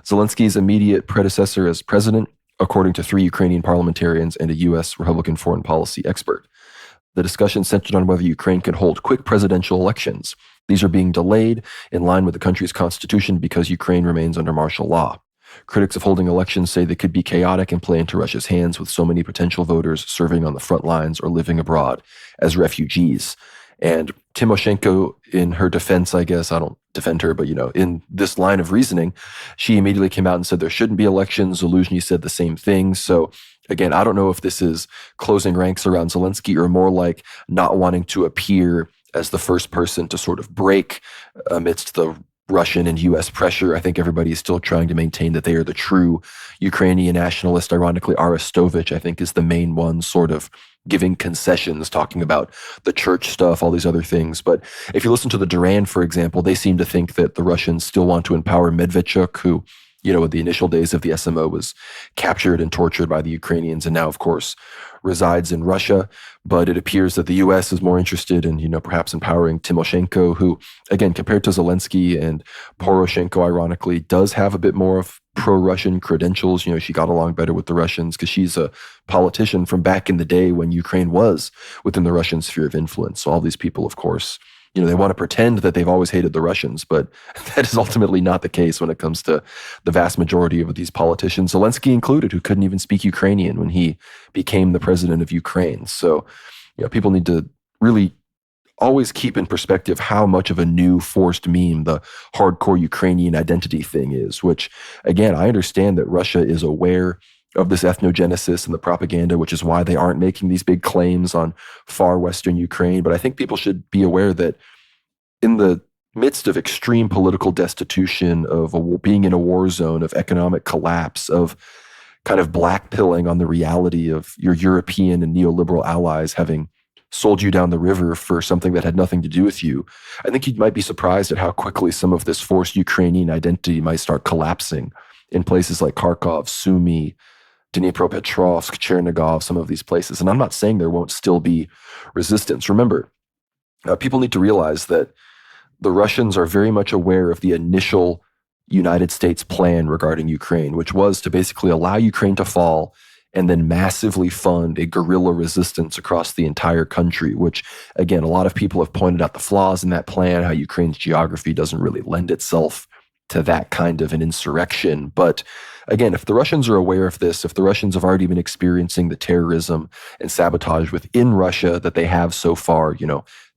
Zelensky's immediate predecessor as president, according to 3 Ukrainian parliamentarians and a U.S. Republican foreign policy expert. The discussion centered on whether Ukraine can hold quick presidential elections. These are being delayed in line with the country's constitution because Ukraine remains under martial law. Critics of holding elections say they could be chaotic and play into Russia's hands, with so many potential voters serving on the front lines or living abroad as refugees. And Tymoshenko, in her defense, I guess, I don't defend her, but, in this line of reasoning, she immediately came out and said there shouldn't be elections. Zaluzhny said the same thing. So again, I don't know if this is closing ranks around Zelensky or more like not wanting to appear as the first person to sort of break amidst the Russian and U.S. pressure. I think everybody is still trying to maintain that they are the true Ukrainian nationalist. Ironically, Arestovich, I think, is the main one sort of giving concessions, talking about the church stuff, all these other things. But if you listen to the Duran, for example, they seem to think that the Russians still want to empower Medvedchuk, who, in the initial days of the SMO was captured and tortured by the Ukrainians and now, of course, resides in Russia. But it appears that the U.S. is more interested in, perhaps empowering Tymoshenko, who, again, compared to Zelensky and Poroshenko, ironically, does have a bit more of pro-Russian credentials. She got along better with the Russians because she's a politician from back in the day when Ukraine was within the Russian sphere of influence. So all these people, of course, they want to pretend that they've always hated the Russians, but that is ultimately not the case when it comes to the vast majority of these politicians, Zelensky included, who couldn't even speak Ukrainian when he became the president of Ukraine. So, people need to really always keep in perspective how much of a new forced meme the hardcore Ukrainian identity thing is, which, again, I understand that Russia is aware of this ethnogenesis and the propaganda, which is why they aren't making these big claims on far western Ukraine. But I think people should be aware that in the midst of extreme political destitution, of being in a war zone, of economic collapse, of kind of blackpilling on the reality of your European and neoliberal allies having sold you down the river for something that had nothing to do with you. I think you might be surprised at how quickly some of this forced Ukrainian identity might start collapsing in places like Kharkov, Sumy, Dnipropetrovsk, Chernigov, some of these places. And I'm not saying there won't still be resistance. Remember, people need to realize that the Russians are very much aware of the initial United States plan regarding Ukraine, which was to basically allow Ukraine to fall and then massively fund a guerrilla resistance across the entire country, which, again, a lot of people have pointed out the flaws in that plan, how Ukraine's geography doesn't really lend itself to that kind of an insurrection. But again, if the Russians are aware of this, if the Russians have already been experiencing the terrorism and sabotage within Russia that they have so far,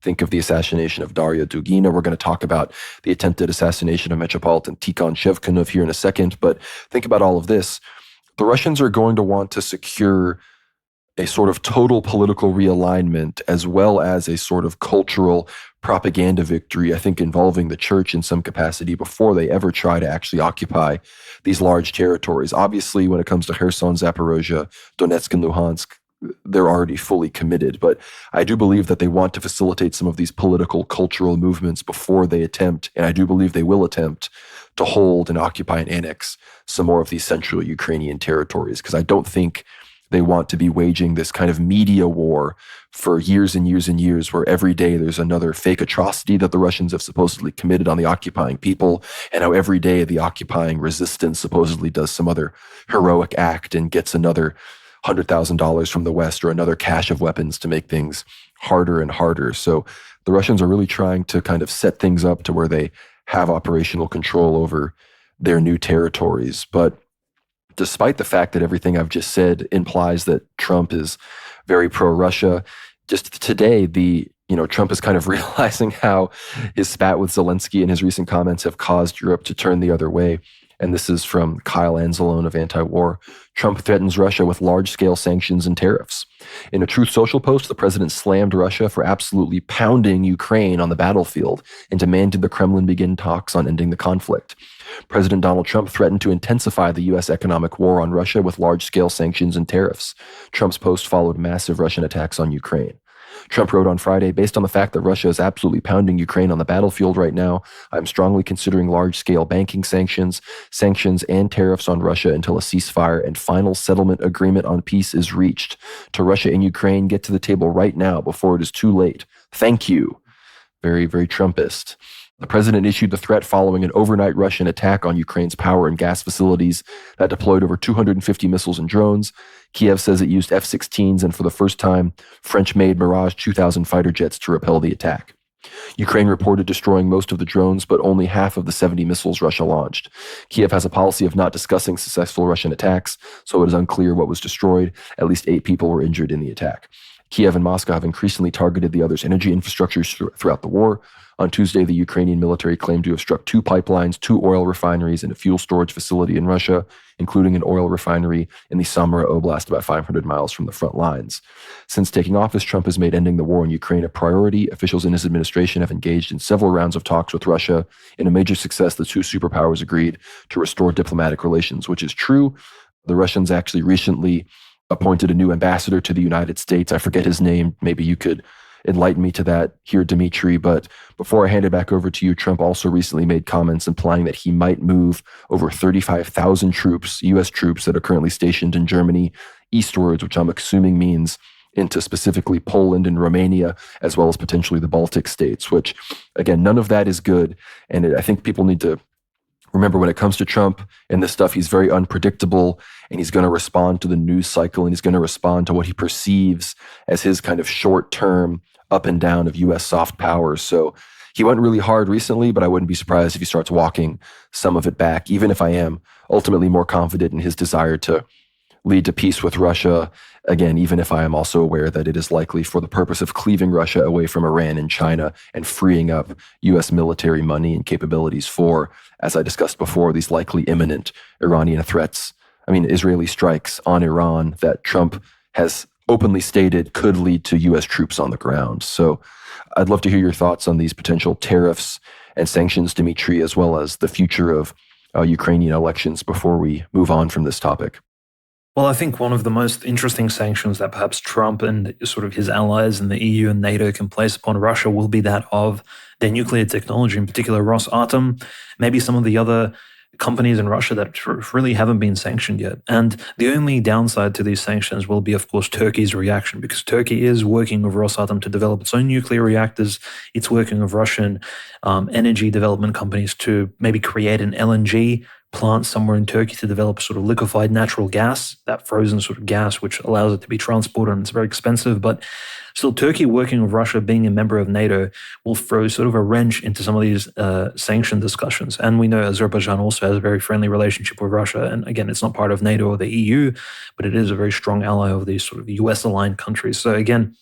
think of the assassination of Daria Dugina. We're going to talk about the attempted assassination of Metropolitan Tikhon Shevkunov here in a second. But think about all of this. The Russians are going to want to secure a sort of total political realignment as well as a sort of cultural propaganda victory, I think involving the church in some capacity before they ever try to actually occupy these large territories. Obviously, when it comes to Kherson, Zaporozhye, Donetsk, and Luhansk, they're already fully committed. But I do believe that they want to facilitate some of these political, cultural movements before they attempt, and I do believe they will attempt, to hold and occupy and annex some more of these central Ukrainian territories, because I don't think they want to be waging this kind of media war for years and years and years, where every day there's another fake atrocity that the Russians have supposedly committed on the occupying people, and how every day the occupying resistance supposedly does some other heroic act and gets another $100,000 from the West or another cache of weapons to make things harder and harder. So the Russians are really trying to kind of set things up to where they have operational control over their new territories. But despite the fact that everything I've just said implies that Trump is very pro-Russia, just today, Trump is kind of realizing how his spat with Zelensky and his recent comments have caused Europe to turn the other way. And this is from Kyle Anzalone of Anti-War. Trump threatens Russia with large-scale sanctions and tariffs. In a Truth Social post, the president slammed Russia for absolutely pounding Ukraine on the battlefield and demanded the Kremlin begin talks on ending the conflict. President Donald Trump threatened to intensify the U.S. economic war on Russia with large-scale sanctions and tariffs. Trump's post followed massive Russian attacks on Ukraine. Trump wrote on Friday, based on the fact that Russia is absolutely pounding Ukraine on the battlefield right now, I'm strongly considering large-scale banking sanctions and tariffs on Russia until a ceasefire and final settlement agreement on peace is reached. To Russia and Ukraine, get to the table right now before it is too late. Thank you. Very, very Trumpist. The president issued the threat following an overnight Russian attack on Ukraine's power and gas facilities that deployed over 250 missiles and drones. Kiev says it used F-16s and, for the first time, French-made Mirage 2000 fighter jets to repel the attack. Ukraine reported destroying most of the drones, but only half of the 70 missiles Russia launched. Kiev has a policy of not discussing successful Russian attacks, so it is unclear what was destroyed. At least 8 people were injured in the attack. Kiev and Moscow have increasingly targeted the other's energy infrastructures throughout the war. On Tuesday, the Ukrainian military claimed to have struck 2 pipelines, 2 oil refineries, and a fuel storage facility in Russia, including an oil refinery in the Samara Oblast about 500 miles from the front lines. Since taking office, Trump has made ending the war in Ukraine a priority. Officials in his administration have engaged in several rounds of talks with Russia. In a major success, the 2 superpowers agreed to restore diplomatic relations, which is true. The Russians actually recently appointed a new ambassador to the United States. I forget his name. Maybe you could enlighten me to that here, Dmitry. But before I hand it back over to you, Trump also recently made comments implying that he might move over 35,000 troops, U.S. troops that are currently stationed in Germany, eastwards, which I'm assuming means into specifically Poland and Romania, as well as potentially the Baltic states, which, again, none of that is good. And I think people need to remember, when it comes to Trump and this stuff, he's very unpredictable, and he's going to respond to the news cycle, and he's going to respond to what he perceives as his kind of short-term up and down of U.S. soft power. So he went really hard recently, but I wouldn't be surprised if he starts walking some of it back, even if I am ultimately more confident in his desire to lead to peace with Russia. Again, even if I am also aware that it is likely for the purpose of cleaving Russia away from Iran and China and freeing up U.S. military money and capabilities for, as I discussed before, these likely imminent Iranian threats. Israeli strikes on Iran that Trump has openly stated could lead to U.S. troops on the ground. So I'd love to hear your thoughts on these potential tariffs and sanctions, Dmitry, as well as the future of Ukrainian elections before we move on from this topic. Well, I think one of the most interesting sanctions that perhaps Trump and sort of his allies in the EU and NATO can place upon Russia will be that of their nuclear technology, in particular Rosatom, maybe some of the other companies in Russia that really haven't been sanctioned yet. And the only downside to these sanctions will be, of course, Turkey's reaction, because Turkey is working with Rosatom to develop its own nuclear reactors. It's working with Russian energy development companies to maybe create an LNG plant somewhere in Turkey to develop sort of liquefied natural gas, that frozen sort of gas, which allows it to be transported, and it's very expensive. But still, Turkey working with Russia, being a member of NATO, will throw sort of a wrench into some of these sanction discussions. And we know Azerbaijan also has a very friendly relationship with Russia. And again, it's not part of NATO or the EU, but it is a very strong ally of these sort of US-aligned countries. So again,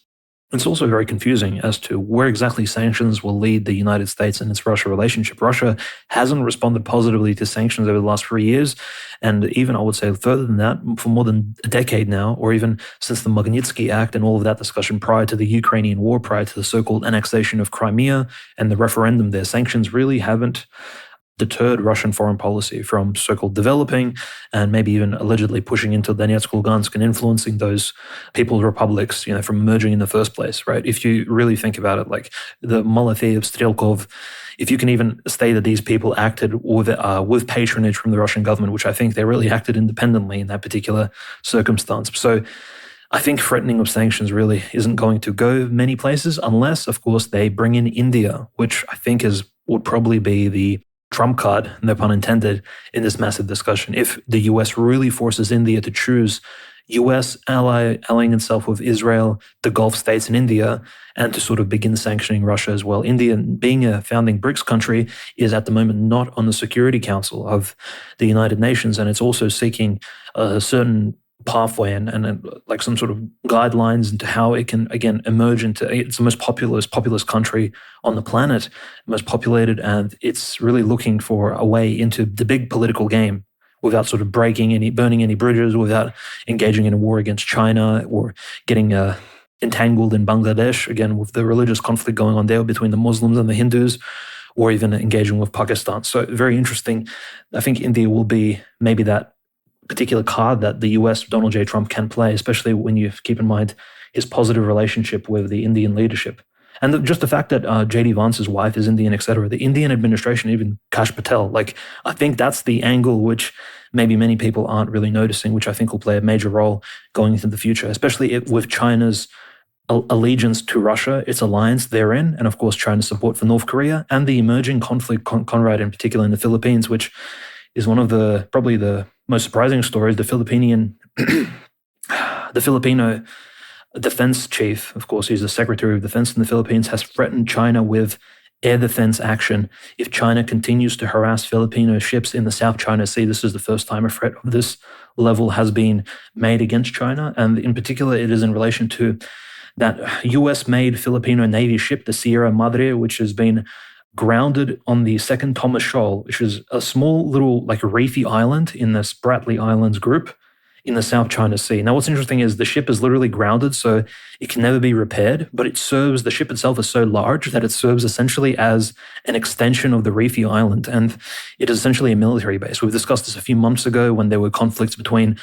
it's also very confusing as to where exactly sanctions will lead the United States and its Russia relationship. Russia hasn't responded positively to sanctions over the last 3 years. And even, I would say, further than that, for more than a decade now, or even since the Magnitsky Act and all of that discussion prior to the Ukrainian war, prior to the so-called annexation of Crimea and the referendum there, sanctions really haven't deterred Russian foreign policy from so-called developing and maybe even allegedly pushing into Donetsk, Lugansk and influencing those people's republics, from emerging in the first place, right? If you really think about it, like the Malafeyev, Strelkov, if you can even say that these people acted with patronage from the Russian government, which I think they really acted independently in that particular circumstance. So I think threatening of sanctions really isn't going to go many places unless, of course, they bring in India, which I think would probably be the trump card, no pun intended, in this massive discussion. If the US really forces India to choose US allying itself with Israel, the Gulf states and India, and to sort of begin sanctioning Russia as well. India, being a founding BRICS country, is at the moment not on the Security Council of the United Nations, and it's also seeking a certain pathway and like some sort of guidelines into how it can, again, emerge into, it's the most populous country on the planet, most populated, and it's really looking for a way into the big political game without sort of burning any bridges, without engaging in a war against China or getting entangled in Bangladesh, again, with the religious conflict going on there between the Muslims and the Hindus, or even engaging with Pakistan. So very interesting. I think India will be maybe that particular card that the US, Donald J. Trump, can play, especially when you keep in mind his positive relationship with the Indian leadership. And just the fact that J.D. Vance's wife is Indian, etc., the Indian administration, even Kash Patel, I think that's the angle which maybe many people aren't really noticing, which I think will play a major role going into the future, especially with China's allegiance to Russia, its alliance therein, and of course China's support for North Korea, and the emerging conflict, Conrad, in particular in the Philippines, which is one of probably the most surprising stories. The Filipino defense chief, of course, he's the Secretary of Defense in the Philippines, has threatened China with air defense action if China continues to harass Filipino ships in the South China Sea. This is the first time a threat of this level has been made against China. And in particular, it is in relation to that US-made Filipino Navy ship, the Sierra Madre, which has been grounded on the second Thomas Shoal, which is a small little reefy island in the Spratly Islands group in the South China Sea. Now, what's interesting is the ship is literally grounded, so it can never be repaired, but the ship itself is so large that it serves essentially as an extension of the reefy island, and it is essentially a military base. We've discussed this a few months ago when there were conflicts between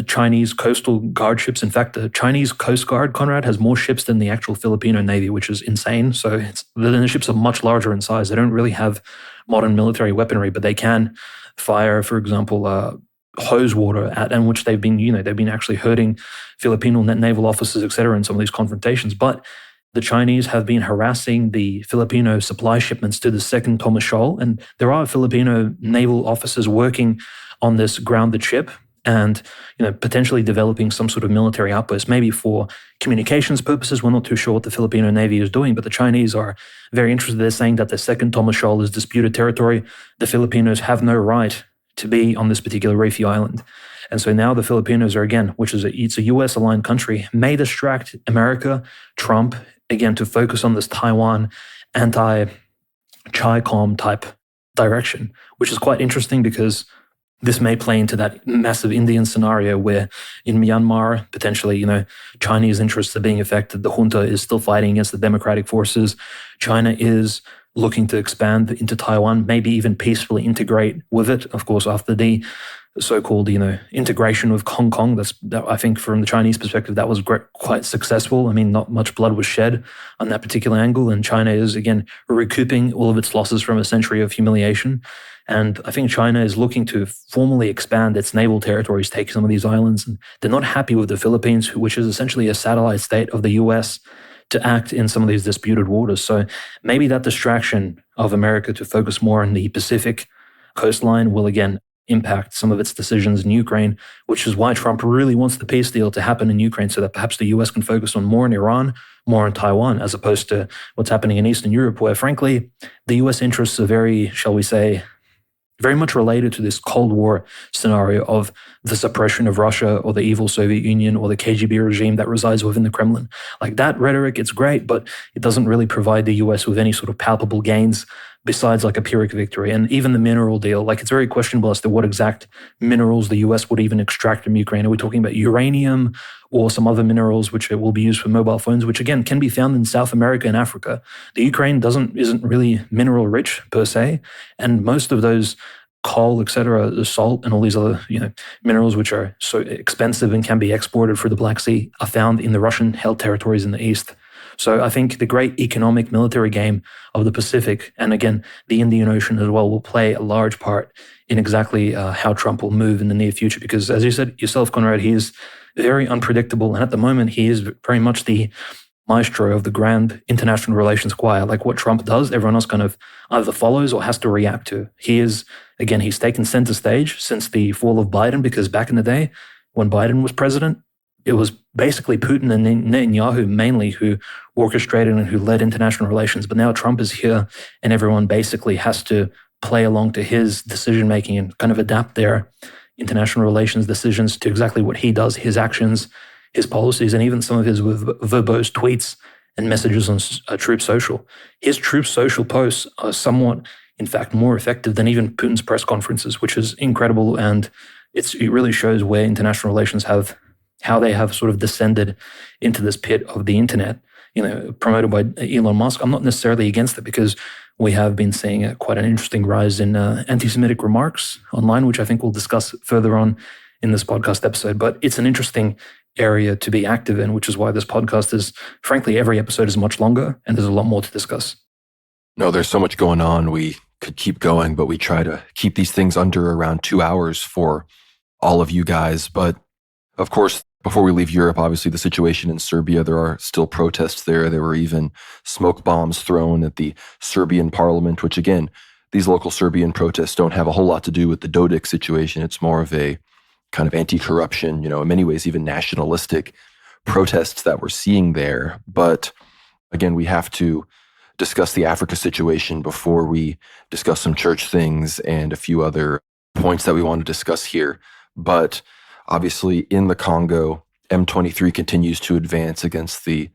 Chinese coastal guard ships. In fact, the Chinese Coast Guard, Conrad, has more ships than the actual Filipino Navy, which is insane. So the ships are much larger in size. They don't really have modern military weaponry, but they can fire, for example, hose water at, and which they've been actually hurting Filipino naval officers, etc., in some of these confrontations. But the Chinese have been harassing the Filipino supply shipments to the second Thomas Shoal, and there are Filipino naval officers working on this grounded ship and potentially developing some sort of military outpost, maybe for communications purposes. We're not too sure what the Filipino Navy is doing, but the Chinese are very interested. They're saying that the second Thomas Shoal is disputed territory. The Filipinos have no right to be on this particular reefy island. And so now the Filipinos are, again, it's a US-aligned country, may distract America, Trump, again, to focus on this Taiwan anti-Chi-Com type direction, which is quite interesting because this may play into that massive Indian scenario where in Myanmar, potentially, Chinese interests are being affected. The junta is still fighting against the democratic forces. China is looking to expand into Taiwan, maybe even peacefully integrate with it, of course, after the so-called, integration with Hong Kong. That I think from the Chinese perspective, that was quite successful. I mean, not much blood was shed on that particular angle, and China is again recouping all of its losses from a century of humiliation. And I think China is looking to formally expand its naval territories, take some of these islands, and they're not happy with the Philippines, which is essentially a satellite state of the US, to act in some of these disputed waters. So maybe that distraction of America to focus more on the Pacific coastline will again impact some of its decisions in Ukraine, which is why Trump really wants the peace deal to happen in Ukraine so that perhaps the US can focus on more in Iran, more in Taiwan, as opposed to what's happening in Eastern Europe, where frankly, the US interests are very, shall we say, very much related to this Cold War scenario of the suppression of Russia or the evil Soviet Union or the KGB regime that resides within the Kremlin. Like that rhetoric, it's great, but it doesn't really provide the US with any sort of palpable gains besides like a Pyrrhic victory. And even the mineral deal, like it's very questionable as to what exact minerals the US would even extract from Ukraine. Are we talking about uranium or some other minerals which will be used for mobile phones, which again can be found in South America and Africa? The Ukraine isn't really mineral rich per se, and most of those coal, etc., the salt and all these other minerals which are so expensive and can be exported through the Black Sea are found in the Russian-held territories in the east. So I think the great economic military game of the Pacific, and again, the Indian Ocean as well, will play a large part in exactly how Trump will move in the near future. Because as you said yourself, Conrad, he is very unpredictable. And at the moment, he is very much the maestro of the grand international relations choir. Like what Trump does, everyone else kind of either follows or has to react to. He's taken center stage since the fall of Biden, because back in the day, when Biden was president, it was basically Putin and Netanyahu mainly who orchestrated and who led international relations. But now Trump is here and everyone basically has to play along to his decision-making and kind of adapt their international relations decisions to exactly what he does, his actions, his policies, and even some of his verbose tweets and messages on Truth Social. His Truth Social posts are somewhat, in fact, more effective than even Putin's press conferences, which is incredible. And it really shows where international relations how they have sort of descended into this pit of the internet, promoted by Elon Musk. I'm not necessarily against it, because we have been seeing quite an interesting rise in anti-Semitic remarks online, which I think we'll discuss further on in this podcast episode. But it's an interesting area to be active in, which is why this podcast is, frankly, every episode is much longer and there's a lot more to discuss. No, there's so much going on. We could keep going, but we try to keep these things under around 2 hours for all of you guys. But of course, before we leave Europe, obviously the situation in Serbia, there are still protests there. There were even smoke bombs thrown at the Serbian parliament, which again, these local Serbian protests don't have a whole lot to do with the Dodik situation. It's more of a kind of anti-corruption, in many ways, even nationalistic protests that we're seeing there. But again, we have to discuss the Africa situation before we discuss some church things and a few other points that we want to discuss here. But obviously, in the Congo, M23 continues to advance against the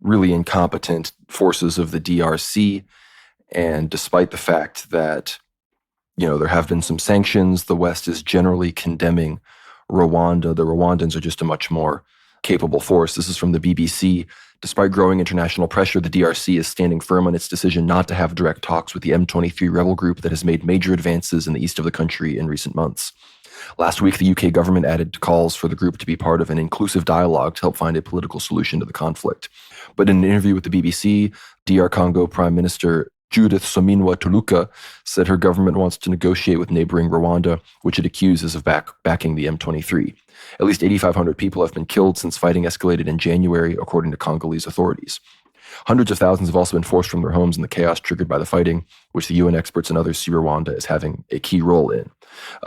really incompetent forces of the DRC. And despite the fact that, there have been some sanctions, the West is generally condemning Rwanda. The Rwandans are just a much more capable force. This is from the BBC. Despite growing international pressure, the DRC is standing firm on its decision not to have direct talks with the M23 rebel group that has made major advances in the east of the country in recent months. Last week, the UK government added calls for the group to be part of an inclusive dialogue to help find a political solution to the conflict. But in an interview with the BBC, DR Congo Prime Minister Judith Suminwa Tuluka said her government wants to negotiate with neighboring Rwanda, which it accuses of backing the M23. At least 8,500 people have been killed since fighting escalated in January, according to Congolese authorities. Hundreds of thousands have also been forced from their homes in the chaos triggered by the fighting, which the UN experts and others see Rwanda as having a key role in.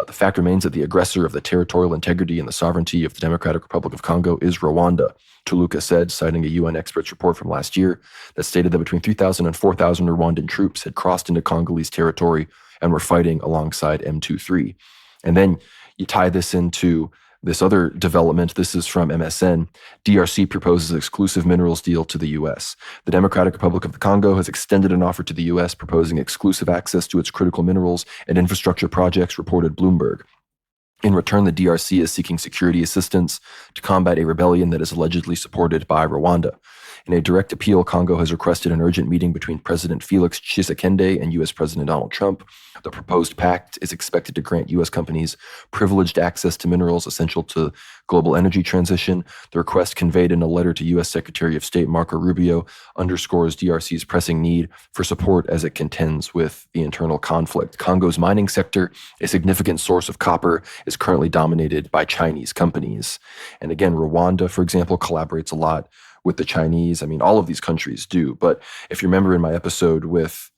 The fact remains that the aggressor of the territorial integrity and the sovereignty of the Democratic Republic of Congo is Rwanda, Tuluka said, citing a UN experts report from last year that stated that between 3,000 and 4,000 Rwandan troops had crossed into Congolese territory and were fighting alongside M23. And then you tie this into this other development. This is from MSN. DRC proposes exclusive minerals deal to the U.S. The Democratic Republic of the Congo has extended an offer to the U.S. proposing exclusive access to its critical minerals and infrastructure projects, reported Bloomberg. In return, the DRC is seeking security assistance to combat a rebellion that is allegedly supported by Rwanda. In a direct appeal, Congo has requested an urgent meeting between President Felix Tshisekedi and U.S. President Donald Trump. The proposed pact is expected to grant U.S. companies privileged access to minerals essential to global energy transition. The request, conveyed in a letter to U.S. Secretary of State Marco Rubio, underscores DRC's pressing need for support as it contends with the internal conflict. Congo's mining sector, a significant source of copper, is currently dominated by Chinese companies. And again, Rwanda, for example, collaborates a lot with the Chinese. I mean, all of these countries do. But if you remember in my episode with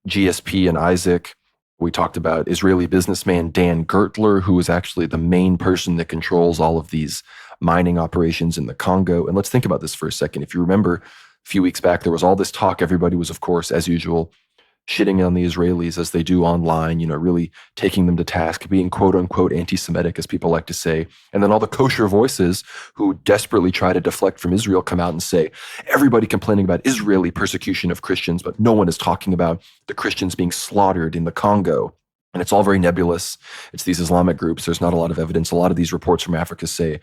GSP and Isaac, we talked about Israeli businessman Dan Gertler, who is actually the main person that controls all of these mining operations in the Congo. And let's think about this for a second. If you remember, a few weeks back, there was all this talk. Everybody was, of course, as usual, shitting on the Israelis as they do online, really taking them to task, being quote unquote anti-Semitic, as people like to say. And then all the kosher voices who desperately try to deflect from Israel come out and say, everybody complaining about Israeli persecution of Christians, but no one is talking about the Christians being slaughtered in the Congo. And it's all very nebulous. It's these Islamic groups. There's not a lot of evidence. A lot of these reports from Africa say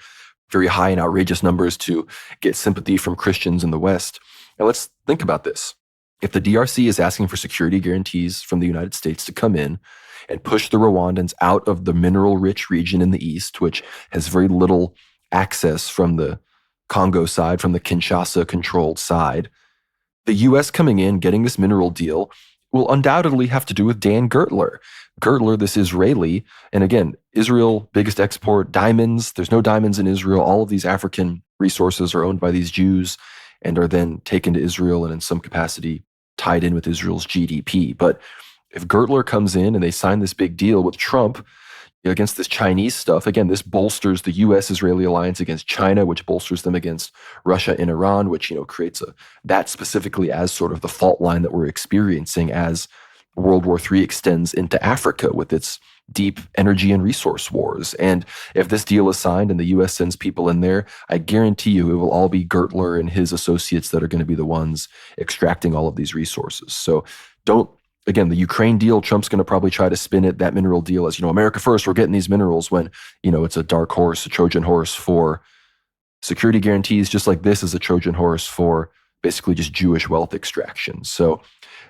very high and outrageous numbers to get sympathy from Christians in the West. And let's think about this. If the DRC is asking for security guarantees from the United States to come in and push the Rwandans out of the mineral-rich region in the east, which has very little access from the Congo side, from the Kinshasa-controlled side, the U.S. coming in, getting this mineral deal, will undoubtedly have to do with Dan Gertler. Gertler, this Israeli, and again, Israel, biggest export, diamonds. There's no diamonds in Israel. All of these African resources are owned by these Jews and are then taken to Israel and in some capacity tied in with Israel's GDP. But if Gertler comes in and they sign this big deal with Trump against this Chinese stuff, again, this bolsters the U.S.-Israeli alliance against China, which bolsters them against Russia and Iran, which, creates that specifically as sort of the fault line that we're experiencing as World War III extends into Africa with its deep energy and resource wars. And if this deal is signed and the U.S. sends people in there, I guarantee you it will all be Gertler and his associates that are going to be the ones extracting all of these resources. So again, the Ukraine deal, Trump's going to probably try to spin it, that mineral deal, as, America first, we're getting these minerals, when, it's a dark horse, a Trojan horse for security guarantees, just like this is a Trojan horse for basically just Jewish wealth extraction. So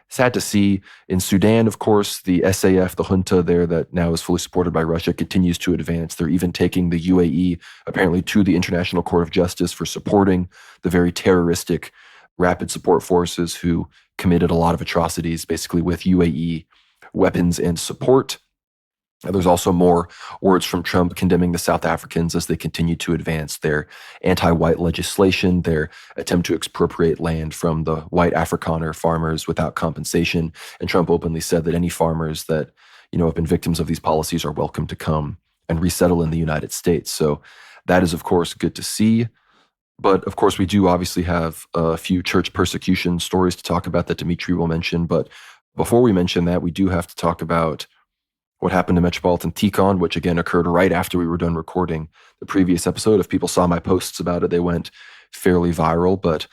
sad to see. In Sudan, of course, the SAF, the junta there that now is fully supported by Russia, continues to advance. They're even taking the UAE apparently to the International Court of Justice for supporting the very terroristic Rapid Support Forces who committed a lot of atrocities, basically with UAE weapons and support. There's also more words from Trump condemning the South Africans as they continue to advance their anti-white legislation, their attempt to expropriate land from the white Afrikaner farmers without compensation. And Trump openly said that any farmers that, have been victims of these policies are welcome to come and resettle in the United States. So that is, of course, good to see. But of course, we do obviously have a few church persecution stories to talk about that Dimitri will mention. But before we mention that, we do have to talk about what happened to Metropolitan Tikhon, which again occurred right after we were done recording the previous episode. If people saw my posts about it, they went fairly viral. But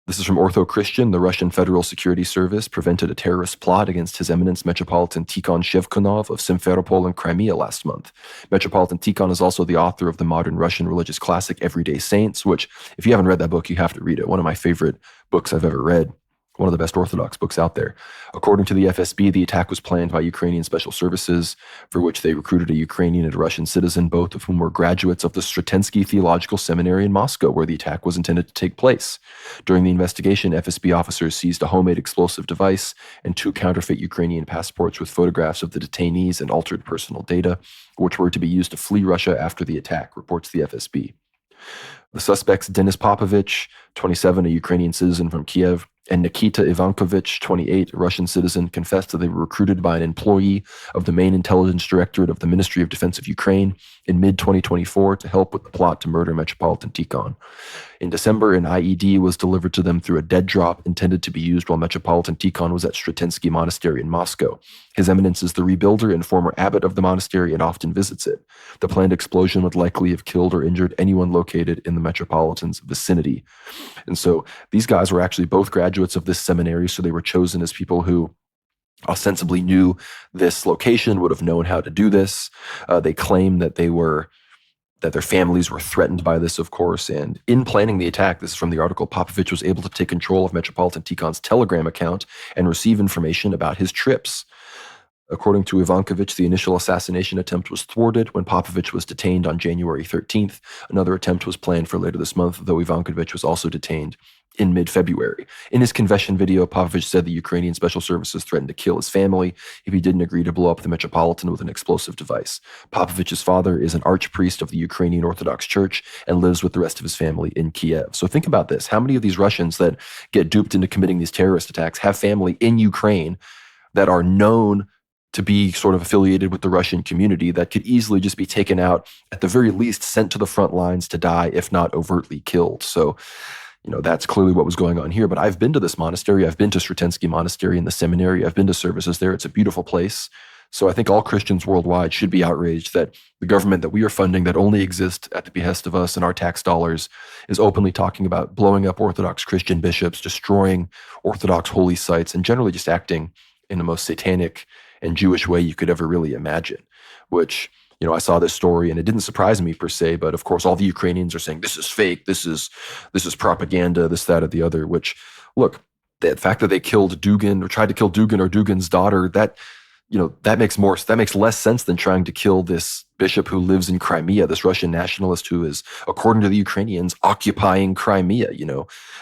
this is from Ortho Christian. The Russian Federal Security Service prevented a terrorist plot against His Eminence Metropolitan Tikhon Shevkunov of Simferopol in Crimea last month. Metropolitan Tikhon is also the author of the modern Russian religious classic Everyday Saints, which, if you haven't read that book, you have to read it. One of my favorite books I've ever read. One of the best Orthodox books out there. According to the FSB, the attack was planned by Ukrainian special services, for which they recruited a Ukrainian and a Russian citizen, both of whom were graduates of the Stratensky Theological Seminary in Moscow, where the attack was intended to take place. During the investigation, FSB officers seized a homemade explosive device and 2 counterfeit Ukrainian passports with photographs of the detainees and altered personal data, which were to be used to flee Russia after the attack, reports the FSB. The suspects, Denis Popovich, 27, a Ukrainian citizen from Kiev, and Nikita Ivankovich, 28, a Russian citizen, confessed that they were recruited by an employee of the main intelligence directorate of the Ministry of Defense of Ukraine in mid-2024 to help with the plot to murder Metropolitan Tikhon. In December, an IED was delivered to them through a dead drop intended to be used while Metropolitan Tikhon was at Stratensky Monastery in Moscow. His Eminence is the rebuilder and former abbot of the monastery and often visits it. The planned explosion would likely have killed or injured anyone located in the Metropolitan's vicinity. And so these guys were actually both graduates of this seminary, so they were chosen as people who ostensibly knew this location, would have known how to do this. They claim that they were that their families were threatened by this, of course. And in planning the attack, this is from the article, Popovich was able to take control of Metropolitan Tikhon's Telegram account and receive information about his trips. According to Ivankovich, the initial assassination attempt was thwarted when Popovich was detained on January 13th. Another attempt was planned for later this month, though Ivankovich was also detained in mid-February. In his confession video, Popovich said the Ukrainian special services threatened to kill his family if he didn't agree to blow up the Metropolitan with an explosive device. Popovich's father is an archpriest of the Ukrainian Orthodox Church and lives with the rest of his family in Kiev. So think about this. How many of these Russians that get duped into committing these terrorist attacks have family in Ukraine that are known to be sort of affiliated with the Russian community that could easily just be taken out, at the very least sent to the front lines to die, if not overtly killed? So, that's clearly what was going on here. But I've been to this monastery. I've been to Sretensky Monastery in the seminary. I've been to services there. It's a beautiful place. So I think all Christians worldwide should be outraged that the government that we are funding, that only exists at the behest of us and our tax dollars, is openly talking about blowing up Orthodox Christian bishops, destroying Orthodox holy sites, and generally just acting in the most satanic and Jewish way you could ever really imagine, which, I saw this story and it didn't surprise me per se, but of course all the Ukrainians are saying, this is fake, this is propaganda, this, that, or the other, which, look, the fact that they killed Dugin or tried to kill Dugin or Dugin's daughter, that makes less sense than trying to kill this bishop who lives in Crimea, this Russian nationalist who is, according to the Ukrainians, occupying Crimea.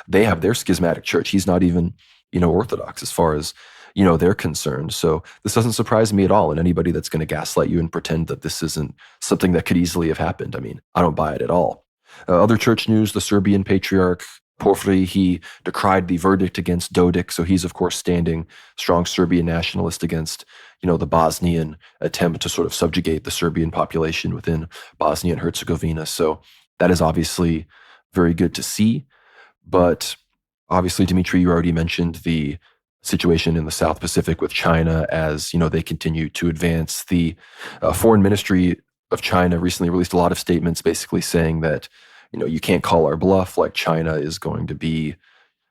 They have their schismatic church. He's not even, Orthodox as far as, they're concerned. So this doesn't surprise me at all. And anybody that's going to gaslight you and pretend that this isn't something that could easily have happened, I don't buy it at all. Other church news, the Serbian Patriarch Porphyry, he decried the verdict against Dodik. So he's, of course, standing strong Serbian nationalist against, the Bosnian attempt to sort of subjugate the Serbian population within Bosnia and Herzegovina. So that is obviously very good to see. But obviously, Dimitri, you already mentioned the situation in the South Pacific with China as, they continue to advance. The Foreign Ministry of China recently released a lot of statements basically saying that, you can't call our bluff, like China is going to be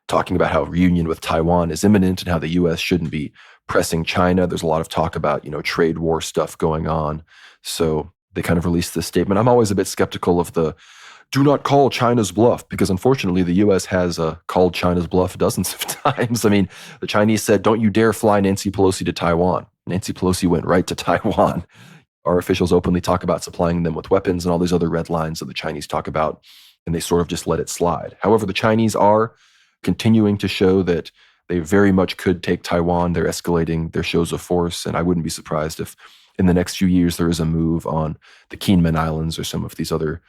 talking about how reunion with Taiwan is imminent and how the U.S. shouldn't be pressing China. There's a lot of talk about, trade war stuff going on. So they kind of released this statement. I'm always a bit skeptical of the do not call China's bluff, because unfortunately the U.S. has called China's bluff dozens of times. The Chinese said, don't you dare fly Nancy Pelosi to Taiwan. Nancy Pelosi went right to Taiwan. Our officials openly talk about supplying them with weapons and all these other red lines that the Chinese talk about, and they sort of just let it slide. However, the Chinese are continuing to show that they very much could take Taiwan. They're escalating their shows of force, and I wouldn't be surprised if in the next few years there is a move on the Kinmen Islands or some of these other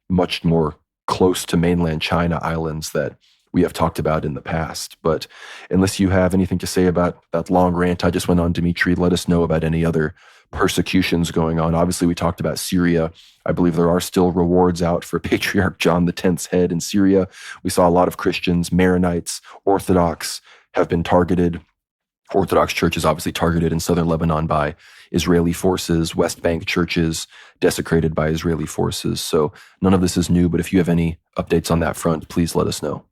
much more close to mainland China islands that we have talked about in the past. But unless you have anything to say about that long rant I just went on, Dimitri, let us know about any other persecutions going on. Obviously, we talked about Syria. I believe there are still rewards out for Patriarch John X's head in Syria. We saw a lot of Christians, Maronites, Orthodox have been targeted. Orthodox churches obviously targeted in southern Lebanon by Israeli forces, West Bank churches desecrated by Israeli forces. So none of this is new, but if you have any updates on that front, please let us know.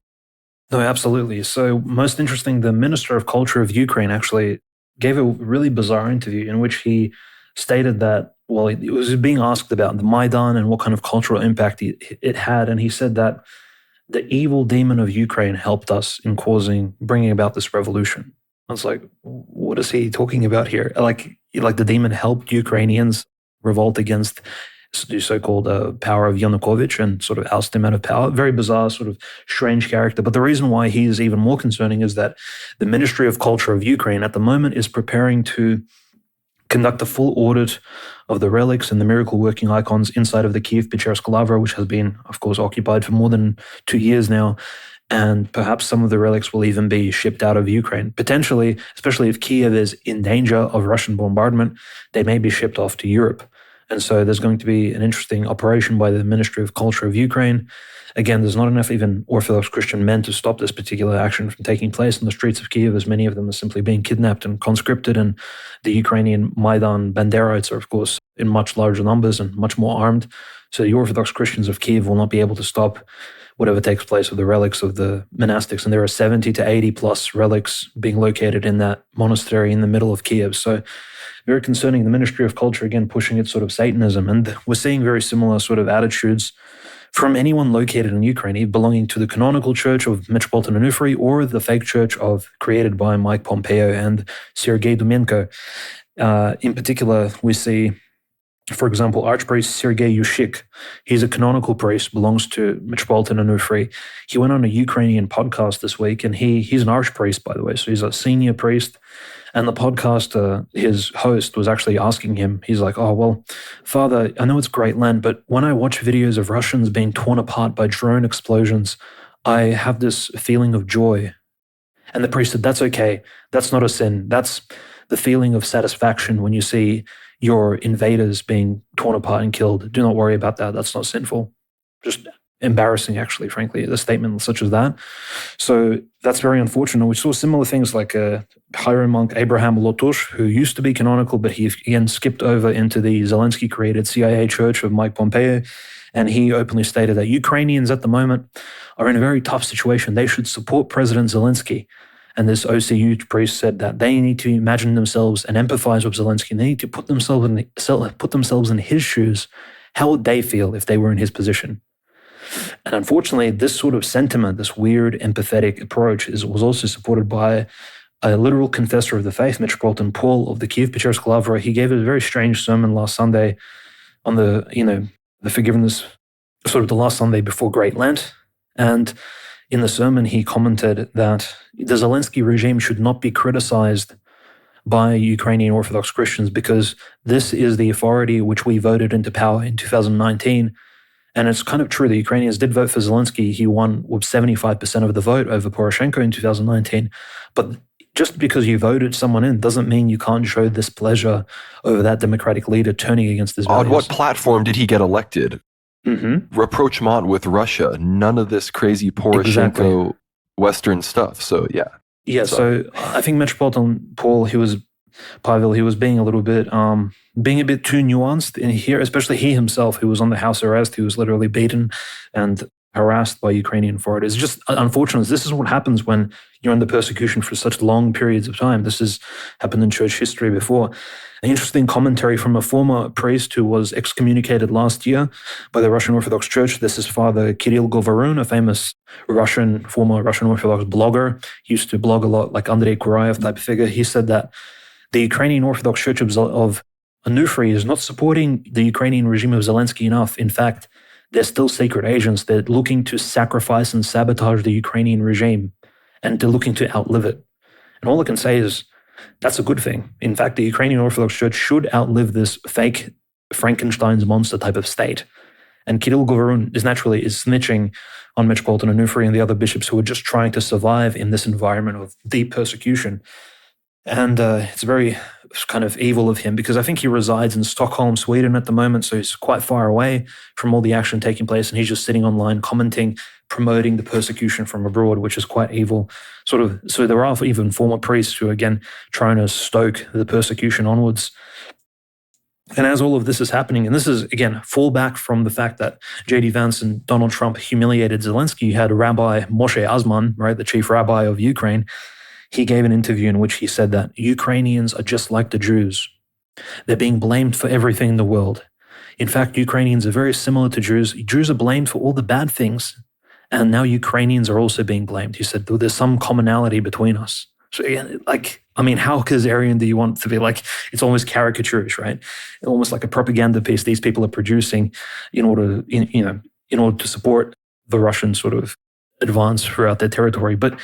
No, absolutely. So most interesting, the Minister of Culture of Ukraine actually gave a really bizarre interview in which he stated that, well, it was being asked about the Maidan and what kind of cultural impact it had. And he said that the evil demon of Ukraine helped us in bringing about this revolution. I was like, what is he talking about here? Like the demon helped Ukrainians revolt against the so-called power of Yanukovych and sort of oust him out of power. Very bizarre, sort of strange character. But the reason why he is even more concerning is that the Ministry of Culture of Ukraine at the moment is preparing to conduct a full audit of the relics and the miracle working icons inside of the Kiev-Pechersk Lavra, which has been, of course, occupied for more than 2 years now. And perhaps some of the relics will even be shipped out of Ukraine. Potentially, especially if Kiev is in danger of Russian bombardment, they may be shipped off to Europe. And so there's going to be an interesting operation by the Ministry of Culture of Ukraine. Again, there's not enough even Orthodox Christian men to stop this particular action from taking place in the streets of Kiev, as many of them are simply being kidnapped and conscripted. And the Ukrainian Maidan Banderites are, of course, in much larger numbers and much more armed. So the Orthodox Christians of Kiev will not be able to stop whatever takes place with the relics of the monastics. And there are 70 to 80 plus relics being located in that monastery in the middle of Kiev. So very concerning. The Ministry of Culture, again, pushing its sort of Satanism. And we're seeing very similar sort of attitudes from anyone located in Ukraine, belonging to the canonical church of Metropolitan Onufry or the fake church created by Mike Pompeo and Sergei Dumenko. In particular, we see, for example, Archpriest Sergei Yushik. He's a canonical priest, belongs to Metropolitan Onufry. He went on a Ukrainian podcast this week, and he's an archpriest, by the way, so he's a senior priest. And the podcast, his host was actually asking him, he's like, oh, well, Father, I know it's great land, but when I watch videos of Russians being torn apart by drone explosions, I have this feeling of joy. And the priest said, that's okay. That's not a sin. That's the feeling of satisfaction when you see your invaders being torn apart and killed. Do not worry about that. That's not sinful. Just embarrassing, actually, frankly, the statement such as that. So that's very unfortunate. We saw similar things like hieromonk Abraham Lotush, who used to be canonical, but he again skipped over into the Zelensky-created CIA church of Mike Pompeo, and he openly stated that Ukrainians at the moment are in a very tough situation. They should support President Zelensky. And this OCU priest said that they need to imagine themselves and empathize with Zelensky. And they need to put themselves in his shoes. How would they feel if they were in his position? And unfortunately, this sort of sentiment, this weird empathetic approach was also supported by a literal confessor of the faith, Metropolitan Paul of the Kiev-Pechersk Lavra. He gave a very strange sermon last Sunday on the forgiveness, sort of the last Sunday before Great Lent. And in the sermon, he commented that the Zelensky regime should not be criticized by Ukrainian Orthodox Christians because this is the authority which we voted into power in 2019. And it's kind of true. The Ukrainians did vote for Zelensky. He won with 75% of the vote over Poroshenko in 2019. But just because you voted someone in doesn't mean you can't show displeasure over that democratic leader turning against his values. On what platform did he get elected? Mm-hmm. Rapprochement with Russia. None of this crazy Poroshenko Western stuff. So, yeah. Yeah, so I think Metropolitan Paul, he was being a little bit, being a bit too nuanced in here, especially he himself, who was on the house arrest, who was literally beaten and harassed by Ukrainian authorities. Just unfortunate. This is what happens when you're under persecution for such long periods of time. This has happened in church history before. An interesting commentary from a former priest who was excommunicated last year by the Russian Orthodox Church. This is Father Kirill Govarun, a famous former Russian Orthodox blogger. He used to blog a lot, like Andrei Kurayev type figure. He said that the Ukrainian Orthodox Church of Onufry is not supporting the Ukrainian regime of Zelensky enough. In fact, they're still secret agents. They're looking to sacrifice and sabotage the Ukrainian regime, and they're looking to outlive it. And all I can say is that's a good thing. In fact, the Ukrainian Orthodox Church should outlive this fake Frankenstein's monster type of state. And Kirill Govarun is snitching on Metropolitan Onufry and the other bishops who are just trying to survive in this environment of deep persecution. And it's very kind of evil of him because I think he resides in Stockholm, Sweden at the moment, so he's quite far away from all the action taking place, and he's just sitting online commenting, promoting the persecution from abroad, which is quite evil. So there are even former priests who are, again, trying to stoke the persecution onwards. And as all of this is happening, and this is, again, fallback from the fact that J.D. Vance and Donald Trump humiliated Zelensky, you had Rabbi Moshe Azman, right, the chief rabbi of Ukraine. He gave an interview in which he said that Ukrainians are just like the Jews. They're being blamed for everything in the world. In fact, Ukrainians are very similar to Jews. Jews are blamed for all the bad things, and now Ukrainians are also being blamed. He said, there's some commonality between us. So, how Khazarian do you want to be? Like, it's almost caricatures, right? Almost like a propaganda piece these people are producing in order to support the Russian sort of advance throughout their territory. But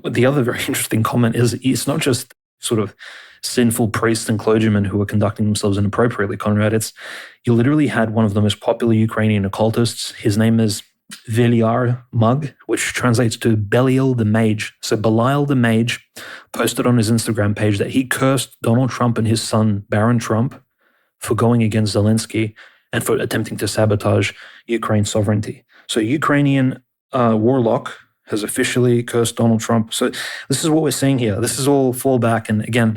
the other very interesting comment is it's not just sort of sinful priests and clergymen who are conducting themselves inappropriately, Conrad. You literally had one of the most popular Ukrainian occultists. His name is Veliar Mug, which translates to Belial the Mage. So Belial the Mage posted on his Instagram page that he cursed Donald Trump and his son, Barron Trump, for going against Zelensky and for attempting to sabotage Ukraine's sovereignty. So Ukrainian warlock has officially cursed Donald Trump. So this is what we're seeing here. This is all fallback. And again,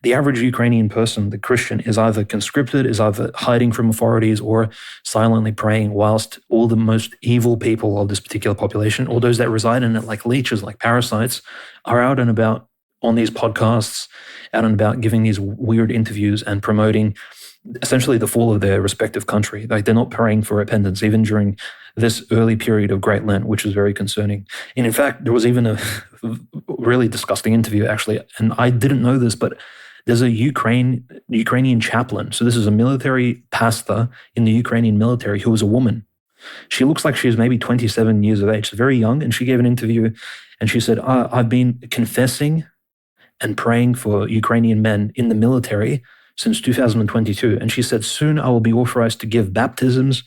the average Ukrainian person, the Christian, is either conscripted, is either hiding from authorities, or silently praying, whilst all the most evil people of this particular population, or those that reside in it like leeches, like parasites, are out and about on these podcasts, out and about giving these weird interviews and promoting essentially the fall of their respective country. Like, they're not praying for repentance, even during this early period of Great Lent, which is very concerning. And in fact, there was even a really disgusting interview, actually, and I didn't know this, but there's a Ukrainian chaplain. So this is a military pastor in the Ukrainian military who is a woman. She looks like she's maybe 27 years of age, so very young, and she gave an interview, and she said, I've been confessing and praying for Ukrainian men in the military since 2022. And she said, soon I will be authorized to give baptisms,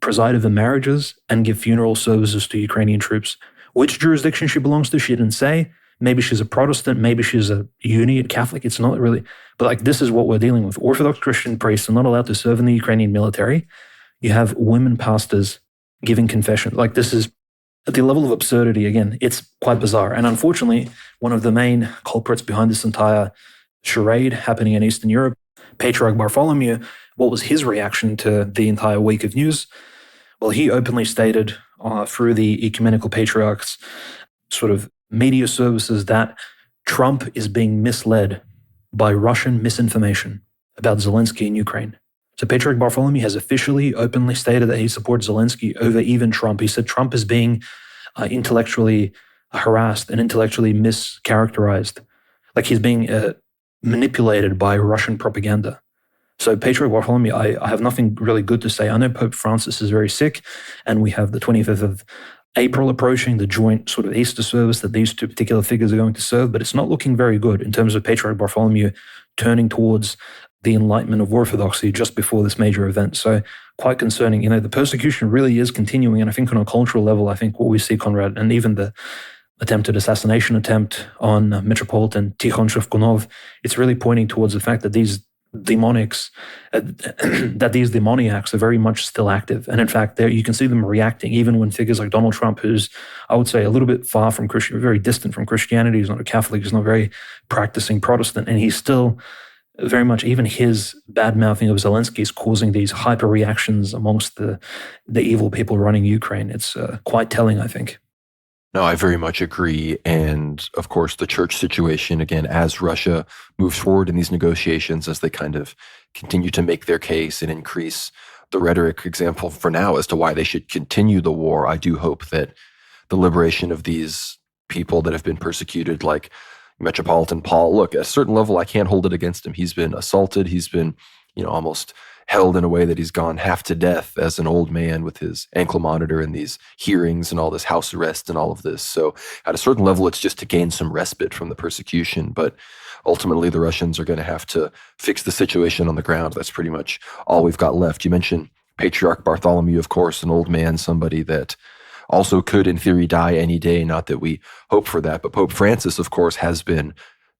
preside over marriages, and give funeral services to Ukrainian troops. Which jurisdiction she belongs to, she didn't say. Maybe she's a Protestant, maybe she's a Uniate Catholic. It's not really, but like, this is what we're dealing with. Orthodox Christian priests are not allowed to serve in the Ukrainian military. You have women pastors giving confession. Like, this is at the level of absurdity. Again, it's quite bizarre. And unfortunately, one of the main culprits behind this entire charade happening in Eastern Europe, Patriarch Bartholomew, what was his reaction to the entire week of news? Well, he openly stated through the ecumenical patriarchs sort of media services that Trump is being misled by Russian misinformation about Zelensky in Ukraine. So Patriarch Bartholomew has officially, openly stated that he supports Zelensky over even Trump. He said Trump is being intellectually harassed and intellectually mischaracterized, like he's being manipulated by Russian propaganda. So Patriarch Bartholomew, I have nothing really good to say. I know Pope Francis is very sick, and we have the 25th of April approaching, the joint sort of Easter service that these two particular figures are going to serve, but it's not looking very good in terms of Patriarch Bartholomew turning towards the enlightenment of orthodoxy just before this major event. So quite concerning. The persecution really is continuing, and I think on a cultural level, I think what we see, Conrad, and even the attempted assassination attempt on Metropolitan Tikhon Shevkunov, it's really pointing towards the fact that these demoniacs are very much still active. And in fact, there you can see them reacting, even when figures like Donald Trump, who's, I would say, a little bit far from Christian, very distant from Christianity, he's not a Catholic, he's not very practicing Protestant, and he's still very much, even his bad-mouthing of Zelensky is causing these hyper reactions amongst the evil people running Ukraine. It's quite telling, I think. No, I very much agree. And of course, the church situation, again, as Russia moves forward in these negotiations, as they kind of continue to make their case and increase the rhetoric example for now as to why they should continue the war, I do hope that the liberation of these people that have been persecuted, like Metropolitan Paul, look, at a certain level, I can't hold it against him. He's been assaulted. He's been, almost held in a way that he's gone half to death as an old man with his ankle monitor and these hearings and all this house arrest and all of this. So at a certain level, it's just to gain some respite from the persecution. But ultimately, the Russians are going to have to fix the situation on the ground. That's pretty much all we've got left. You mentioned Patriarch Bartholomew, of course, an old man, somebody that also could, in theory, die any day. Not that we hope for that. But Pope Francis, of course, has been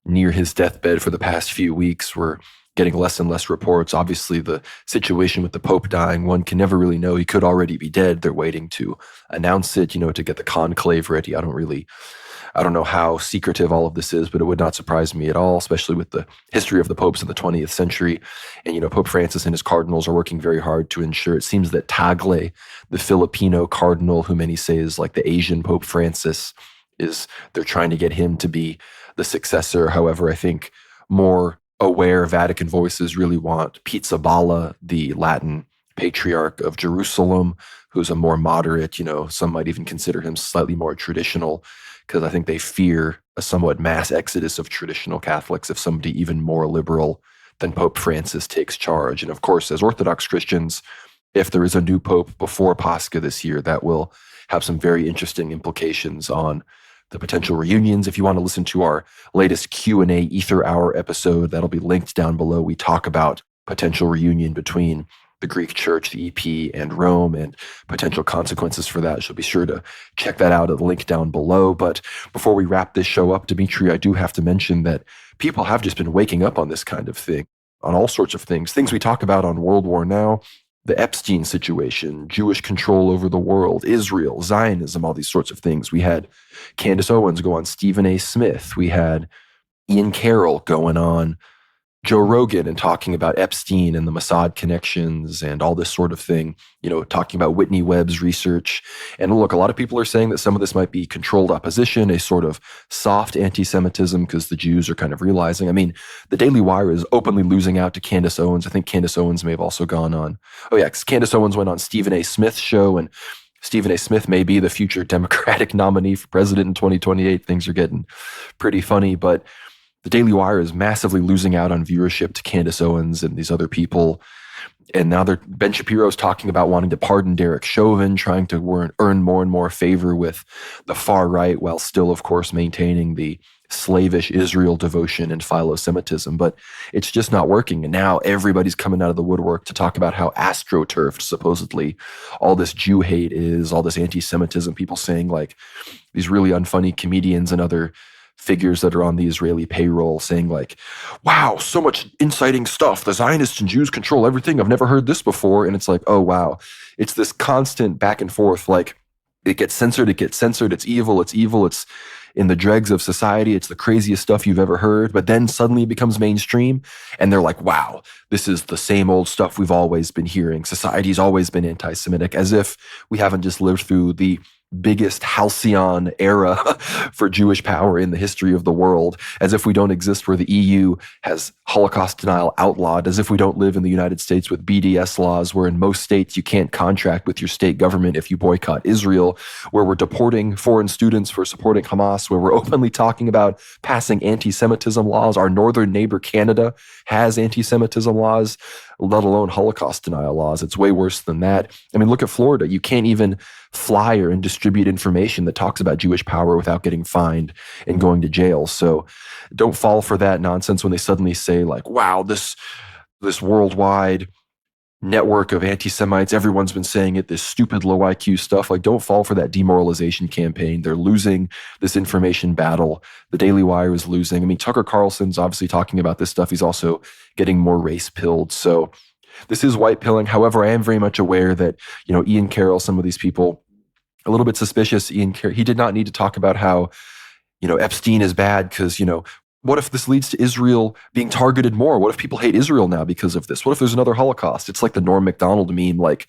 near his deathbed for the past few weeks. We're getting less and less reports. Obviously, the situation with the Pope dying, one can never really know. He could already be dead. They're waiting to announce it, to get the conclave ready. I don't know how secretive all of this is, but it would not surprise me at all, especially with the history of the popes in the 20th century. And, Pope Francis and his cardinals are working very hard to ensure. It seems that Tagle, the Filipino cardinal, who many say is like the Asian Pope Francis, they're trying to get him to be the successor. However, I think more aware Vatican voices really want Pizzaballa, the Latin patriarch of Jerusalem, who's a more moderate, some might even consider him slightly more traditional, because I think they fear a somewhat mass exodus of traditional Catholics if somebody even more liberal than Pope Francis takes charge. And of course, as Orthodox Christians, if there is a new pope before Pascha this year, that will have some very interesting implications on the potential reunions. If you want to listen to our latest Q&A Ether Hour episode, that'll be linked down below. We talk about potential reunion between the Greek Church, the EP, and Rome, and potential consequences for that. So be sure to check that out at the link down below. But before we wrap this show up, Dimitri, I do have to mention that people have just been waking up on this kind of thing, on all sorts of things we talk about on World War Now, the Epstein situation, Jewish control over the world, Israel, Zionism, all these sorts of things. We had Candace Owens go on Stephen A. Smith. We had Ian Carroll going on Joe Rogan and talking about Epstein and the Mossad connections and all this sort of thing, talking about Whitney Webb's research. And look, a lot of people are saying that some of this might be controlled opposition, a sort of soft anti-Semitism because the Jews are kind of realizing. I mean, the Daily Wire is openly losing out to Candace Owens. I think Candace Owens may have also gone on, because Candace Owens went on Stephen A. Smith's show, and Stephen A. Smith may be the future Democratic nominee for president in 2028. Things are getting pretty funny, but the Daily Wire is massively losing out on viewership to Candace Owens and these other people. And now Ben Shapiro's talking about wanting to pardon Derek Chauvin, trying to earn more and more favor with the far right, while still, of course, maintaining the slavish Israel devotion and philo-Semitism. But it's just not working. And now everybody's coming out of the woodwork to talk about how astroturfed, supposedly, all this Jew hate is, all this anti-Semitism, people saying like these really unfunny comedians and other figures that are on the Israeli payroll saying like, wow, so much inciting stuff. The Zionists and Jews control everything. I've never heard this before. And it's like, oh, wow. It's this constant back and forth. Like it gets censored. It's evil. It's in the dregs of society. It's the craziest stuff you've ever heard. But then suddenly it becomes mainstream. And they're like, wow, this is the same old stuff we've always been hearing. Society's always been anti-Semitic, as if we haven't just lived through the biggest halcyon era for Jewish power in the history of the world, as if we don't exist where the EU has Holocaust denial outlawed, as if we don't live in the United States with BDS laws, where in most states you can't contract with your state government if you boycott Israel, where we're deporting foreign students for supporting Hamas, where we're openly talking about passing anti-Semitism laws. Our northern neighbor Canada has anti-Semitism laws, let alone Holocaust denial laws. It's way worse than that. I mean, look at Florida. You can't even flyer and distribute information that talks about Jewish power without getting fined and going to jail. So don't fall for that nonsense when they suddenly say like, wow, this worldwide network of anti-Semites, everyone's been saying it, this stupid low IQ stuff. Like, don't fall for that demoralization campaign. They're losing this information battle. The Daily Wire is losing. I mean, Tucker Carlson's obviously talking about this stuff. He's also getting more race pilled. So this is white pilling. However, I am very much aware that, Ian Carroll, some of these people, a little bit suspicious. Ian Carroll, he did not need to talk about how, Epstein is bad because, what if this leads to Israel being targeted more? What if people hate Israel now because of this? What if there's another Holocaust? It's like the Norm Macdonald meme, like,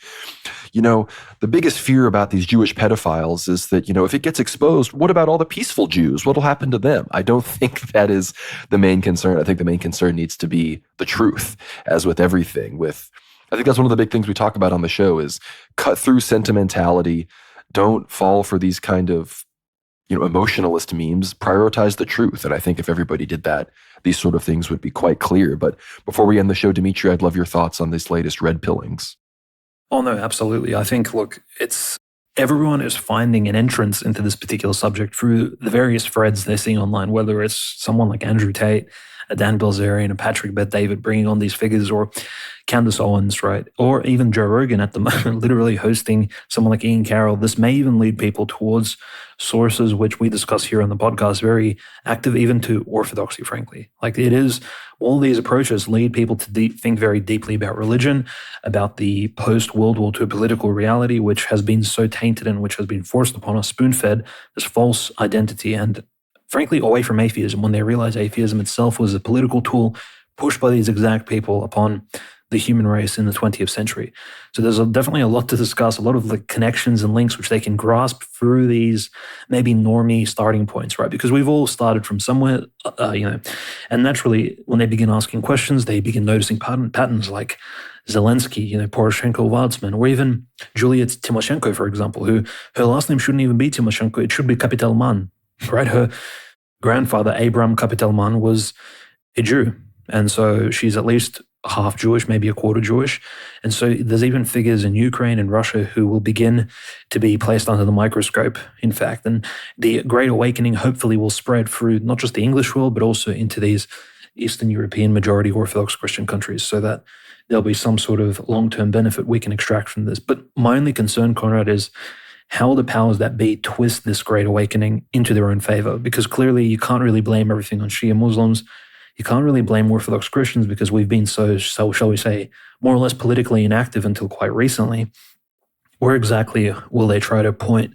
the biggest fear about these Jewish pedophiles is that, if it gets exposed, what about all the peaceful Jews? What'll happen to them? I don't think that is the main concern. I think the main concern needs to be the truth, as with everything. I think that's one of the big things we talk about on the show is cut through sentimentality. Don't fall for these kind of emotionalist memes. Prioritize the truth. And I think if everybody did that, these sort of things would be quite clear. But before we end the show, Dimitri, I'd love your thoughts on this latest red pillings. Oh, no, absolutely. I think, look, everyone is finding an entrance into this particular subject through the various threads they're seeing online, whether it's someone like Andrew Tate, a Dan Bilzerian, a Patrick Bet-David bringing on these figures, or Candace Owens, right? Or even Joe Rogan at the moment, literally hosting someone like Ian Carroll. This may even lead people towards sources which we discuss here on the podcast, very active, even to orthodoxy, frankly. Like it is, all these approaches lead people to think very deeply about religion, about the post-World War II political reality, which has been so tainted and which has been forced upon us, spoon-fed, this false identity, and frankly, away from atheism, when they realized atheism itself was a political tool pushed by these exact people upon the human race in the 20th century. So there's definitely a lot to discuss, a lot of the connections and links which they can grasp through these maybe normie starting points, right? Because we've all started from somewhere, and naturally, when they begin asking questions, they begin noticing patterns like Zelensky, Poroshenko, Waldman, or even Julia Tymoshenko, for example, who her last name shouldn't even be Tymoshenko, it should be Kapitelman, right? Her grandfather, Abram Kapitelman, was a Jew. And so she's at least half Jewish, maybe a quarter Jewish. And so there's even figures in Ukraine and Russia who will begin to be placed under the microscope, in fact. And the Great Awakening hopefully will spread through not just the English world, but also into these Eastern European majority Orthodox Christian countries, so that there'll be some sort of long-term benefit we can extract from this. But my only concern, Conrad, is how the powers that be twist this Great Awakening into their own favor, because clearly you can't really blame everything on Shia Muslims. you can't really blame Orthodox Christians because we've been so shall we say, more or less politically inactive until quite recently. Where exactly will they try to point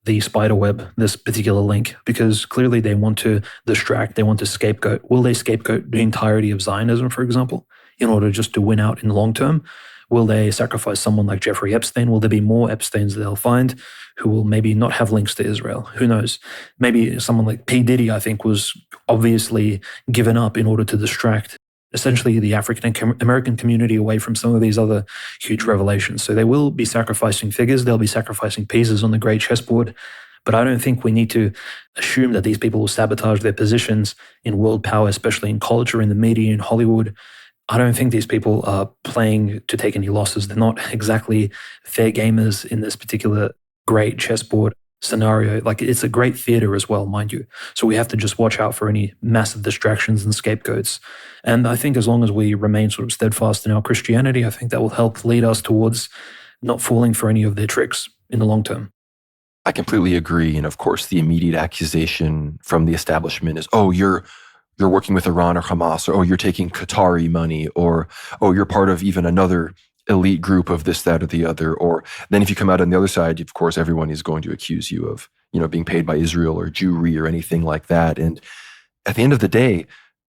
the spider web, this particular link? Because clearly they want to distract, they want to scapegoat. Will they scapegoat the entirety of Zionism, for example, in order just to win out in the long term? Will they sacrifice someone like Jeffrey Epstein? Will there be more Epsteins they'll find who will maybe not have links to Israel? Who knows? Maybe someone like P. Diddy, I think, was obviously given up in order to distract essentially the African American community away from some of these other huge revelations. So they will be sacrificing figures, they'll be sacrificing pieces on the great chessboard. But I don't think we need to assume that these people will sabotage their positions in world power, especially in culture, in the media, in Hollywood. I don't think these people are playing to take any losses. They're not exactly fair gamers in this particular great chessboard scenario. Like, it's a great theater as well, mind you. So we have to just watch out for any massive distractions and scapegoats. And I think as long as we remain sort of steadfast in our Christianity, I think that will help lead us towards not falling for any of their tricks in the long term. I completely agree. And of course, the immediate accusation from the establishment is, oh, you're working with Iran or Hamas, or, oh, you're taking Qatari money, or, oh, you're part of even another elite group of this, that, or the other. Or then if you come out on the other side, of course, everyone is going to accuse you of, being paid by Israel or Jewry or anything like that. And at the end of the day,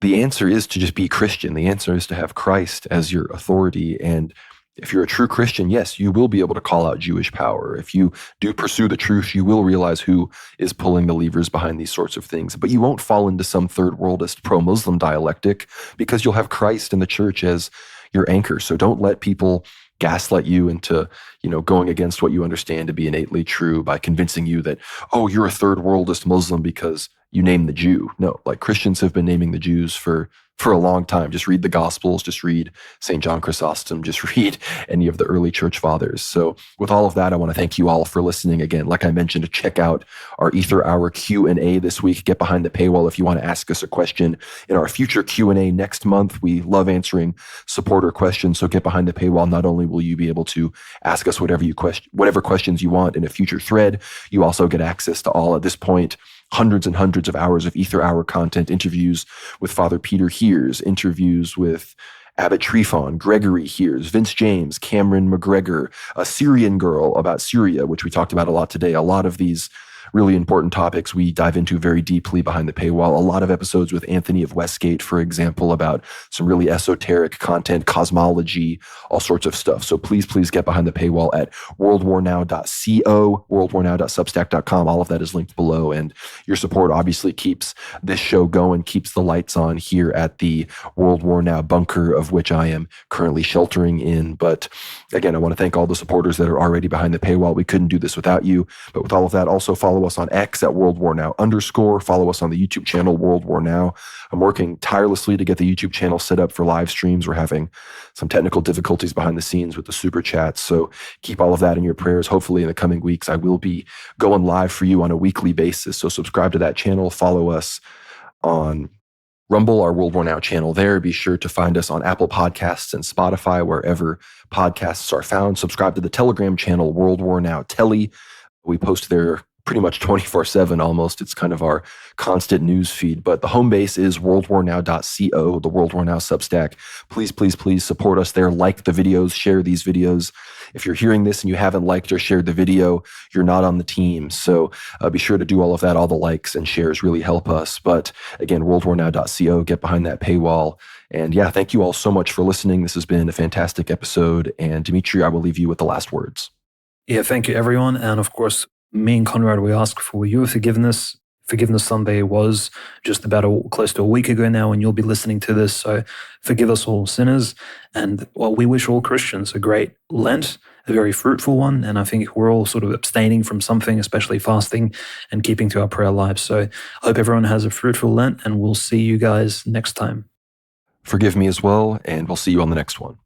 the answer is to just be Christian. The answer is to have Christ as your authority. And if you're a true Christian, yes, you will be able to call out Jewish power. If you do pursue the truth, you will realize who is pulling the levers behind these sorts of things. But you won't fall into some third worldist pro-Muslim dialectic because you'll have Christ and the church as your anchor. So don't let people gaslight you into, going against what you understand to be innately true by convincing you that, oh, you're a third worldist Muslim because you name the Jew. No, like, Christians have been naming the Jews for a long time. Just read the Gospels, just read St. John Chrysostom, just read any of the early church fathers. So with all of that, I want to thank you all for listening. Again, like I mentioned, to check out our Ether Hour Q&A this week. Get behind the paywall if you want to ask us a question in our future Q&A next month. We love answering supporter questions, so get behind the paywall. Not only will you be able to ask us whatever questions you want in a future thread, you also get access to all, at this point, hundreds and hundreds of hours of Ether Hour content, interviews with Father Peter Heers, interviews with Abbot Trifon, Gregory Heers, Vince James, Cameron McGregor, a Syrian girl about Syria, which we talked about a lot today. A lot of these really important topics we dive into very deeply behind the paywall. A lot of episodes with Anthony of Westgate, for example, about some really esoteric content, cosmology, all sorts of stuff. So please get behind the paywall at worldwarnow.co, worldwarnow.substack.com. All of that is linked below. And your support obviously keeps this show going, keeps the lights on here at the World War Now bunker, of which I am currently sheltering in. But again, I want to thank all the supporters that are already behind the paywall. We couldn't do this without you. But with all of that, also follow us on X at World War Now _. Follow us on the YouTube channel, World War Now. I'm working tirelessly to get the YouTube channel set up for live streams. We're having some technical difficulties behind the scenes with the super chats. So keep all of that in your prayers. Hopefully in the coming weeks, I will be going live for you on a weekly basis. So subscribe to that channel. Follow us on Rumble, our World War Now channel there. Be sure to find us on Apple Podcasts and Spotify, wherever podcasts are found. Subscribe to the Telegram channel, World War Now Telly. We post there pretty much 24/7 almost. It's kind of our constant news feed. But the home base is worldwarnow.co, the World War Now Substack. Please support us there. Like the videos, share these videos. If you're hearing this and you haven't liked or shared the video, you're not on the team. So be sure to do all of that. All the likes and shares really help us. But again, worldwarnow.co, get behind that paywall. And yeah, thank you all so much for listening. This has been a fantastic episode. And Dimitri, I will leave you with the last words. Yeah, thank you, everyone. And of course, me and Conrad, we ask for your forgiveness. Forgiveness Sunday was just about close to a week ago now, and you'll be listening to this. So forgive us all sinners. And we wish all Christians a great Lent, a very fruitful one. And I think we're all sort of abstaining from something, especially fasting and keeping to our prayer lives. So I hope everyone has a fruitful Lent, and we'll see you guys next time. Forgive me as well, and we'll see you on the next one.